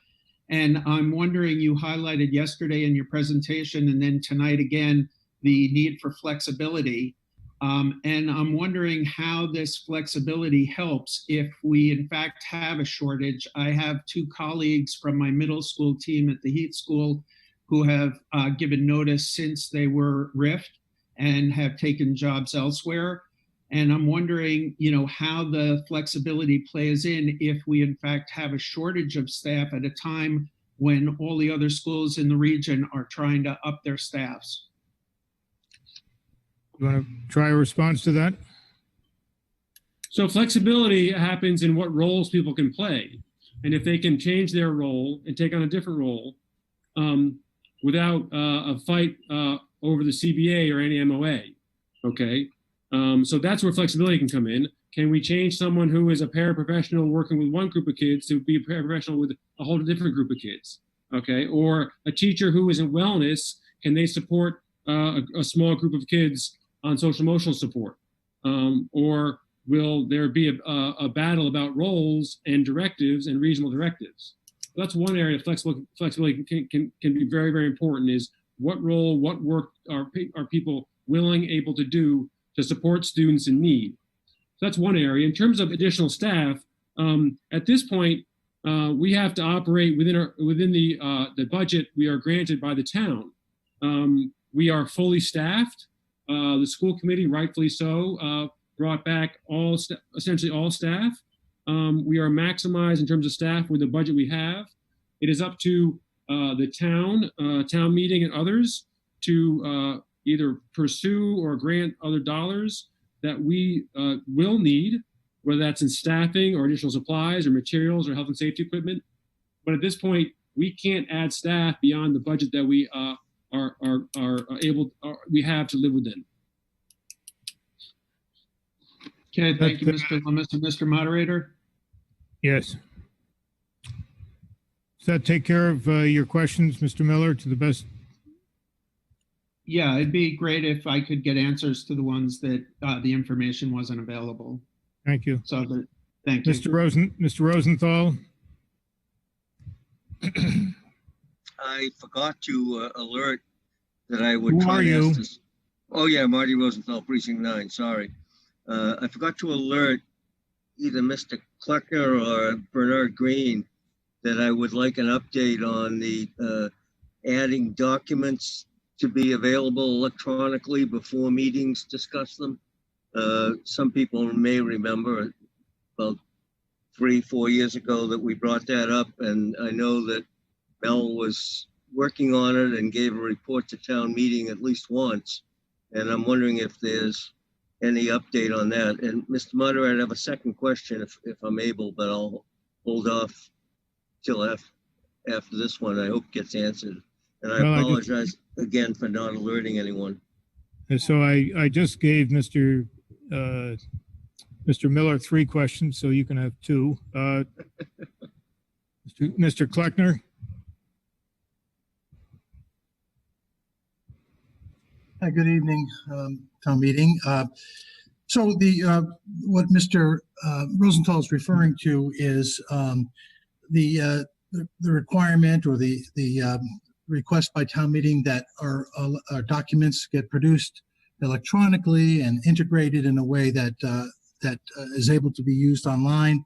And I'm wondering, you highlighted yesterday in your presentation and then tonight again, the need for flexibility. And I'm wondering how this flexibility helps if we in fact have a shortage. I have 2 colleagues from my middle school team at the Heath School who have given notice since they were RIF'd and have taken jobs elsewhere. And I'm wondering, how the flexibility plays in if we in fact have a shortage of staff at a time when all the other schools in the region are trying to up their staffs. You want to try a response to that? So flexibility happens in what roles people can play. And if they can change their role and take on a different role without a fight over the CBA or any MOA, okay? So that's where flexibility can come in. Can we change someone who is a paraprofessional working with one group of kids to be a paraprofessional with a whole different group of kids, okay? Or a teacher who is in wellness, can they support a small group of kids on social emotional support? Or will there be a battle about roles and directives and regional directives? That's one area flexibility can be very, very important, is what role, what work are people willing, able to do to support students in need. So that's one area. In terms of additional staff, at this point, we have to operate within the budget we are granted by the town. We are fully staffed. The school committee, rightfully so, brought back essentially all staff. We are maximized in terms of staff with the budget we have. It is up to the town meeting and others to either pursue or grant other dollars that we will need, whether that's in staffing or additional supplies or materials or health and safety equipment. But at this point, we can't add staff beyond the budget that we we have to live within. Okay, thank you, Mr. Lummis and Mr. Moderator. Yes. Does that take care of your questions, Mr. Miller, to the best? Yeah, it'd be great if I could get answers to the ones that the information wasn't available. Thank you. So, thank you. Mr. Rosenthal. I forgot to alert that I would Who try are to you? ask this. Oh yeah, Marty Rosenthal, Precinct 9, sorry. I forgot to alert either Mr. Kleckner or Bernard Green that I would like an update on the adding documents to be available electronically before meetings discuss them. Some people may remember about 3-4 years ago that we brought that up, and I know that Mel was working on it and gave a report to town meeting at least once. And I'm wondering if there's any update on that. And Mr. Moderator, I have a second question if I'm able, but I'll hold off till after this one. I hope gets answered. And I apologize again for not alerting anyone. And so I just gave Mr. Miller 3 questions, so you can have 2. Mr. Kleckner. Hi, good evening, town meeting. So what Mr. Rosenthal is referring to is the requirement or the request by town meeting that our documents get produced electronically and integrated in a way that is able to be used online.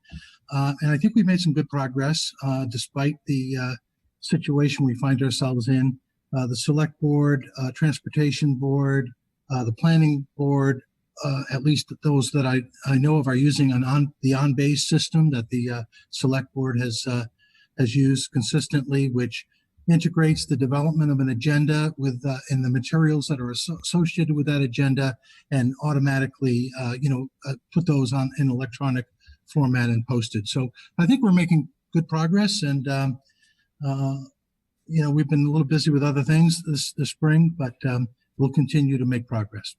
And I think we've made some good progress despite the situation we find ourselves in. The select board, transportation board, the planning board, at least those that I know of, are using the on-base system that the select board has used consistently, which integrates the development of an agenda with and the materials that are associated with that agenda, and automatically put those on in electronic format and posted. So I think we're making good progress, and we've been a little busy with other things this spring, but we'll continue to make progress.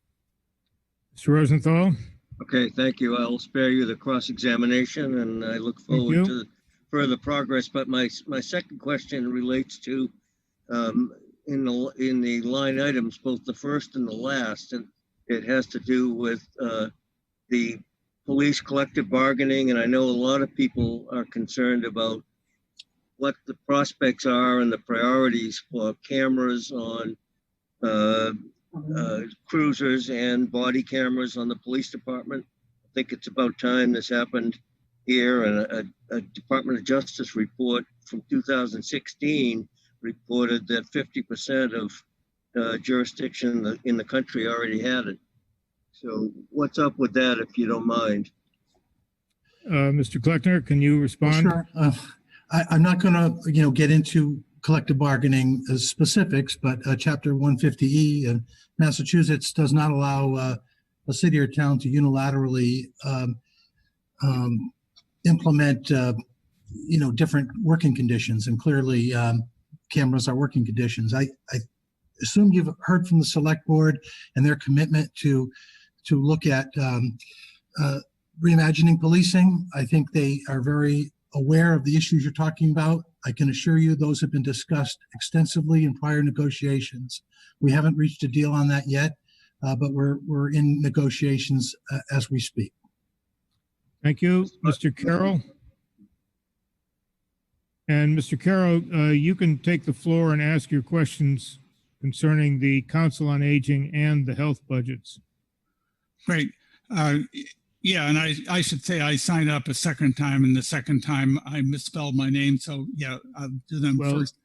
Mr. Rosenthal. Okay, thank you. I'll spare you the cross-examination, and I look forward to further progress. But my second question relates to in the line items, both the first and the last, and it has to do with the police collective bargaining. And I know a lot of people are concerned about what the prospects are and the priorities for cameras on cruisers and body cameras on the police department. I think it's about time this happened here. And a Department of Justice report from 2016 reported that 50% of jurisdiction in the country already had it. So what's up with that, if you don't mind? Mr. Kleckner, can you respond? Sure. I'm not going to, get into collective bargaining specifics, but Chapter 150E in Massachusetts does not allow a city or town to unilaterally implement, different working conditions, and clearly cameras are working conditions. I assume you've heard from the select board and their commitment to look at reimagining policing. I think they are very aware of the issues you're talking about. I can assure you those have been discussed extensively in prior negotiations. We haven't reached a deal on that yet, but we're in negotiations as we speak. Thank you, Mr. Carroll. And Mr. Carroll, you can take the floor and ask your questions concerning the Council on Aging and the health budgets. Great. Yeah, and I should say I signed up a second time, and the second time I misspelled my name. So yeah, I'll do them first.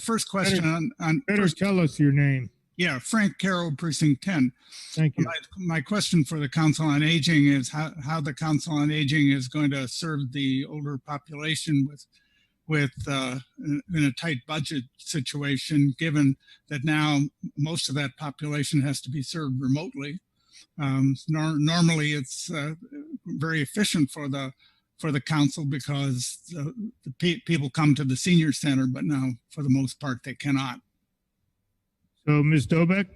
First question on better tell us your name. Yeah, Frank Carroll, Precinct 10. Thank you. My question for the Council on Aging is how the Council on Aging is going to serve the older population with in a tight budget situation, given that now most of that population has to be served remotely. Normally it's very efficient for the council because the people come to the senior center, but now for the most part they cannot. So Ms. Dobeck?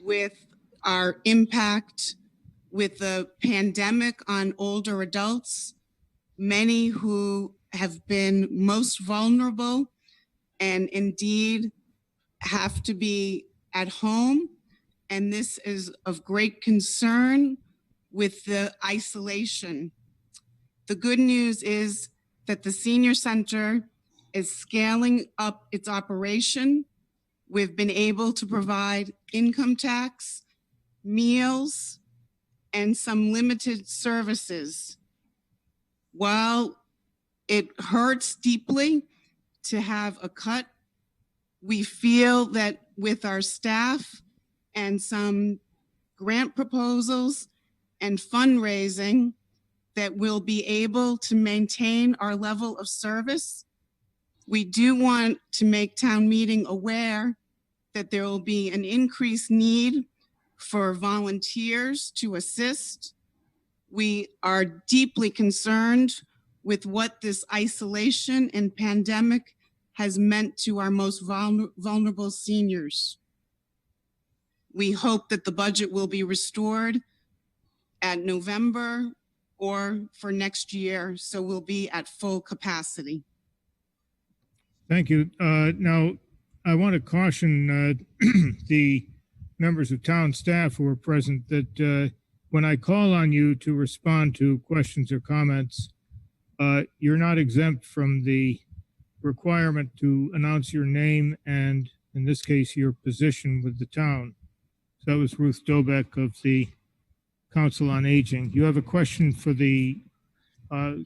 With our impact with the pandemic on older adults, many who have been most vulnerable and indeed have to be at home. And this is of great concern with the isolation. The good news is that the senior center is scaling up its operation. We've been able to provide income tax, meals, and some limited services. While it hurts deeply to have a cut, we feel that with our staff and some grant proposals and fundraising that we'll be able to maintain our level of service. We do want to make town meeting aware that there will be an increased need for volunteers to assist. We are deeply concerned with what this isolation and pandemic has meant to our most vulnerable seniors. We hope that the budget will be restored at November or for next year, so we'll be at full capacity. Thank you. Now, I want to caution the members of town staff who are present that when I call on you to respond to questions or comments, you're not exempt from the requirement to announce your name and, in this case, your position with the town. So that was Ruth Dobeck of the Council on Aging. You have a question for the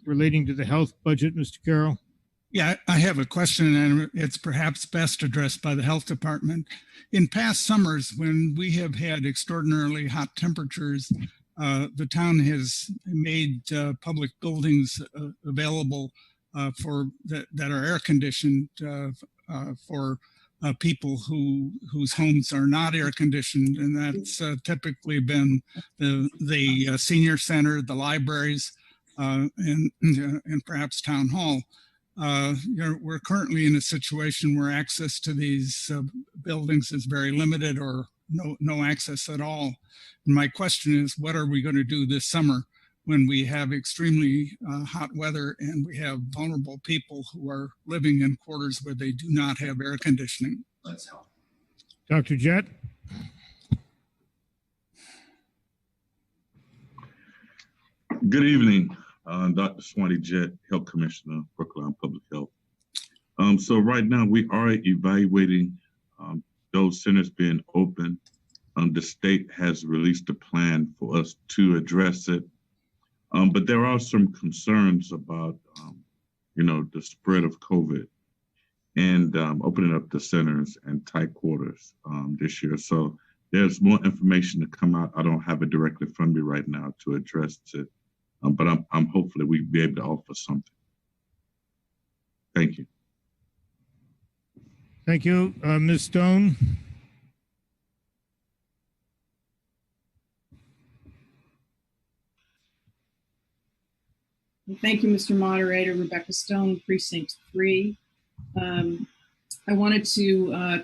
relating to the health budget, Mr. Carroll? Yeah, I have a question, and it's perhaps best addressed by the health department. In past summers, when we have had extraordinarily hot temperatures, the town has made public buildings available for that are air conditioned for people whose homes are not air conditioned, and that's typically been the senior center, the libraries, and perhaps town hall. We're currently in a situation where access to these buildings is very limited or no access at all. And my question is, what are we going to do this summer when we have extremely hot weather and we have vulnerable people who are living in quarters where they do not have air conditioning? Let's help. Dr. Jett? Good evening. Dr. Swanee Jett, Health Commissioner, Brookline Public Health. So right now we are evaluating those centers being open. The state has released a plan for us to address it. But there are some concerns about, the spread of COVID and opening up the centers and tight quarters this year. So there's more information to come out. I don't have it directly from me right now to address it. But I'm hopefully we'll be able to offer something. Thank you. Thank you. Ms. Stone? Thank you, Mr. Moderator. Rebecca Stone, Precinct 3. I wanted to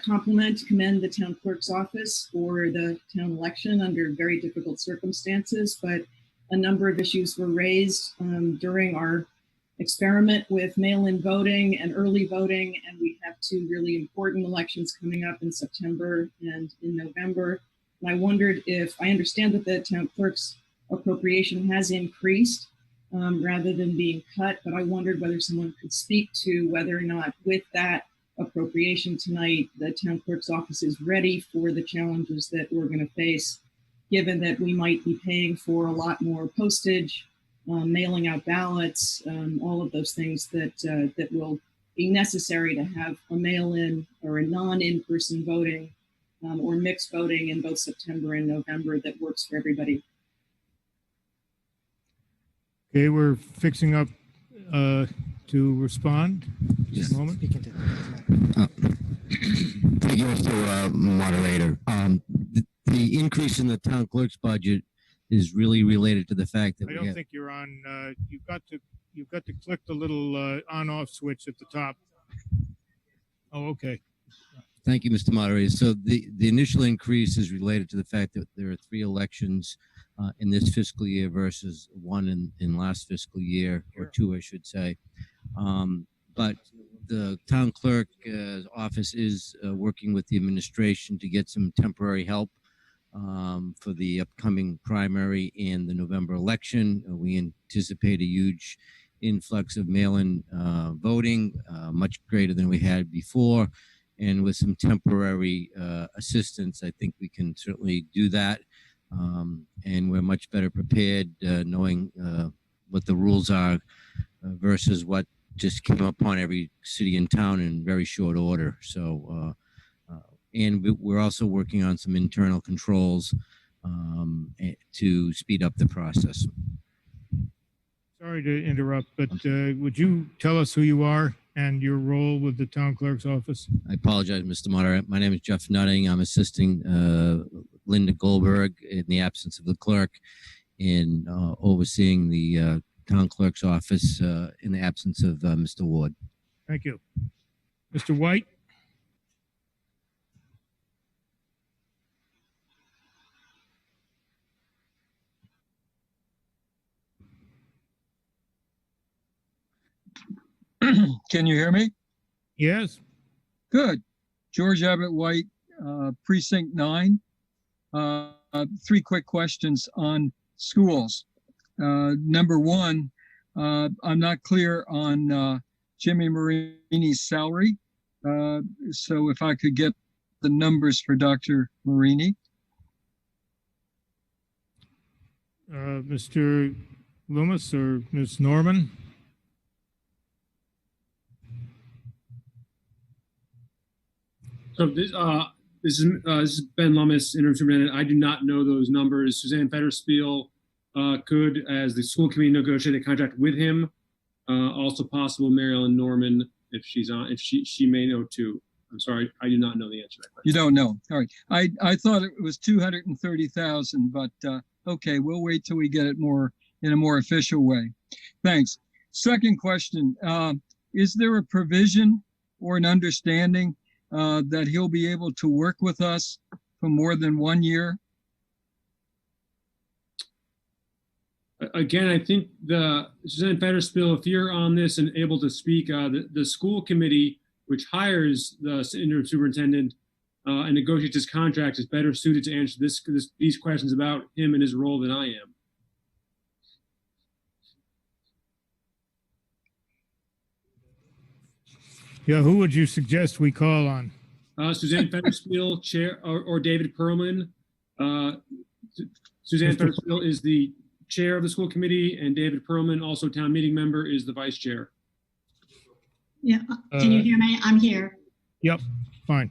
commend the town clerk's office for the town election under very difficult circumstances, but a number of issues were raised during our experiment with mail-in voting and early voting, and we have two really important elections coming up in September and in November. And I wondered if, I understand that the town clerk's appropriation has increased rather than being cut, but I wondered whether someone could speak to whether or not with that appropriation tonight, the town clerk's office is ready for the challenges that we're going to face, given that we might be paying for a lot more postage, mailing out ballots, all of those things that will be necessary to have a mail-in or a non-in-person voting or mixed voting in both September and November that works for everybody. Okay, we're fixing up to respond. Just a moment. Thank you, Mr. Moderator. The increase in the town clerk's budget is really related to the fact that I don't think you're on. You've got to click the little on-off switch at the top. Oh, okay. Thank you, Mr. Moderator. So the initial increase is related to the fact that there are 3 elections in this fiscal year versus 1 in last fiscal year, or 2, I should say. But the town clerk office is working with the administration to get some temporary help for the upcoming primary and the November election. We anticipate a huge influx of mail-in voting, much greater than we had before. And with some temporary assistance, I think we can certainly do that. And we're much better prepared knowing what the rules are versus what just came upon every city and town in very short order. So, and we're also working on some internal controls to speed up the process. Sorry to interrupt, but would you tell us who you are and your role with the town clerk's office? I apologize, Mr. Moderator. My name is Jeff Nutting. I'm assisting Linda Goldberg in the absence of the clerk in overseeing the town clerk's office in the absence of Mr. Ward. Thank you. Mr. White? Can you hear me? Yes. Good. George Abbott White, Precinct 9. 3 quick questions on schools. Number 1, I'm not clear on Jimmy Marini's salary. So if I could get the numbers for Dr. Marini. Mr. Loomis or Ms. Norman? So this is Ben Lummis, interim superintendent. I do not know those numbers. Suzanne Fetterspiel could, as the school committee, negotiate a contract with him. Also possible Marilyn Norman, if she's on, if she may know too. I'm sorry, I do not know the answer to that question. You don't know. All right. I thought it was 230,000, but okay, we'll wait till we get it more in a more official way. Thanks. Second question, is there a provision or an understanding that he'll be able to work with us for more than 1 year? Again, I think Suzanne Fetterspiel, if you're on this and able to speak, the school committee, which hires the interim superintendent and negotiates his contract, is better suited to answer these questions about him and his role than I am. Yeah, who would you suggest we call on? Suzanne Fetterspiel, chair, or David Perlman. Suzanne Fetterspiel is the chair of the school committee, and David Perlman, also town meeting member, is the vice chair. Yeah, can you hear me? I'm here. Yep, fine.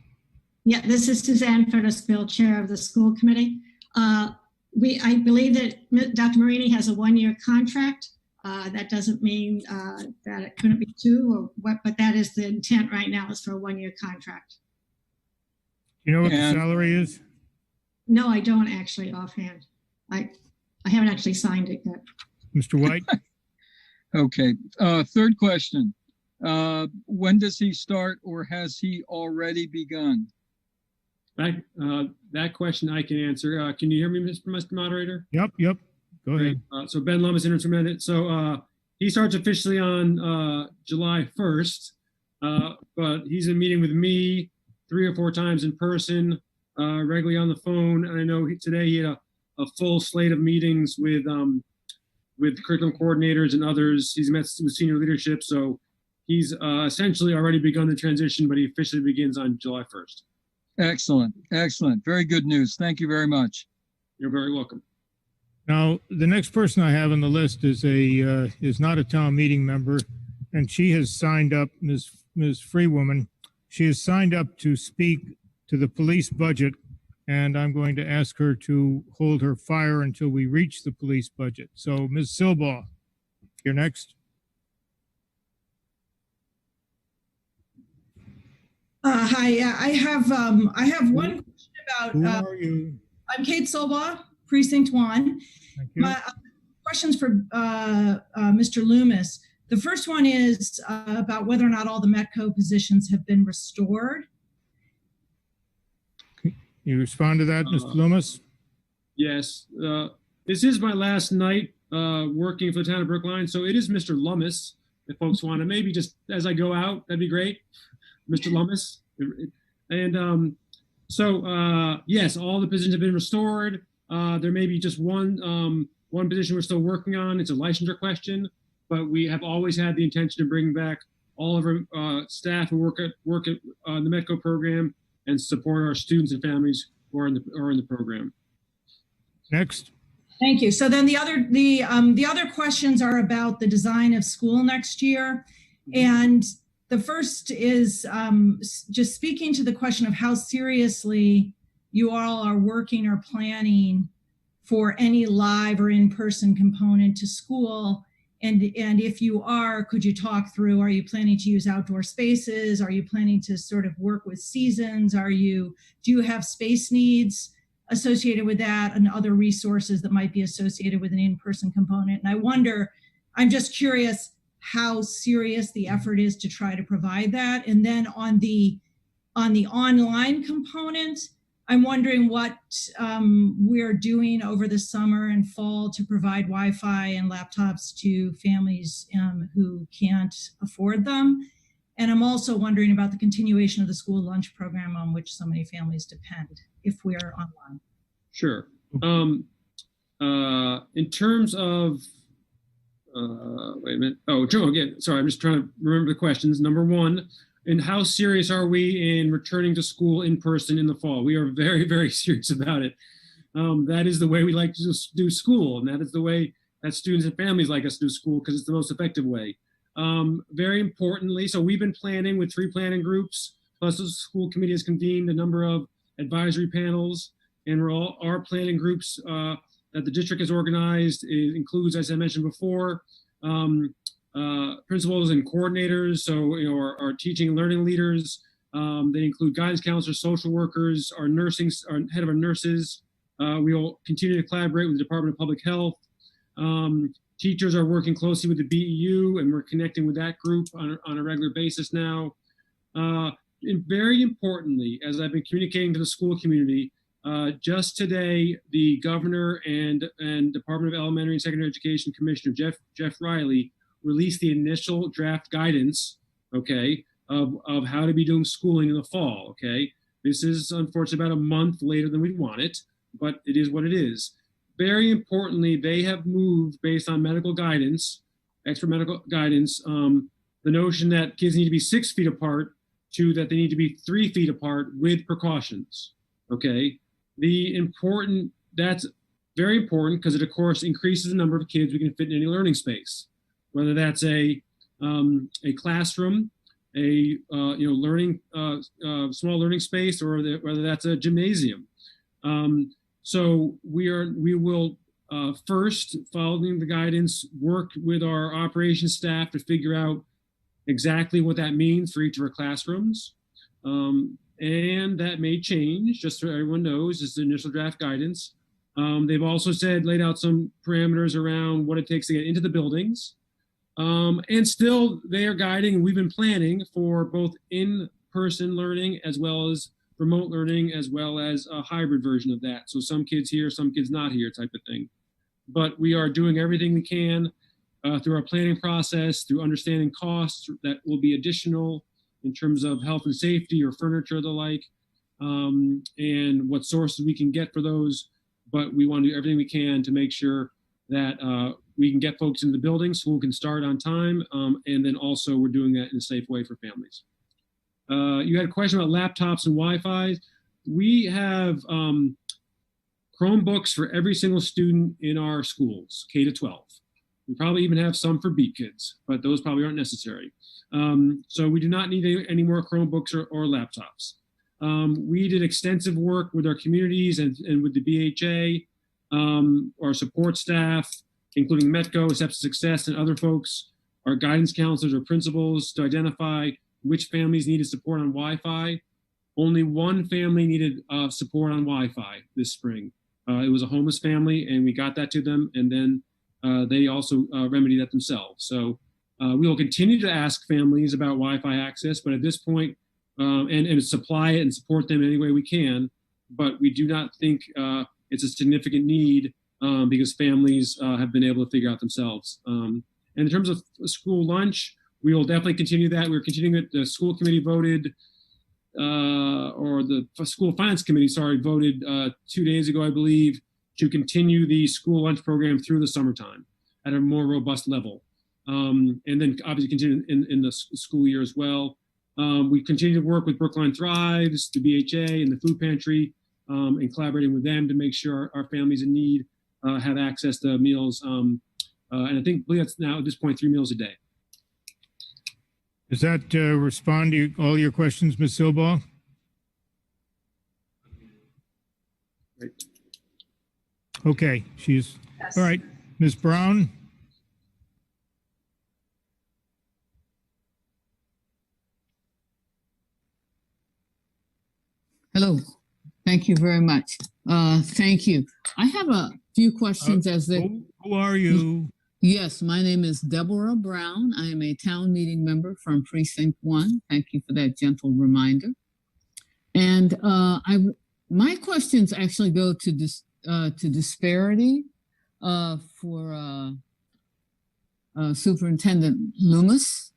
Yeah, this is Suzanne Fetterspiel, chair of the school committee. I believe that Dr. Marini has a 1-year contract. That doesn't mean that it couldn't be 2 or what, but that is the intent right now, is for a 1-year contract. You know what the salary is? No, I don't actually offhand. I haven't actually signed it yet. Mr. White? Okay. Third question. When does he start, or has he already begun? That question I can answer. Can you hear me, Mr. Moderator? Yep. Go ahead. So Ben Lum is interim superintendent. So he starts officially on July 1st, but he's in meeting with me 3 or 4 times in person, regularly on the phone. And I know today he had a full slate of meetings with curriculum coordinators and others. He's met with senior leadership, so he's essentially already begun the transition, but he officially begins on July 1st. Excellent. Very good news. Thank you very much. You're very welcome. Now, the next person I have on the list is not a town meeting member, and she has signed up, Ms. Freewoman. She has signed up to speak to the police budget, and I'm going to ask her to hold her fire until we reach the police budget. So, Ms. Silbaugh, you're next. Hi, I have one question about. Who are you? I'm Kate Silbaugh, Precinct 1. Thank you. My questions for Mr. Loomis. The first one is about whether or not all the METCO positions have been restored. You respond to that, Mr. Loomis? Yes. This is my last night working for the town of Brookline, so it is Mr. Lummis. If folks want to, maybe just as I go out, that'd be great. Mr. Lummis. And yes, all the positions have been restored. There may be just one position we're still working on. It's a licensure question, but we have always had the intention to bring back all of our staff who work at the METCO program and support our students and families who are in the program. Next. Thank you. So then the other questions are about the design of school next year. And the first is just speaking to the question of how seriously you all are working or planning for any live or in-person component to school? And if you are, could you talk through, are you planning to use outdoor spaces? Are you planning to sort of work with seasons? Do you have space needs associated with that and other resources that might be associated with an in-person component? And I wonder, I'm just curious how serious the effort is to try to provide that. And then on the online component, I'm wondering what we're doing over the summer and fall to provide Wi-Fi and laptops to families who can't afford them. And I'm also wondering about the continuation of the school lunch program on which so many families depend if we're online. Sure. In terms of, wait a minute. Oh, Joe, again, sorry, I'm just trying to remember the questions. Number one, and how serious are we in returning to school in person in the fall? We are very, very serious about it. That is the way we like to do school, and that is the way that students and families like us to do school because it's the most effective way. Very importantly, so we've been planning with 3 planning groups, plus the school committee has convened a number of advisory panels, and our planning groups that the district has organized. It includes, as I mentioned before, principals and coordinators, so our teaching and learning leaders. They include guidance counselors, social workers, our head of our nurses. We will continue to collaborate with the Department of Public Health. Teachers are working closely with the BEU, and we're connecting with that group on a regular basis now. And very importantly, as I've been communicating to the school community, just today, the governor and Department of Elementary and Secondary Education Commissioner Jeff Riley released the initial draft guidance, okay, of how to be doing schooling in the fall, okay? This is unfortunately about a month later than we'd want it, but it is what it is. Very importantly, they have moved based on medical guidance, expert medical guidance, the notion that kids need to be 6 feet apart to that they need to be 3 feet apart with precautions, okay? That's very important because it of course increases the number of kids we can fit in any learning space, whether that's a classroom, a learning small learning space, or whether that's a gymnasium. So we will first, following the guidance, work with our operations staff to figure out exactly what that means for each of our classrooms. And that may change, just so everyone knows, it's the initial draft guidance. They've also laid out some parameters around what it takes to get into the buildings. And still they are guiding, and we've been planning for both in-person learning as well as remote learning, as well as a hybrid version of that. So some kids here, some kids not here type of thing. But we are doing everything we can through our planning process, through understanding costs that will be additional in terms of health and safety or furniture or the like, and what sources we can get for those. But we want to do everything we can to make sure that we can get folks into the building, school can start on time, and then also we're doing that in a safe way for families. You had a question about laptops and Wi-Fi. We have Chromebooks for every single student in our schools, K to 12. We probably even have some for B kids, but those probably aren't necessary. So we do not need any more Chromebooks or laptops. We did extensive work with our communities and with the BHA, our support staff, including METCO, Steps to Success, and other folks, our guidance counselors or principals, to identify which families needed support on Wi-Fi. Only one family needed support on Wi-Fi this spring. It was a homeless family, and we got that to them, and then they also remedied that themselves. So we will continue to ask families about Wi-Fi access, but at this point, and supply it and support them in any way we can, but we do not think it's a significant need because families have been able to figure out themselves. And in terms of school lunch, we will definitely continue that. We're continuing it. The school committee voted, or the school finance committee, sorry, voted 2 days ago, I believe, to continue the school lunch program through the summertime at a more robust level. And then obviously continue in the school year as well. We continue to work with Brookline Thrives, the BHA, and the food pantry, and collaborating with them to make sure our families in need have access to meals. And I believe that's now at this point 3 meals a day. Does that respond to all your questions, Ms. Silbaugh? Right. Okay, she's, all right. Ms. Brown? Hello. Thank you very much. Thank you. I have a few questions who are you? Yes, my name is Deborah Brown. I am a town meeting member from Precinct 1. Thank you for that gentle reminder. And my questions actually go to disparity for Superintendent Loomis.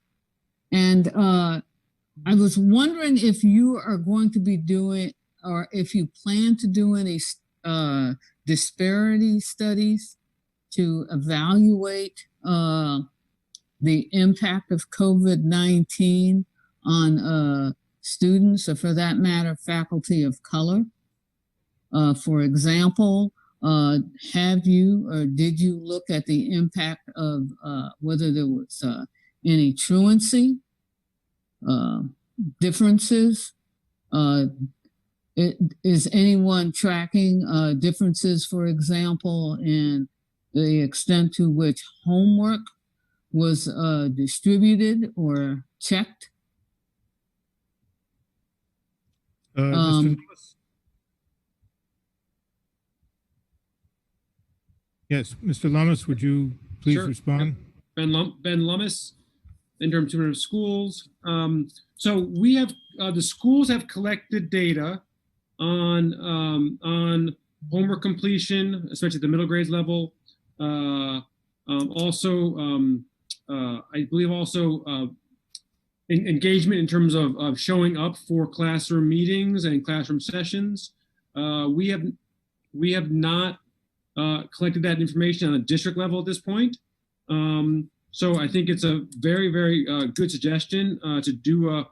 And I was wondering if you are going to be doing, or if you plan to do any disparity studies to evaluate the impact of COVID-19 on students, or for that matter, faculty of color. For example, have you or did you look at the impact of whether there was any truancy, differences? Is anyone tracking differences, for example, in the extent to which homework was distributed or checked? Mr. Loomis? Yes, Mr. Loomis, would you please respond? Ben Lummis, interim superintendent of schools. So we have the schools have collected data on homework completion, especially at the middle grades level. I believe also engagement in terms of showing up for classroom meetings and classroom sessions. We have not collected that information on a district level at this point. So I think it's a very, very good suggestion to do a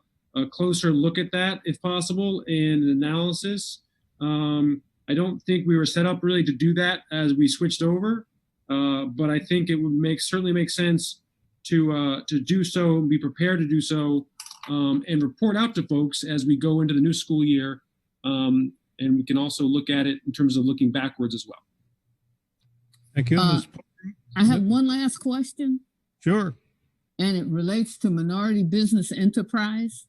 closer look at that if possible and an analysis. I don't think we were set up really to do that as we switched over, but I think it would certainly make sense to do so, be prepared to do so, and report out to folks as we go into the new school year. And we can also look at it in terms of looking backwards as well. Thank you. I have one last question. Sure. And it relates to minority business enterprise.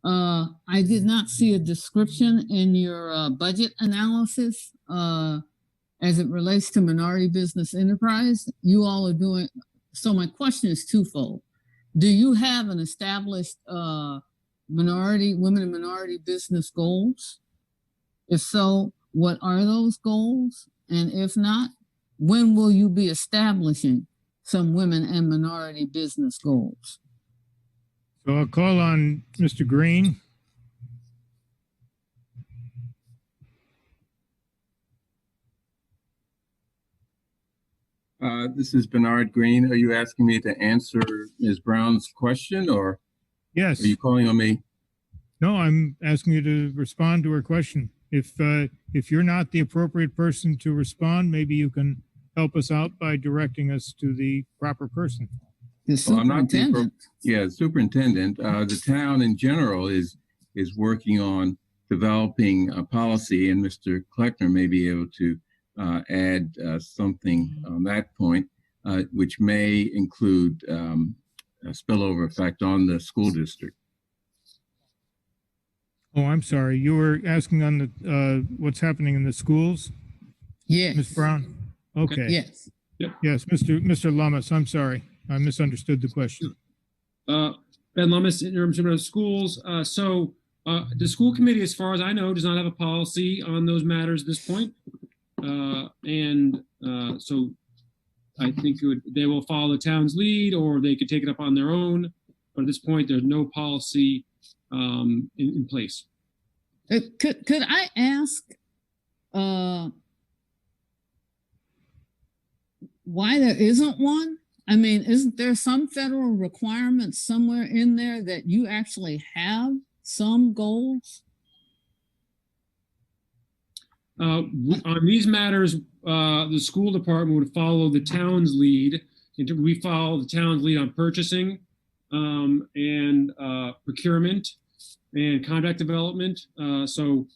I did not see a description in your budget analysis as it relates to minority business enterprise. You all are doing, so my question is twofold. Do you have an established women and minority business goals? If so, what are those goals? And if not, when will you be establishing some women and minority business goals? So I'll call on Mr. Green. This is Bernard Green. Are you asking me to answer Ms. Brown's question, or yes, are you calling on me? No, I'm asking you to respond to her question. If you're not the appropriate person to respond, maybe you can help us out by directing us to the proper person. The superintendent. Superintendent. The town in general is working on developing a policy, and Mr. Kleckner may be able to add something on that point, which may include a spillover effect on the school district. Oh, I'm sorry. You were asking on the what's happening in the schools? Yes. Ms. Brown? Okay. Yes. Yep. Yes, Mr. Lummis, I'm sorry. I misunderstood the question. Ben Lummis, interim superintendent of schools. So the school committee, as far as I know, does not have a policy on those matters at this point. So I think they will follow the town's lead, or they could take it up on their own. But at this point, there's no policy in place. Could I ask why there isn't one? I mean, isn't there some federal requirement somewhere in there that you actually have some goals? On these matters, the school department would follow the town's lead. We follow the town's lead on purchasing and procurement and contract development. So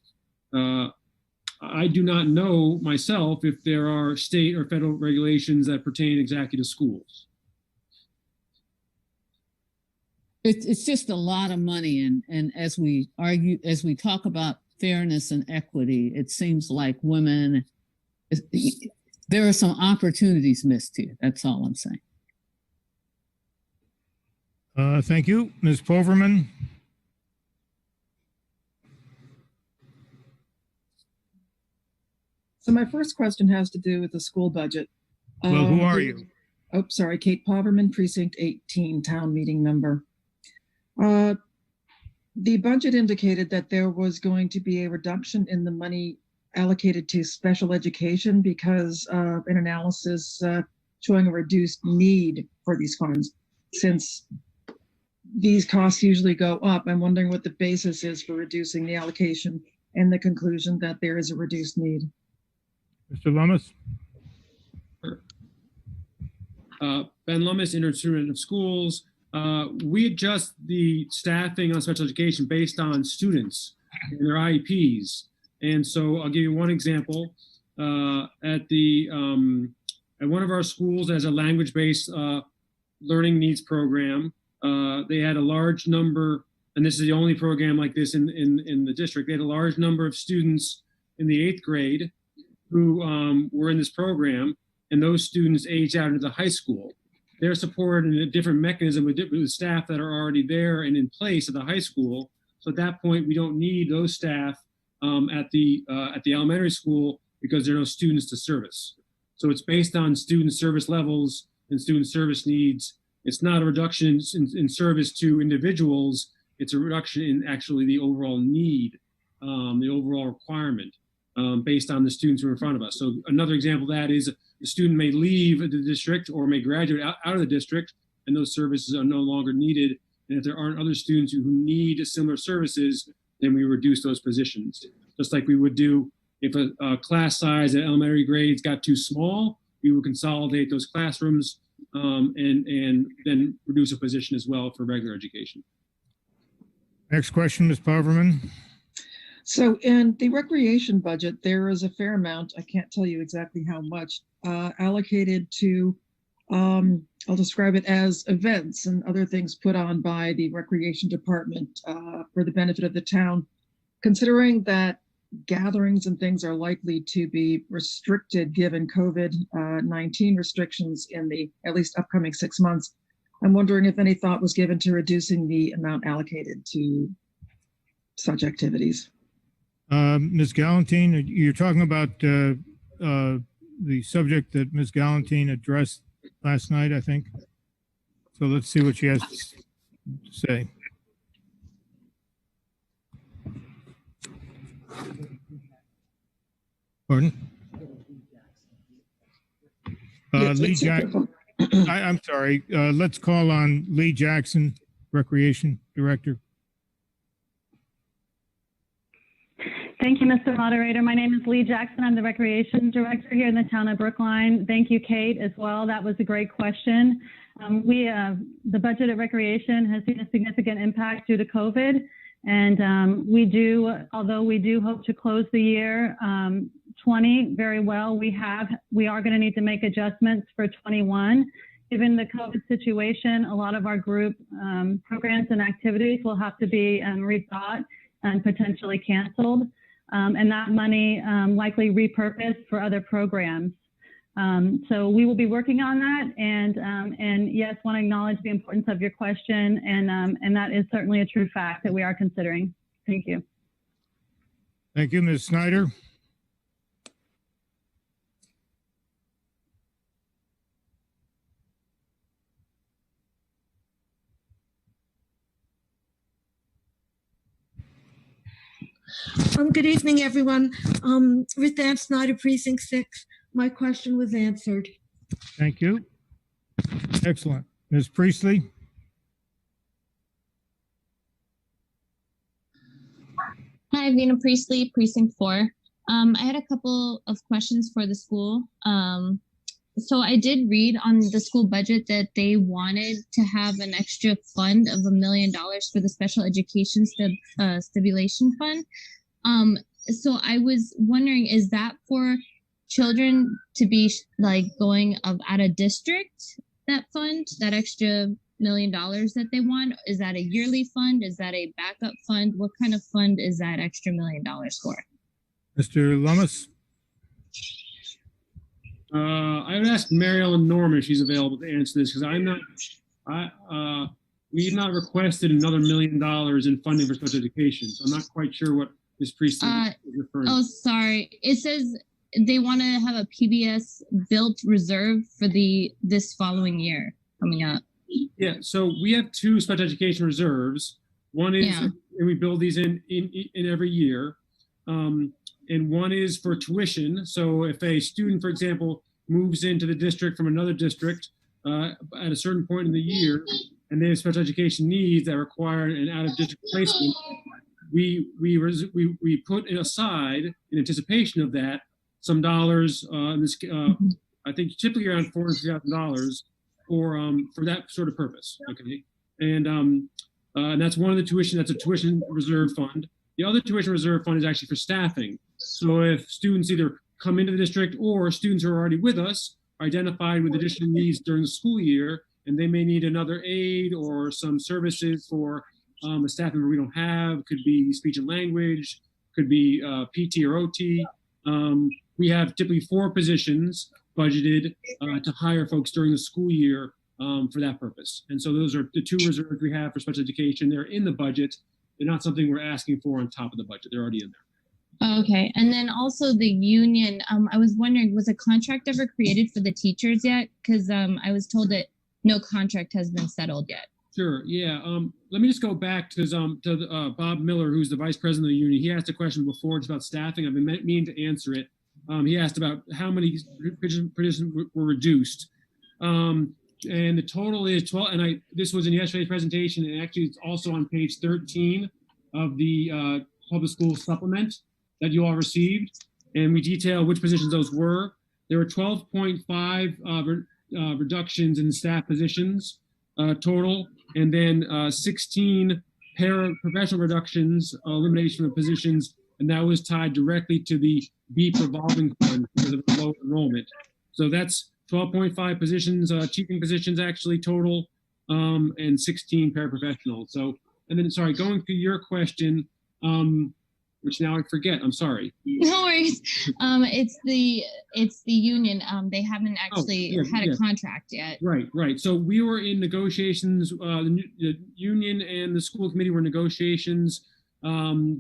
I do not know myself if there are state or federal regulations that pertain exactly to schools. It's just a lot of money, and as we talk about fairness and equity, it seems like women, there are some opportunities missed here. That's all I'm saying. Thank you. Ms. Poverman? So my first question has to do with the school budget. Well, who are you? Oh, sorry, Kate Poverman, Precinct 18, town meeting member. The budget indicated that there was going to be a reduction in the money allocated to special education because of an analysis showing a reduced need for these funds. Since these costs usually go up, I'm wondering what the basis is for reducing the allocation and the conclusion that there is a reduced need. Mr. Lummis? Ben Lummis, Interim Superintendent of Schools. We adjust the staffing on special education based on students and their IEPs. And so I'll give you one example. At one of our schools as a language-based learning needs program, they had a large number, and this is the only program like this in the district, they had a large number of students in the 8th grade who were in this program, and those students aged out into the high school. They're supported in a different mechanism with the staff that are already there and in place at the high school. So at that point, we don't need those staff at the elementary school because there are no students to service. So it's based on student service levels and student service needs. It's not a reduction in service to individuals. It's a reduction in actually the overall need, the overall requirement based on the students who are in front of us. So another example of that is the student may leave the district or may graduate out of the district, and those services are no longer needed. And if there aren't other students who need similar services, then we reduce those positions. Just like we would do if a class size at elementary grades got too small, we would consolidate those classrooms and then reduce a position as well for regular education. Next question, Ms. Poverman. So in the recreation budget, there is a fair amount, I can't tell you exactly how much, allocated to, I'll describe it as events and other things put on by the recreation department for the benefit of the town. Considering that gatherings and things are likely to be restricted given COVID-19 restrictions in the at least upcoming 6 months, I'm wondering if any thought was given to reducing the amount allocated to such activities. Ms. Galantine, you're talking about the subject that Ms. Galantine addressed last night, I think. So let's see what she has to say. Pardon? Lee Jackson. I'm sorry. Let's call on Lee Jackson, Recreation Director. Thank you, Mr. Moderator. My name is Lee Jackson. I'm the Recreation Director here in the town of Brookline. Thank you, Kate, as well. That was a great question. The budget of recreation has seen a significant impact due to COVID. And although we do hope to close the year 20 very well, we are going to need to make adjustments for 21. Given the COVID situation, a lot of our group programs and activities will have to be rethought and potentially canceled. And that money likely repurposed for other programs. So we will be working on that, and yes, want to acknowledge the importance of your question, and that is certainly a true fact that we are considering. Thank you. Thank you, Ms. Snyder. Good evening, everyone. Ruth Ann Snyder, Precinct 6. My question was answered. Thank you. Excellent. Ms. Priestley? Hi, Vina Priestley, Precinct 4. I had a couple of questions for the school. So I did read on the school budget that they wanted to have an extra fund of $1 million for the special education stabilization fund. so I was wondering, is that for children to be like going out of district, that fund, that extra $1 million that they want? Is that a yearly fund? Is that a backup fund? What kind of fund is that extra $1 million for? Mr. Lummis? I would ask Mary Ellen Norman if she's available to answer this, because we've not requested another $1 million in funding for special education. So I'm not quite sure what Ms. Priestley is referring to. Oh, sorry. It says they want to have a PBS built reserve for this following year coming up. Yeah, so we have 2 special education reserves. One is, Yeah. and we build these in every year. And one is for tuition. So if a student, for example, moves into the district from another district at a certain point in the year, and they have special education needs that require an out-of-district placement, we put it aside in anticipation of that some dollars. I think typically around $400,000 for that sort of purpose. Okay, and that's one of the tuition. That's a tuition reserve fund. The other tuition reserve fund is actually for staffing. So if students either come into the district or students who are already with us are identified with additional needs during the school year, and they may need another aid or some services for a staff member we don't have, could be speech and language, could be PT or OT. We have typically 4 positions budgeted to hire folks during the school year for that purpose. And so those are the 2 reserves we have for special education. They're in the budget. They're not something we're asking for on top of the budget. They're already in there. Okay. And then also the union, I was wondering, was a contract ever created for the teachers yet? Because I was told that no contract has been settled yet. Sure. Yeah. Let me just go back to Bob Miller, who's the vice president of the union. He asked a question before just about staffing. I've been meaning to answer it. He asked about how many positions were reduced. And the total is 12. And this was in yesterday's presentation, and actually it's also on page 13 of the public school supplement that you all received. And we detail which positions those were. There were 12.5 reductions in staff positions total, and then 16 paraprofessional reductions, elimination of positions, and that was tied directly to the BEEP revolving fund because of the low enrollment. So that's 12.5 positions, teaching positions actually total, and 16 paraprofessionals. So, and then, sorry, going to your question, which now I forget, I'm sorry. No worries. It's the union. They haven't actually had a contract yet. Right. So we were in negotiations, the union and the school committee were in negotiations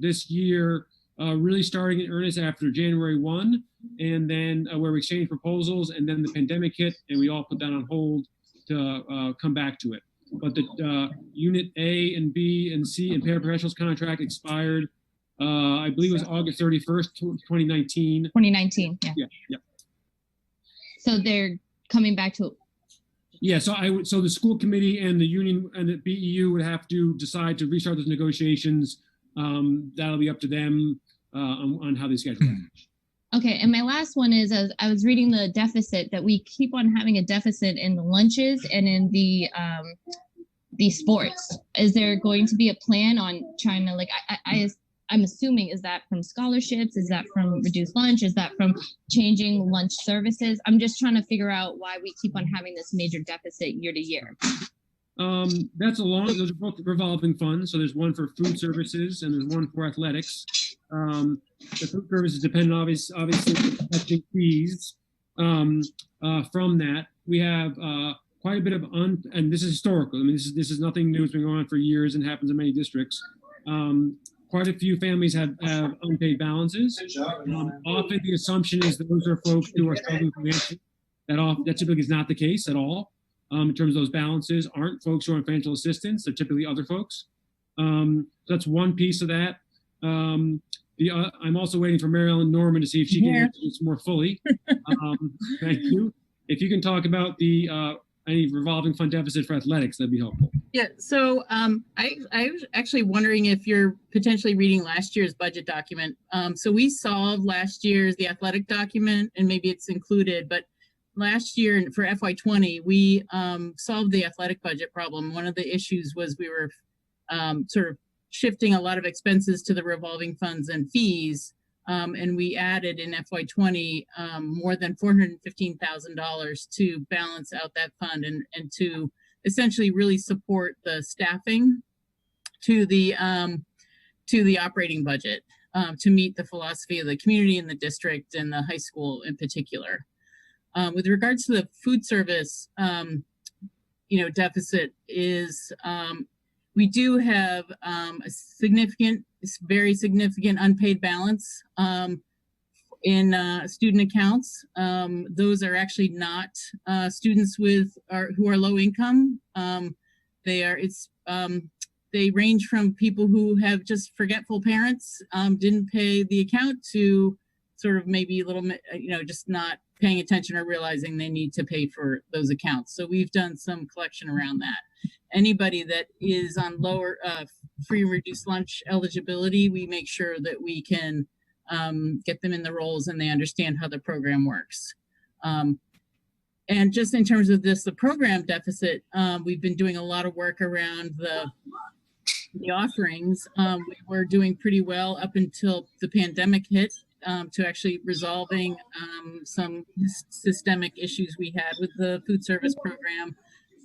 this year, really starting in earnest after January 1, and then where we exchanged proposals, and then the pandemic hit, and we all put that on hold to come back to it. But the Unit A and B and C and paraprofessionals contract expired, I believe it was August 31st, 2019. 2019, yeah. Yeah. So they're coming back to. Yeah, so the school committee and the union and the BEU would have to decide to restart those negotiations. That'll be up to them on how they schedule that. Okay, and my last one is, as I was reading the deficit, that we keep on having a deficit in the lunches and in the sports. Is there going to be a plan on trying to, like, I'm assuming, is that from scholarships? Is that from reduced lunch? Is that from changing lunch services? I'm just trying to figure out why we keep on having this major deficit year to year. Those are both revolving funds. So there's one for food services and there's one for athletics. The food services depend obviously on catching fees from that. We have quite a bit of and this is historical. I mean, this is nothing new. It's been going on for years and happens in many districts. Quite a few families have unpaid balances. Often the assumption is those are folks who are struggling financially. That typically is not the case at all. In terms of those balances, aren't folks who are on financial assistance. They're typically other folks. So that's one piece of that. I'm also waiting for Mary Ellen Norman to see if she can answer this more fully. Thank you. If you can talk about the any revolving fund deficit for athletics, that'd be helpful. Yeah, so I was actually wondering if you're potentially reading last year's budget document. So we solved last year's the athletic document, and maybe it's included, but last year for FY20, we solved the athletic budget problem. One of the issues was we were sort of shifting a lot of expenses to the revolving funds and fees And we added in FY20 more than $415,000 to balance out that fund and to essentially really support the staffing to the operating budget to meet the philosophy of the community and the district and the high school in particular. With regards to the food service, deficit is we do have a very significant unpaid balance in student accounts. Those are actually not students who are low income. They range from people who have just forgetful parents, didn't pay the account, to sort of maybe a little, just not paying attention or realizing they need to pay for those accounts. So we've done some collection around that. Anybody that is on lower free and reduced lunch eligibility, we make sure that we can get them in the roles and they understand how the program works. And just in terms of the program deficit, we've been doing a lot of work around the offerings. We were doing pretty well up until the pandemic hit, to actually resolving some systemic issues we had with the food service program.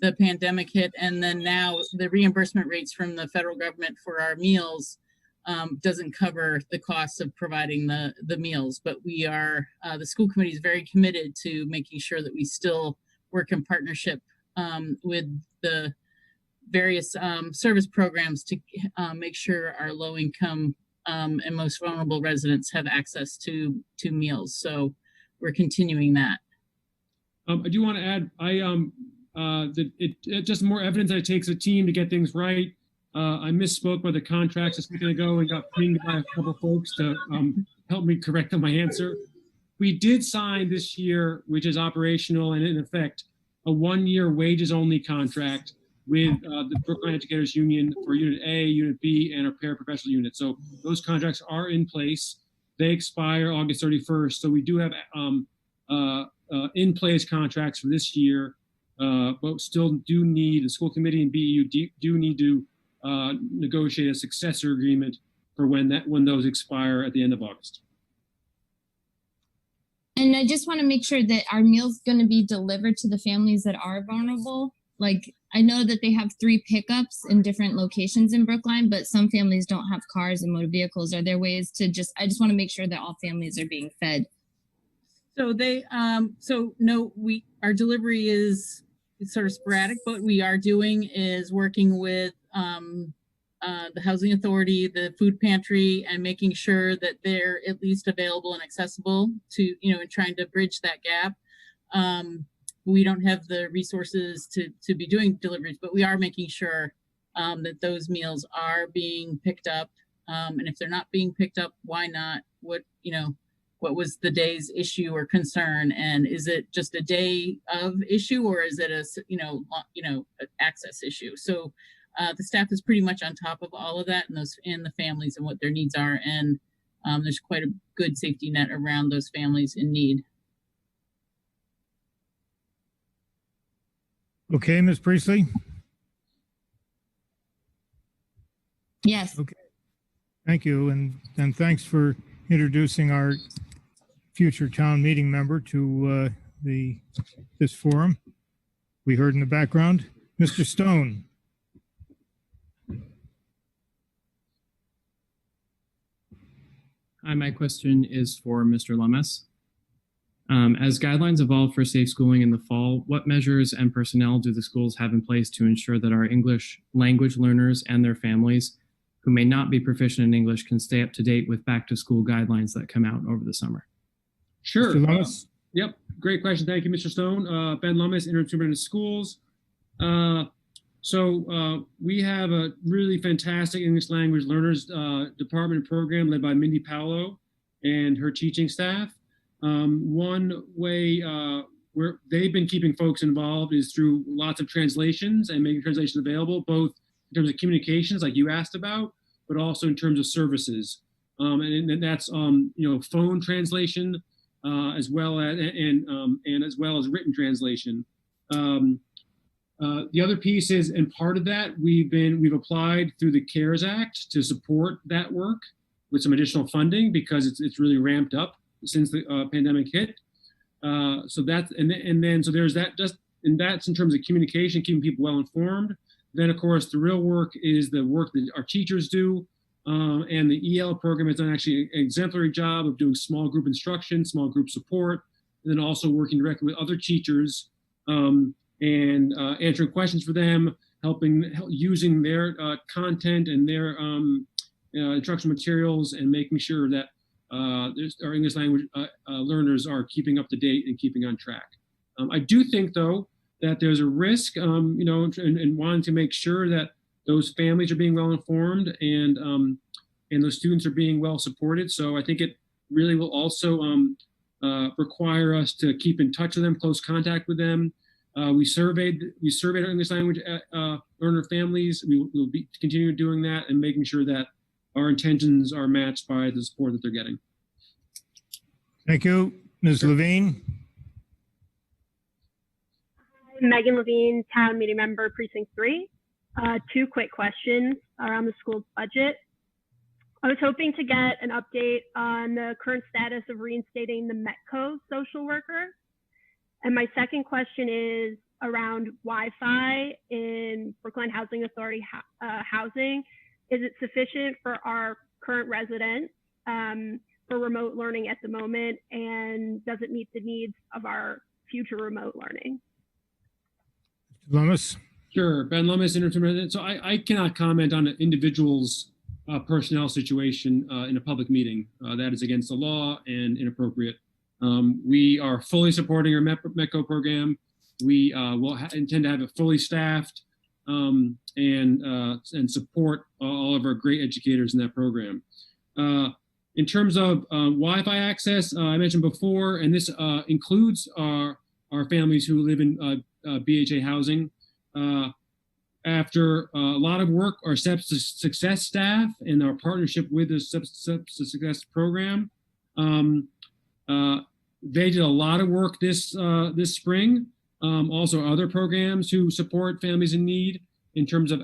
The pandemic hit, and then now the reimbursement rates from the federal government for our meals doesn't cover the costs of providing the meals. But we are, the school committee is very committed to making sure that we still work in partnership with the various service programs to make sure our low income and most vulnerable residents have access to meals. So we're continuing that. I do want to add, just more evidence that it takes a team to get things right. I misspoke by the contracts a second ago and got pinged by a couple of folks to help me correct on my answer. We did sign this year, which is operational and in effect, a 1-year wages only contract with the Brookline Educators Union for Unit A, Unit B, and our paraprofessional unit. So those contracts are in place. They expire August 31st. So we do have in place contracts for this year, but still do need, the school committee and BEU do need to negotiate a successor agreement for when those expire at the end of August. And I just want to make sure that our meal's going to be delivered to the families that are vulnerable. Like, I know that they have 3 pickups in different locations in Brookline, but some families don't have cars and motor vehicles. Are there ways to I just want to make sure that all families are being fed? So our delivery is sort of sporadic, but we are doing is working with the housing authority, the food pantry, and making sure that they're at least available and accessible to, and trying to bridge that gap. We don't have the resources to be doing deliveries, but we are making sure that those meals are being picked up. And if they're not being picked up, why not? What was the day's issue or concern? And is it just a day of issue, or is it an access issue? So the staff is pretty much on top of all of that and the families and what their needs are. And there's quite a good safety net around those families in need. Okay, Ms. Priestley? Yes. Okay. Thank you. And thanks for introducing our future town meeting member to this forum. We heard in the background. Mr. Stone. Hi, my question is for Mr. Lummis. As guidelines evolve for safe schooling in the fall, what measures and personnel do the schools have in place to ensure that our English language learners and their families who may not be proficient in English can stay up to date with back to school guidelines that come out over the summer? Sure. Mr. Lummis? Yep. Great question. Thank you, Mr. Stone. Ben Lummis, Interim Superintendent of Schools. So we have a really fantastic English language learners department and program led by Mindy Paolo and her teaching staff. One way where they've been keeping folks involved is through lots of translations and making translations available, both in terms of communications like you asked about, but also in terms of services. And that's phone translation as well as and as well as written translation. The other piece is, and part of that we've applied through the CARES Act to support that work. with some additional funding because it's really ramped up since the pandemic hit. So that's so there's that, and that's in terms of communication, keeping people well informed. Then of course the real work is the work that our teachers do, and the EL program has done actually an exemplary job of doing small group instruction, small group support, and then also working directly with other teachers and answering questions for them, using their content and their instructional materials, and making sure that our English language learners are keeping up to date and keeping on track. I do think, though, that there's a risk, in wanting to make sure that those families are being well informed and those students are being well supported. So I think it really will also require us to keep in touch with them, close contact with them. We surveyed our English language learner families. We'll be continuing doing that and making sure that our intentions are matched by the support that they're getting. Thank you. Ms. Levine. Megan Levine, Town Meeting Member, Precinct 3. Two quick questions around the school's budget. I was hoping to get an update on the current status of reinstating the METCO social worker. And my second question is around Wi-Fi in Brookline Housing Authority housing. Is it sufficient for our current residents for remote learning at the moment? And does it meet the needs of our future remote learning? Lummis. Sure, Ben Lummis, interim superintendent. So I cannot comment on an individual's personnel situation in a public meeting. That is against the law and inappropriate. We are fully supporting our METCO program. We will intend to have it fully staffed and support all of our great educators in that program. In terms of Wi-Fi access, I mentioned before, and this includes our families who live in BHA housing. After a lot of work, our Steps to Success staff and our partnership with the Steps to Success program, they did a lot of work this spring. Also, other programs who support families in need in terms of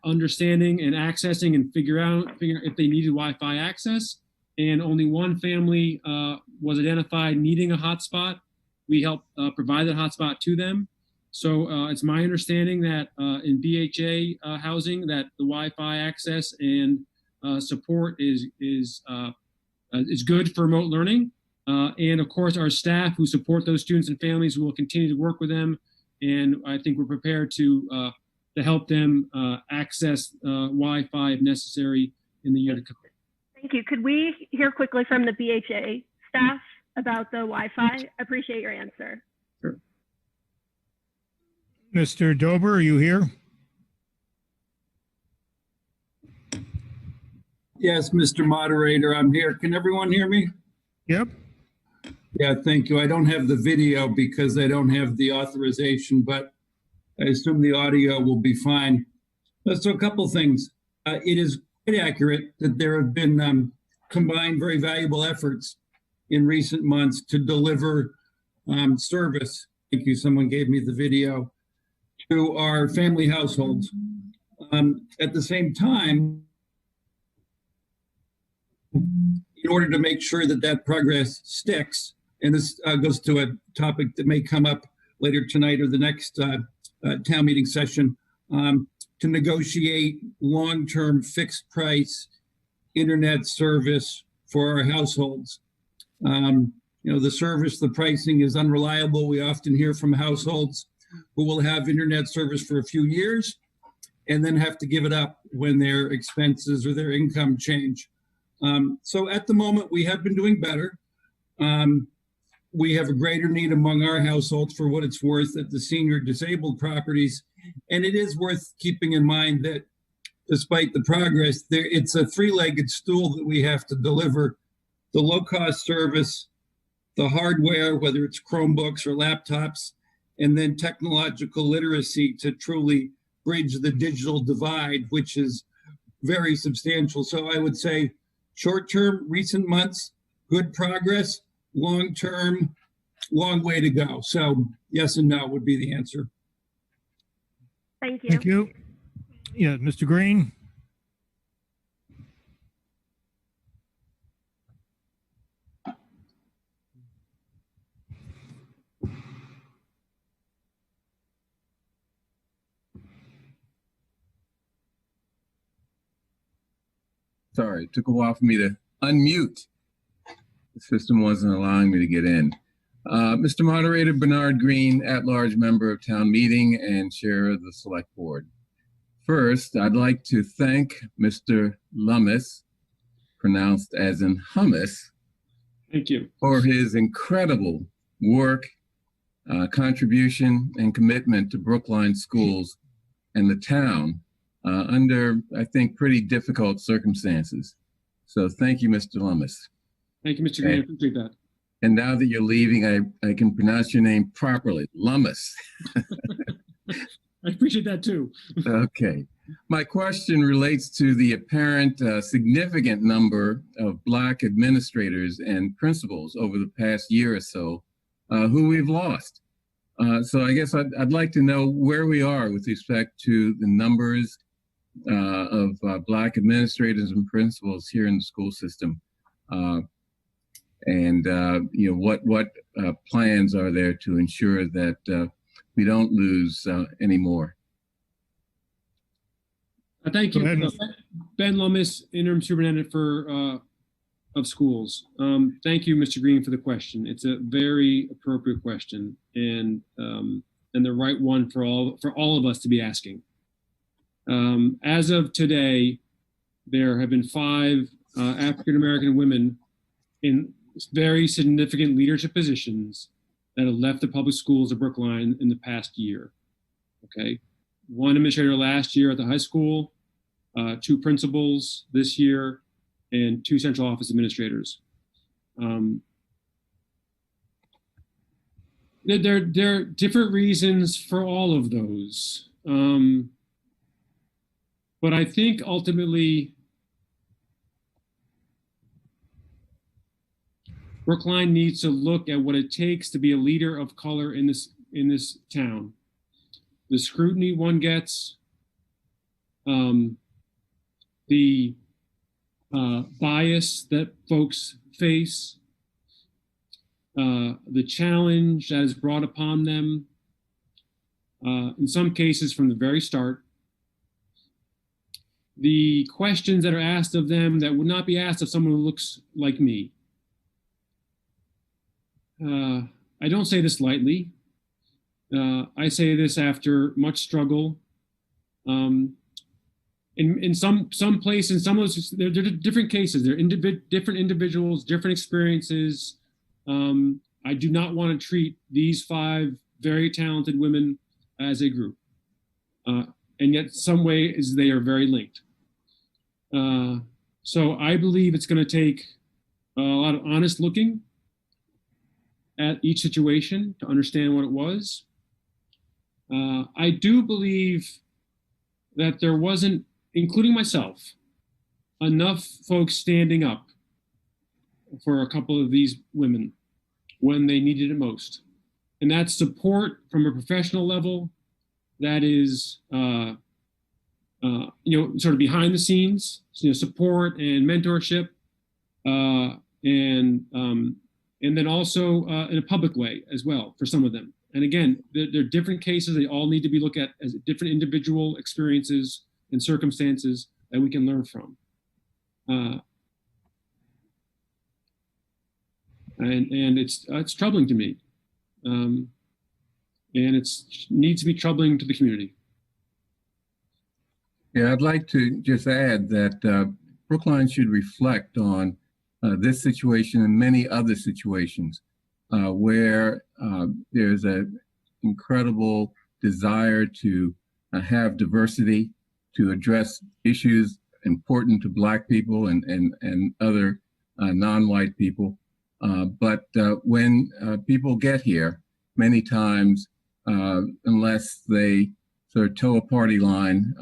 understanding and accessing and figure if they needed Wi-Fi access. And only one family was identified needing a hotspot. We helped provide that hotspot to them. So it's my understanding that in BHA housing that the Wi-Fi access and support is good for remote learning. And of course, our staff who support those students and families will continue to work with them. And I think we're prepared to help them access Wi-Fi if necessary in the year to come. Thank you. Could we hear quickly from the BHA staff about the Wi-Fi? I appreciate your answer. Sure. Mr. Dober, are you here? Yes, Mr. Moderator, I'm here. Can everyone hear me? Yep. Yeah, thank you. I don't have the video because I don't have the authorization, but I assume the audio will be fine. So a couple things. It is quite accurate that there have been combined very valuable efforts in recent months to deliver service. Thank you. Someone gave me the video to our family households. At the same time, in order to make sure that that progress sticks, and this goes to a topic that may come up later tonight or the next town meeting session, to negotiate long-term fixed price internet service for our households. The service, the pricing is unreliable. We often hear from households who will have internet service for a few years and then have to give it up when their expenses or their income change. So at the moment, we have been doing better. We have a greater need among our households for what it's worth at the senior disabled properties. And it is worth keeping in mind that despite the progress, it's a three-legged stool that we have to deliver: the low-cost service, the hardware, whether it's Chromebooks or laptops, and then technological literacy to truly bridge the digital divide, which is very substantial. So I would say short-term, recent months, good progress. Long-term, long way to go. So yes and no would be the answer. Thank you. Thank you. Yeah, Mr. Green. Sorry, it took a while for me to unmute. The system wasn't allowing me to get in. Mr. Moderator, Bernard Green, at-large member of town meeting and chair of the select board. First, I'd like to thank Mr. Lummis, pronounced as in hummus. Thank you. For his incredible work, contribution, and commitment to Brookline schools and the town under, I think, pretty difficult circumstances. So thank you, Mr. Lummis. Thank you, Mr. Green. I appreciate that. And now that you're leaving, I can pronounce your name properly, Lummis. I appreciate that too. Okay. My question relates to the apparent significant number of Black administrators and principals over the past year or so who we've lost. So I guess I'd like to know where we are with respect to the numbers of Black administrators and principals here in the school system. And you know, what plans are there to ensure that we don't lose any more? Thank you. Ben Lummis, interim superintendent of schools. Thank you, Mr. Green, for the question. It's a very appropriate question and the right one for all of us to be asking. As of today, there have been 5 African-American women in very significant leadership positions that have left the public schools of Brookline in the past year. Okay, 1 administrator last year at the high school, 2 principals this year, and 2 central office administrators. There are different reasons for all of those. But I think ultimately, Brookline needs to look at what it takes to be a leader of color in this town. The scrutiny one gets, the bias that folks face, the challenge that is brought upon them, in some cases from the very start, the questions that are asked of them that would not be asked of someone who looks like me. I don't say this lightly. I say this after much struggle. In some places, some of those, they're different cases. They're different individuals, different experiences. I do not want to treat these 5 very talented women as a group. And yet some ways they are very linked. So I believe it's going to take a lot of honest looking at each situation to understand what it was. I do believe that there wasn't, including myself, enough folks standing up for a couple of these women when they needed it most. And that's support from a professional level that is, sort of behind the scenes, support and mentorship, and then also in a public way as well for some of them. And again, they're different cases. They all need to be looked at as different individual experiences and circumstances that we can learn from. And it's troubling to me. And it needs to be troubling to the community. Yeah, I'd like to just add that Brookline should reflect on this situation and many other situations where there's an incredible desire to have diversity, to address issues important to Black people and other non-white people. But when people get here, many times, unless they sort of toe a party line,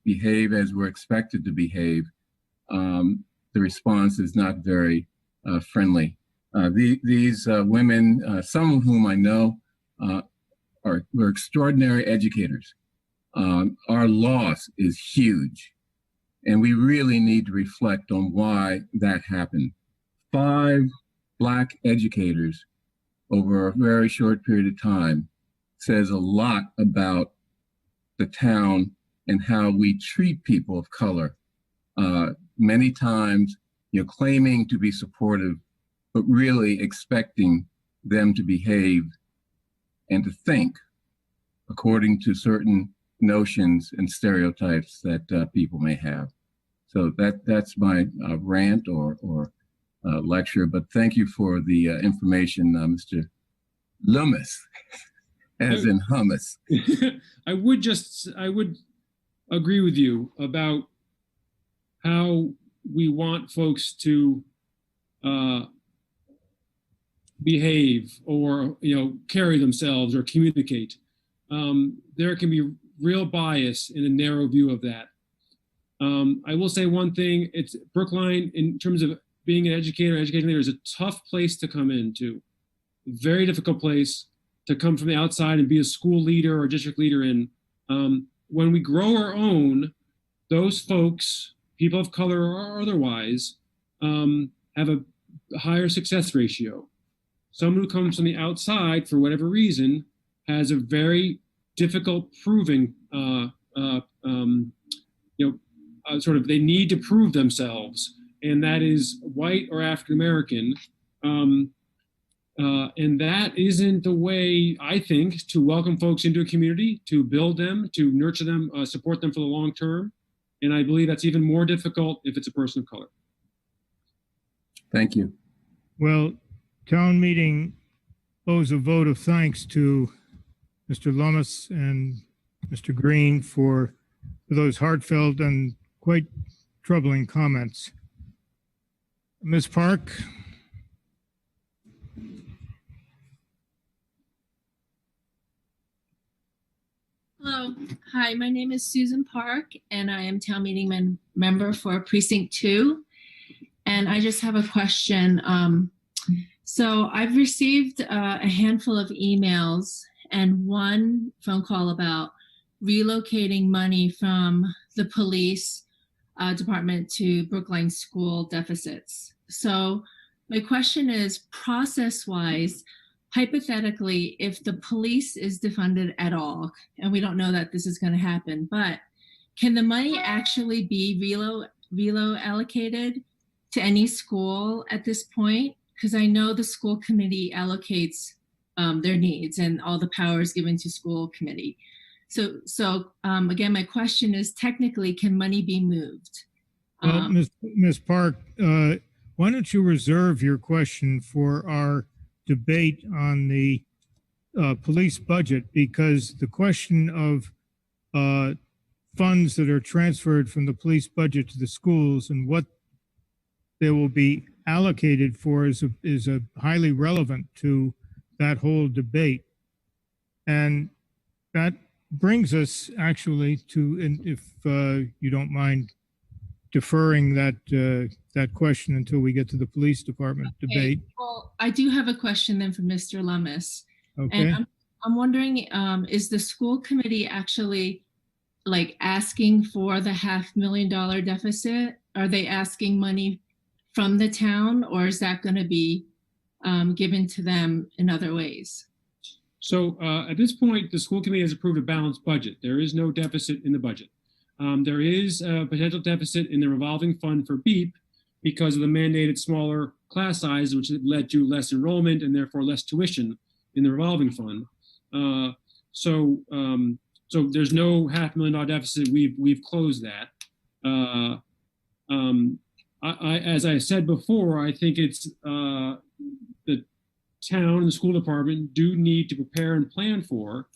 behave as we're expected to behave, the response is not very friendly. These women, some of whom I know, were extraordinary educators. Our loss is huge, and we really need to reflect on why that happened. 5 Black educators over a very short period of time says a lot about the town and how we treat people of color many times, claiming to be supportive, but really expecting them to behave and to think according to certain notions and stereotypes that people may have. So that's my rant or lecture, but thank you for the information, Mr. Loomis, as in hummus. I would agree with you about how we want folks to behave or carry themselves or communicate. There can be real bias in a narrow view of that. I will say one thing: it's Brookline, in terms of being an educator, education leader, is a tough place to come into. Very difficult place to come from the outside and be a school leader or district leader in. When we grow our own, those folks, people of color or otherwise, have a higher success ratio. Someone who comes from the outside, for whatever reason, has a very difficult proving, they need to prove themselves, and that is white or African American. And that isn't the way, I think, to welcome folks into a community, to build them, to nurture them, support them for the long term. And I believe that's even more difficult if it's a person of color. Thank you. Well, town meeting owes a vote of thanks to Mr. Lummis and Mr. Green for those heartfelt and quite troubling comments. Ms. Park? Hello. Hi, my name is Susan Park, and I am town meeting member for Precinct 2. And I just have a question. So I've received a handful of emails and one phone call about relocating money from the police department to Brookline school deficits. So my question is, process-wise, hypothetically, if the police is defunded at all, and we don't know that this is going to happen, but can the money actually be relo allocated to any school at this point? Because I know the school committee allocates their needs and all the powers given to school committee. So again, my question is, technically, can money be moved? Well, Ms. Park, why don't you reserve your question for our debate on the police budget, because the question of funds that are transferred from the police budget to the schools and what they will be allocated for is a highly relevant to that whole debate. And that brings us actually to, and if you don't mind deferring that question until we get to the police department debate. Well, I do have a question then for Mr. Lummis. Okay. And I'm wondering, is the school committee actually like asking for the $500,000 deficit? Are they asking money from the town, or is that going to be given to them in other ways? So at this point, the school committee has approved a balanced budget. There is no deficit in the budget. There is a potential deficit in the revolving fund for BEEP because of the mandated smaller class size, which led to less enrollment and therefore less tuition in the revolving fund. So there's no $500,000 deficit. We've closed that. As I said before, I think it's the town and the school department do need to prepare and plan for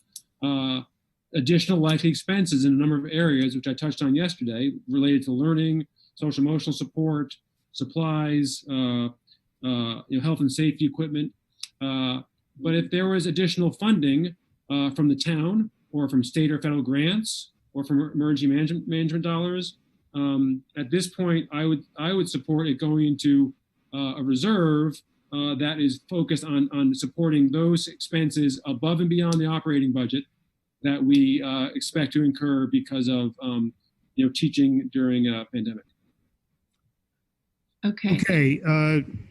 additional likely expenses in a number of areas, which I touched on yesterday, related to learning, social emotional support, supplies, health and safety equipment. But if there was additional funding from the town or from state or federal grants or from emergency management dollars, at this point, I would support it going into a reserve that is focused on supporting those expenses above and beyond the operating budget that we expect to incur because of teaching during a pandemic. Okay. Okay.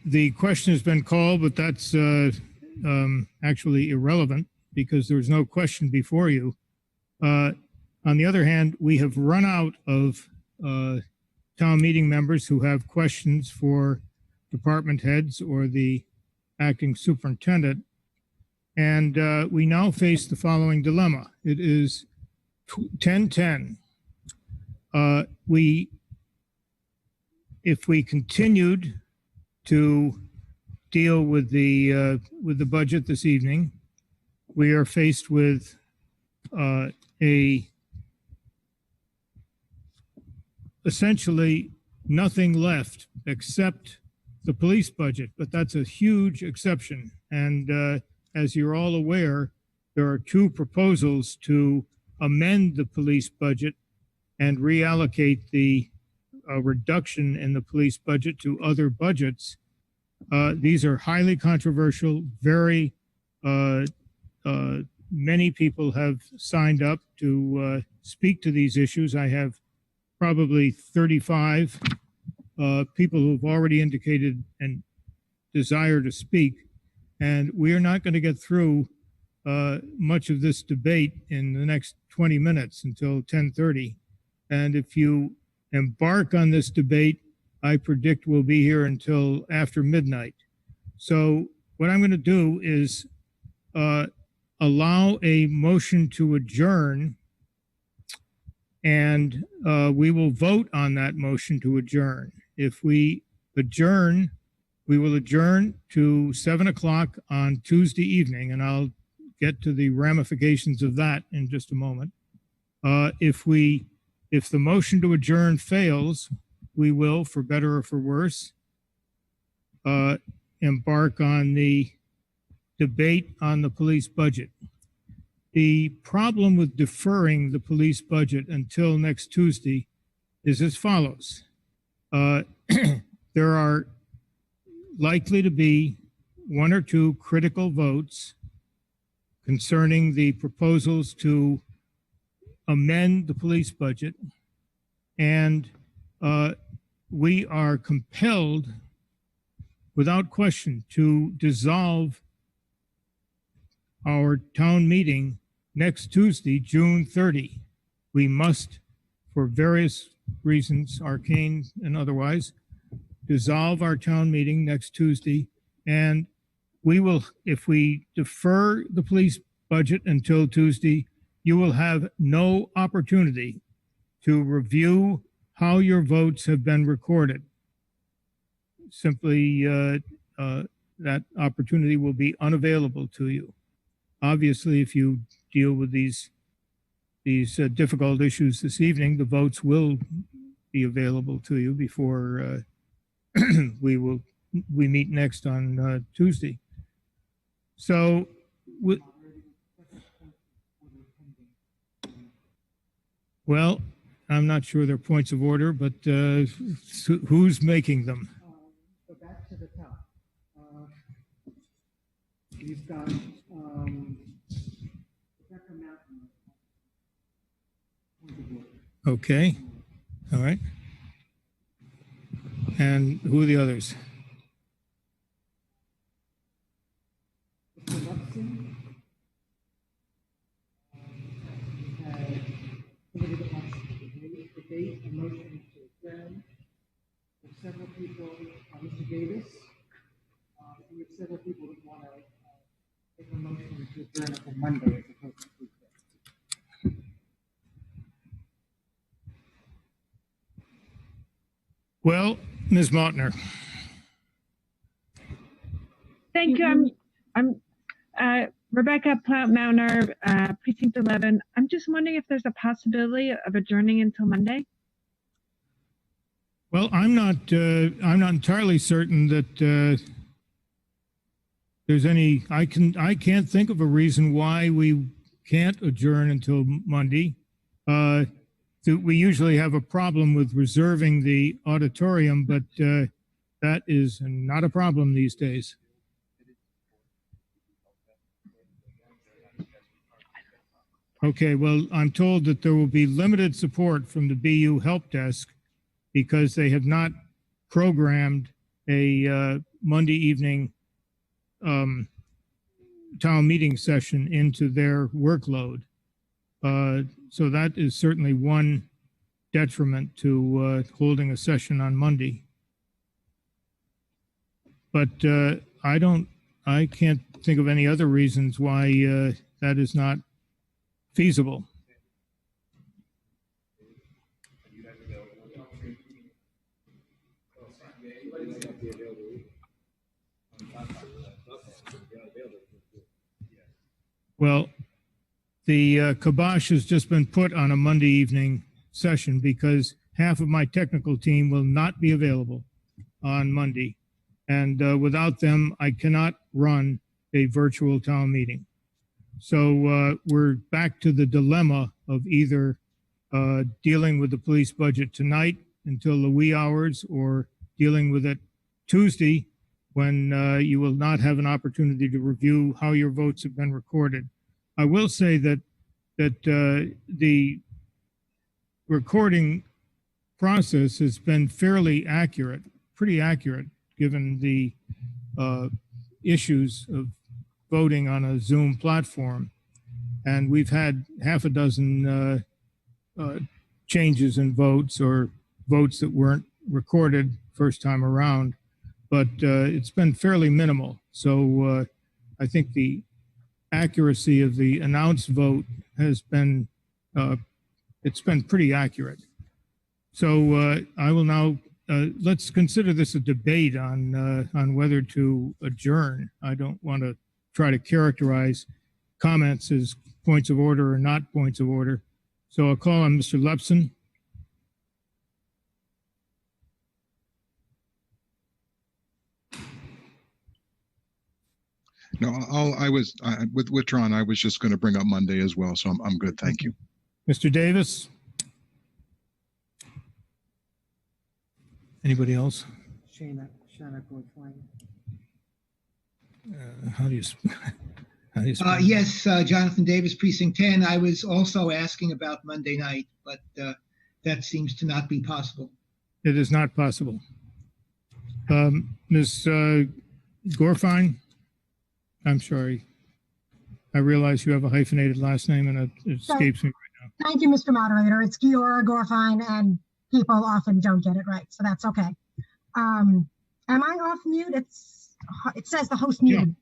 The question has been called, but that's actually irrelevant because there was no question before you. On the other hand, we have run out of town meeting members who have questions for department heads or the acting superintendent. And we now face the following dilemma. It is 10:10. If we continued to deal with the budget this evening, we are faced with essentially nothing left except the police budget, but that's a huge exception. And as you're all aware, there are two proposals to amend the police budget and reallocate the reduction in the police budget to other budgets. These are highly controversial. Very many people have signed up to speak to these issues. I have probably 35 people who've already indicated an desire to speak, and we are not going to get through much of this debate in the next 20 minutes until 10:30. And if you embark on this debate, I predict we'll be here until after midnight. So what I'm going to do is allow a motion to adjourn, and we will vote on that motion to adjourn. If we adjourn, we will adjourn to 7 o'clock on Tuesday evening, and I'll get to the ramifications of that in just a moment. If the motion to adjourn fails, we will, for better or for worse, embark on the debate on the police budget. The problem with deferring the police budget until next Tuesday is as follows. There are likely to be one or two critical votes concerning the proposals to amend the police budget, and we are compelled, without question, to dissolve our town meeting next Tuesday, June 30. We must, for various reasons, arcane and otherwise, dissolve our town meeting next Tuesday, and we will, if we defer the police budget until Tuesday, you will have no opportunity to review how your votes have been recorded. Simply, that opportunity will be unavailable to you. Obviously, if you deal with these difficult issues this evening, the votes will be available to you before we meet next on Tuesday. So, well, I'm not sure they're points of order, but who's making them? Go back to the top. You've got Rebecca Mountain. Okay, all right. And who are the others? Somebody that wants to debate a motion to adjourn. There's several people, Mr. Davis. We have several people that want to take a motion to adjourn until Monday as opposed to Tuesday. Well, Ms. Mautner. Thank you. I'm Rebecca Plout-Mauner, Precinct 11. I'm just wondering if there's a possibility of adjourning until Monday. Well, I'm not entirely certain that there's any. I can't think of a reason why we can't adjourn until Monday. We usually have a problem with reserving the auditorium, but that is not a problem these days. Okay, well, I'm told that there will be limited support from the BU help desk because they have not programmed a Monday evening town meeting session into their workload. So that is certainly one detriment to holding a session on Monday. But I can't think of any other reasons why that is not feasible. Well, the kibosh has just been put on a Monday evening session because half of my technical team will not be available on Monday. And without them, I cannot run a virtual town meeting. So we're back to the dilemma of either dealing with the police budget tonight until the wee hours, or dealing with it Tuesday when you will not have an opportunity to review how your votes have been recorded. I will say that the recording process has been fairly accurate, pretty accurate, given the issues of voting on a Zoom platform. And we've had half a dozen changes in votes, or votes that weren't recorded first time around, but it's been fairly minimal. So I think the accuracy of the announced vote has been, it's been pretty accurate. So I will now, let's consider this a debate on whether to adjourn. I don't want to try to characterize comments as points of order or not points of order. So I'll call on Mr. Lepson. No, with withdrawn. I was just going to bring up Monday as well, so I'm good. Thank you. Mr. Davis. Anybody else? Shana Brookline. How do you Yes, Jonathan Davis, Precinct 10. I was also asking about Monday night, but that seems to not be possible. It is not possible. Ms. Gorfine, I'm sorry. I realize you have a hyphenated last name and it escapes me right now. Thank you, Mr. Moderator. It's Giora Gorfine, and people often don't get it right, so that's okay. Am I off mute? It says the host muted.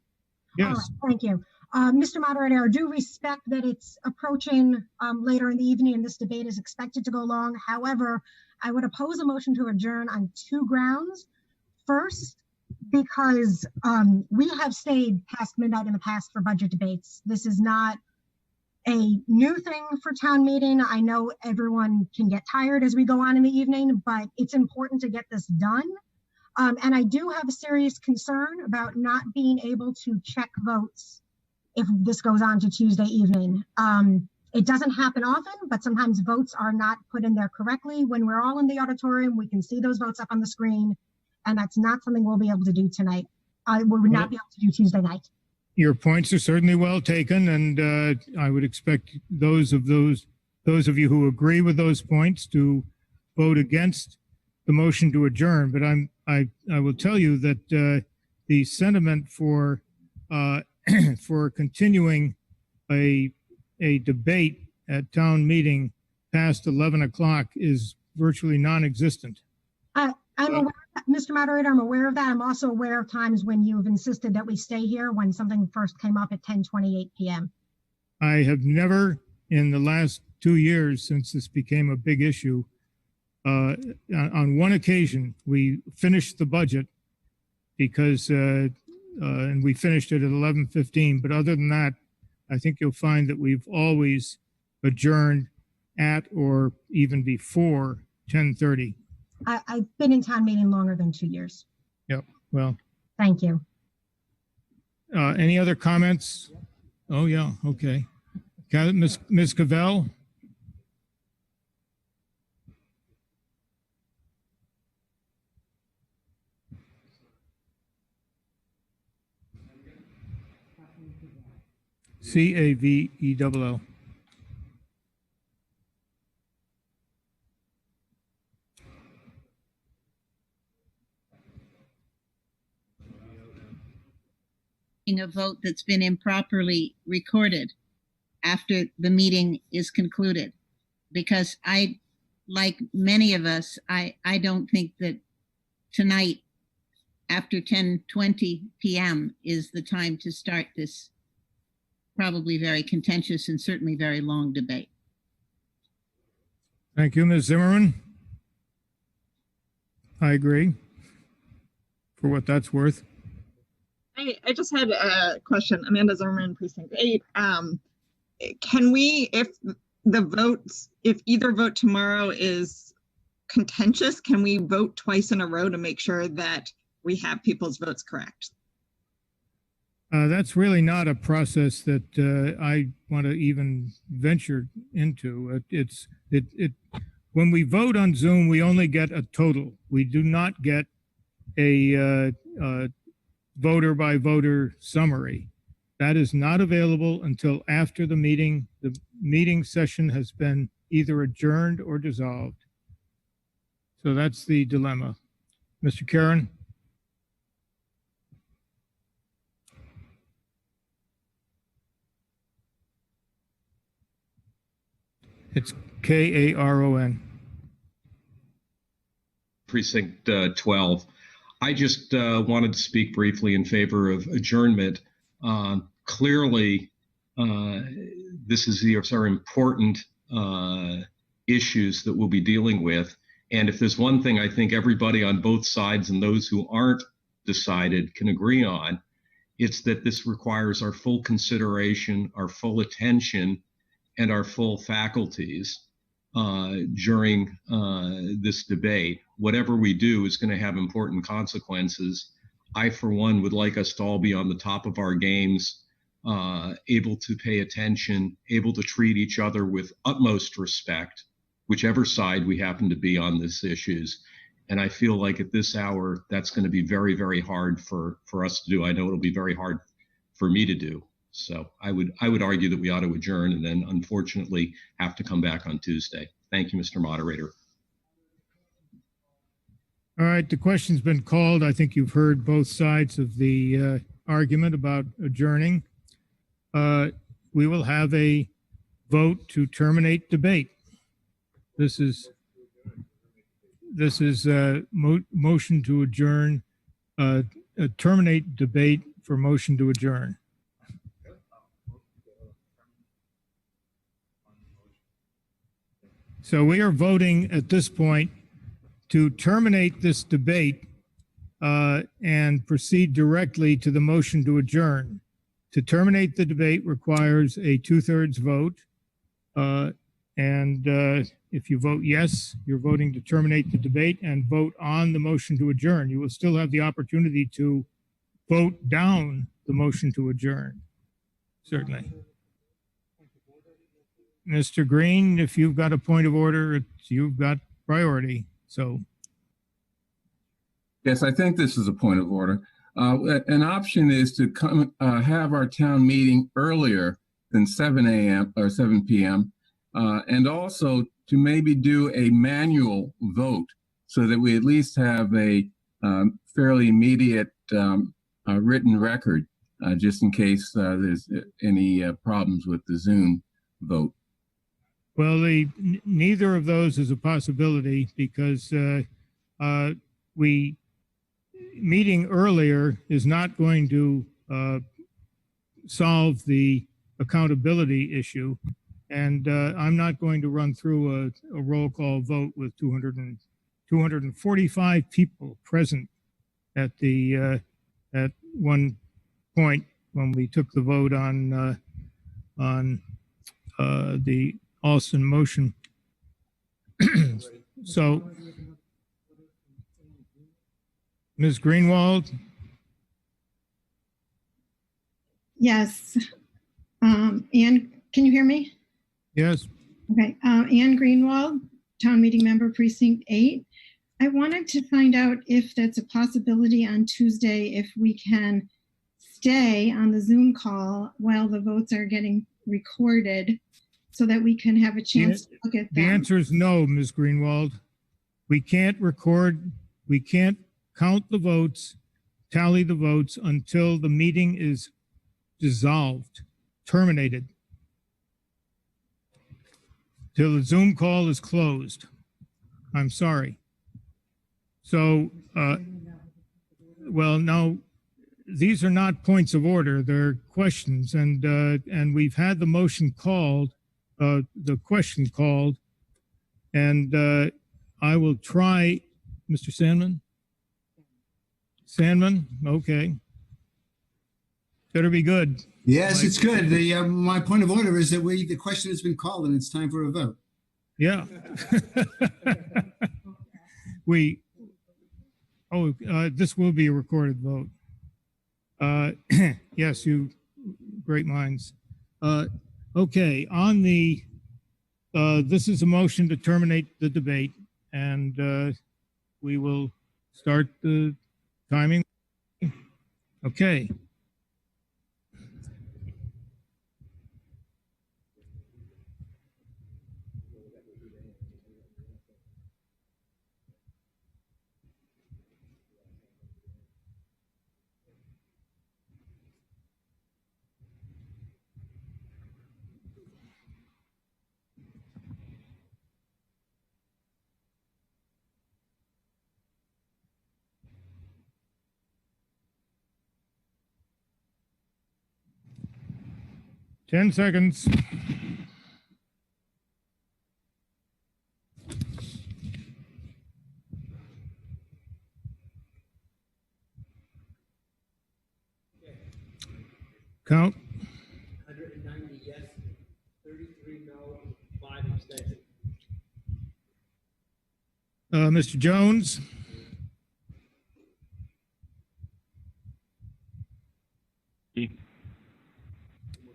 Yeah. Yes. All right, thank you. Mr. Moderator, I do respect that it's approaching later in the evening and this debate is expected to go long. However, I would oppose a motion to adjourn on two grounds. First, because we have stayed past midnight in the past for budget debates. This is not a new thing for town meeting. I know everyone can get tired as we go on in the evening, but it's important to get this done. And I do have a serious concern about not being able to check votes if this goes on to Tuesday evening. It doesn't happen often, but sometimes votes are not put in there correctly. When we're all in the auditorium, we can see those votes up on the screen, and that's not something we'll be able to do tonight. We would not be able to do Tuesday night. Your points are certainly well taken, and I would expect those of you who agree with those points to vote against the motion to adjourn. But I will tell you that the sentiment for for continuing a debate at town meeting past 11 o'clock is virtually non-existent. I'm aware, Mr. Moderator, I'm aware of that. I'm also aware of times when you've insisted that we stay here when something first came up at 10:28 p.m. I have never, in the last 2 years since this became a big issue, on one occasion, we finished the budget because, and we finished it at 11:15. But other than that, I think you'll find that we've always adjourned at or even before 10:30. I've been in town meeting longer than 2 years. Yep. Well, thank you. Any other comments? Oh, yeah. Okay. Ms. Cavell? Cavell. A vote that's been improperly recorded after the meeting is concluded, because I like many of us, I don't think that tonight after 10:20 p.m. is the time to start this probably very contentious and certainly very long debate. Thank you, Ms. Zimmerman. I agree, for what that's worth. I just had a question. Amanda Zimmerman, Precinct 8. Can we, if either vote tomorrow is contentious, can we vote twice in a row to make sure that we have people's votes correct? That's really not a process that I want to even venture into. When we vote on Zoom, we only get a total. We do not get a voter by voter summary. That is not available until after the meeting. The meeting session has been either adjourned or dissolved. So that's the dilemma. Mr. Karen? It's Karon. Precinct 12. I just wanted to speak briefly in favor of adjournment. Clearly, these are important issues that we'll be dealing with. And if there's one thing I think everybody on both sides and those who aren't decided can agree on, it's that this requires our full consideration, our full attention, and our full faculties during this debate. Whatever we do is going to have important consequences. I, for one, would like us to all be on the top of our games, able to pay attention, able to treat each other with utmost respect, whichever side we happen to be on these issues. And I feel like at this hour, that's going to be very, very hard for us to do. I know it'll be very hard for me to do. So I would argue that we ought to adjourn and then unfortunately have to come back on Tuesday. Thank you, Mr. Moderator. All right, the question's been called. I think you've heard both sides of the argument about adjourning. We will have a vote to terminate debate. This is a motion to adjourn, terminate debate for motion to adjourn. So we are voting at this point to terminate this debate and proceed directly to the motion to adjourn. To terminate the debate requires a 2/3 vote. If you vote yes, you're voting to terminate the debate and vote on the motion to adjourn. You will still have the opportunity to vote down the motion to adjourn, certainly. Mr. Green, if you've got a point of order, you've got priority. So, yes, I think this is a point of order. An option is to come have our town meeting earlier than 7 a.m. or 7 p.m. And also to maybe do a manual vote so that we at least have a fairly immediate written record, just in case there's any problems with the Zoom vote. Well, neither of those is a possibility because meeting earlier is not going to solve the accountability issue. And I'm not going to run through a roll call vote with 245 people present at at one point when we took the vote on the Alston motion. So, Ms. Greenwald? Yes. Ann, can you hear me? Yes. Okay. Ann Greenwald, town meeting member, precinct 8. I wanted to find out if that's a possibility on Tuesday, if we can stay on the Zoom call while the votes are getting recorded so that we can have a chance to look at them. The answer is no, Ms. Greenwald. We can't record, we can't count the votes, tally the votes until the meeting is dissolved, terminated, till the Zoom call is closed. I'm sorry. So, well, no, these are not points of order. They're questions, and we've had the motion called, the question called, and I will try, Mr. Sandman. Sandman, okay. Better be good. Yes, it's good. My point of order is that the question has been called and it's time for a vote. Yeah. This will be a recorded vote. Yes, you great minds. Okay, on the, this is a motion to terminate the debate, and we will start the timing. Okay. Ten seconds. Count. 190 yes, 33 no, 5 abstentions. Mr. Jones.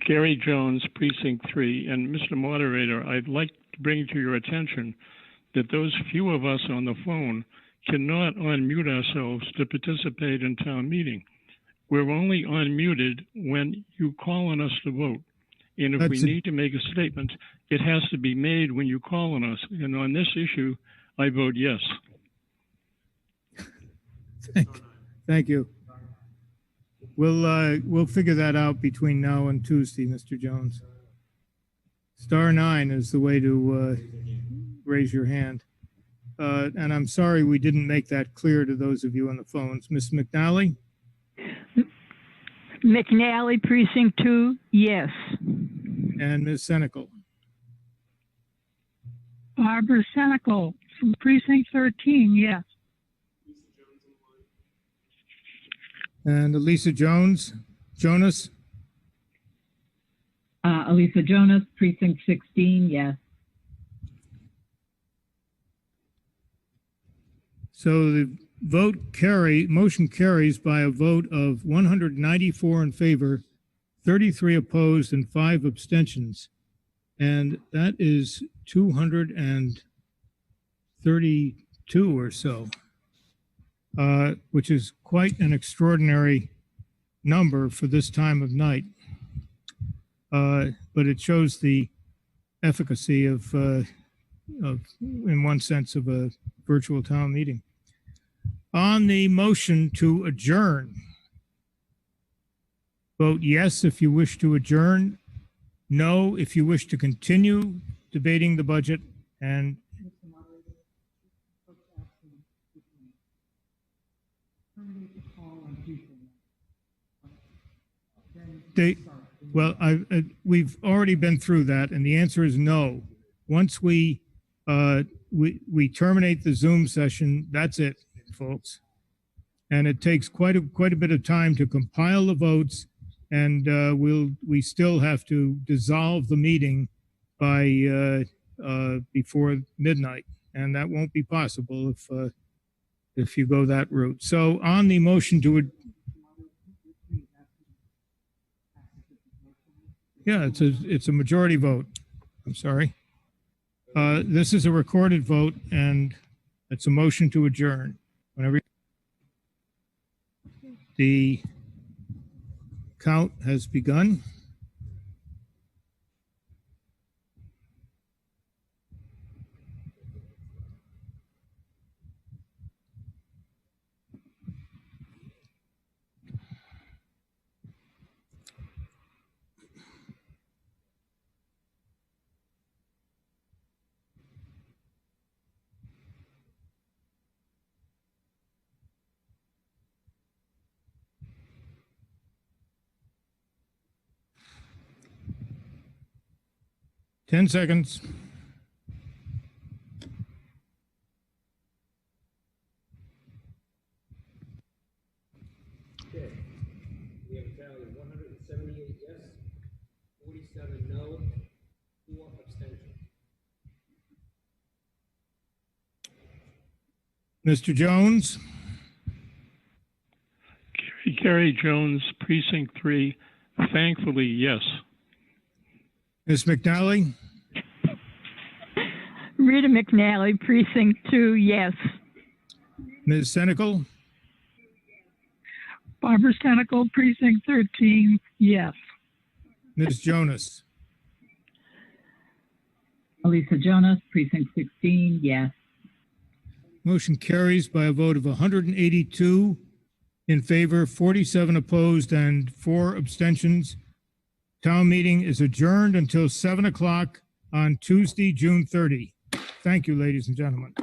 Gary Jones, Precinct 3. And Mr. Moderator, I'd like to bring to your attention that those few of us on the phone cannot unmute ourselves to participate in town meeting. We're only unmuted when you call on us to vote. And if we need to make a statement, it has to be made when you call on us. And on this issue, I vote yes. Thank you. We'll figure that out between now and Tuesday, Mr. Jones. Star 9 is the way to raise your hand. And I'm sorry we didn't make that clear to those of you on the phones. Ms. McNally? McNally, Precinct 2, yes. And Ms. Senecal? Barbara Senecal from Precinct 13, yes. And Elisa Jones? Jonas? Elisa Jonas, Precinct 16, yes. So the motion carries by a vote of 194 in favor, 33 opposed, and 5 abstentions. And that is 232 or so, which is quite an extraordinary number for this time of night. But it shows the efficacy of, in one sense, of a virtual town meeting. On the motion to adjourn, vote yes if you wish to adjourn, no if you wish to continue debating the budget, and we've already been through that, and the answer is no. Once we terminate the Zoom session, that's it, folks. And it takes quite a bit of time to compile the votes, and we still have to dissolve the meeting by before midnight, and that won't be possible if you go that route. So on the motion to yeah, it's a majority vote. I'm sorry. This is a recorded vote, and it's a motion to adjourn. Whenever the count has begun. 10 seconds. Okay. We have a tally of 178 yes, 47 no, 4 abstentions. Mr. Jones, Gary Jones, Precinct 3, thankfully, yes. Ms. McNally, Rita McNally, Precinct 2, yes. Ms. Senical, Barbara Senical, Precinct 13, yes. Ms. Jonas. Elisa Jonas, Precinct 16, yes. Motion carries by a vote of 182 in favor, 47 opposed, and 4 abstentions. Town meeting is adjourned until 7 o'clock on Tuesday, June 30. Thank you, ladies and gentlemen.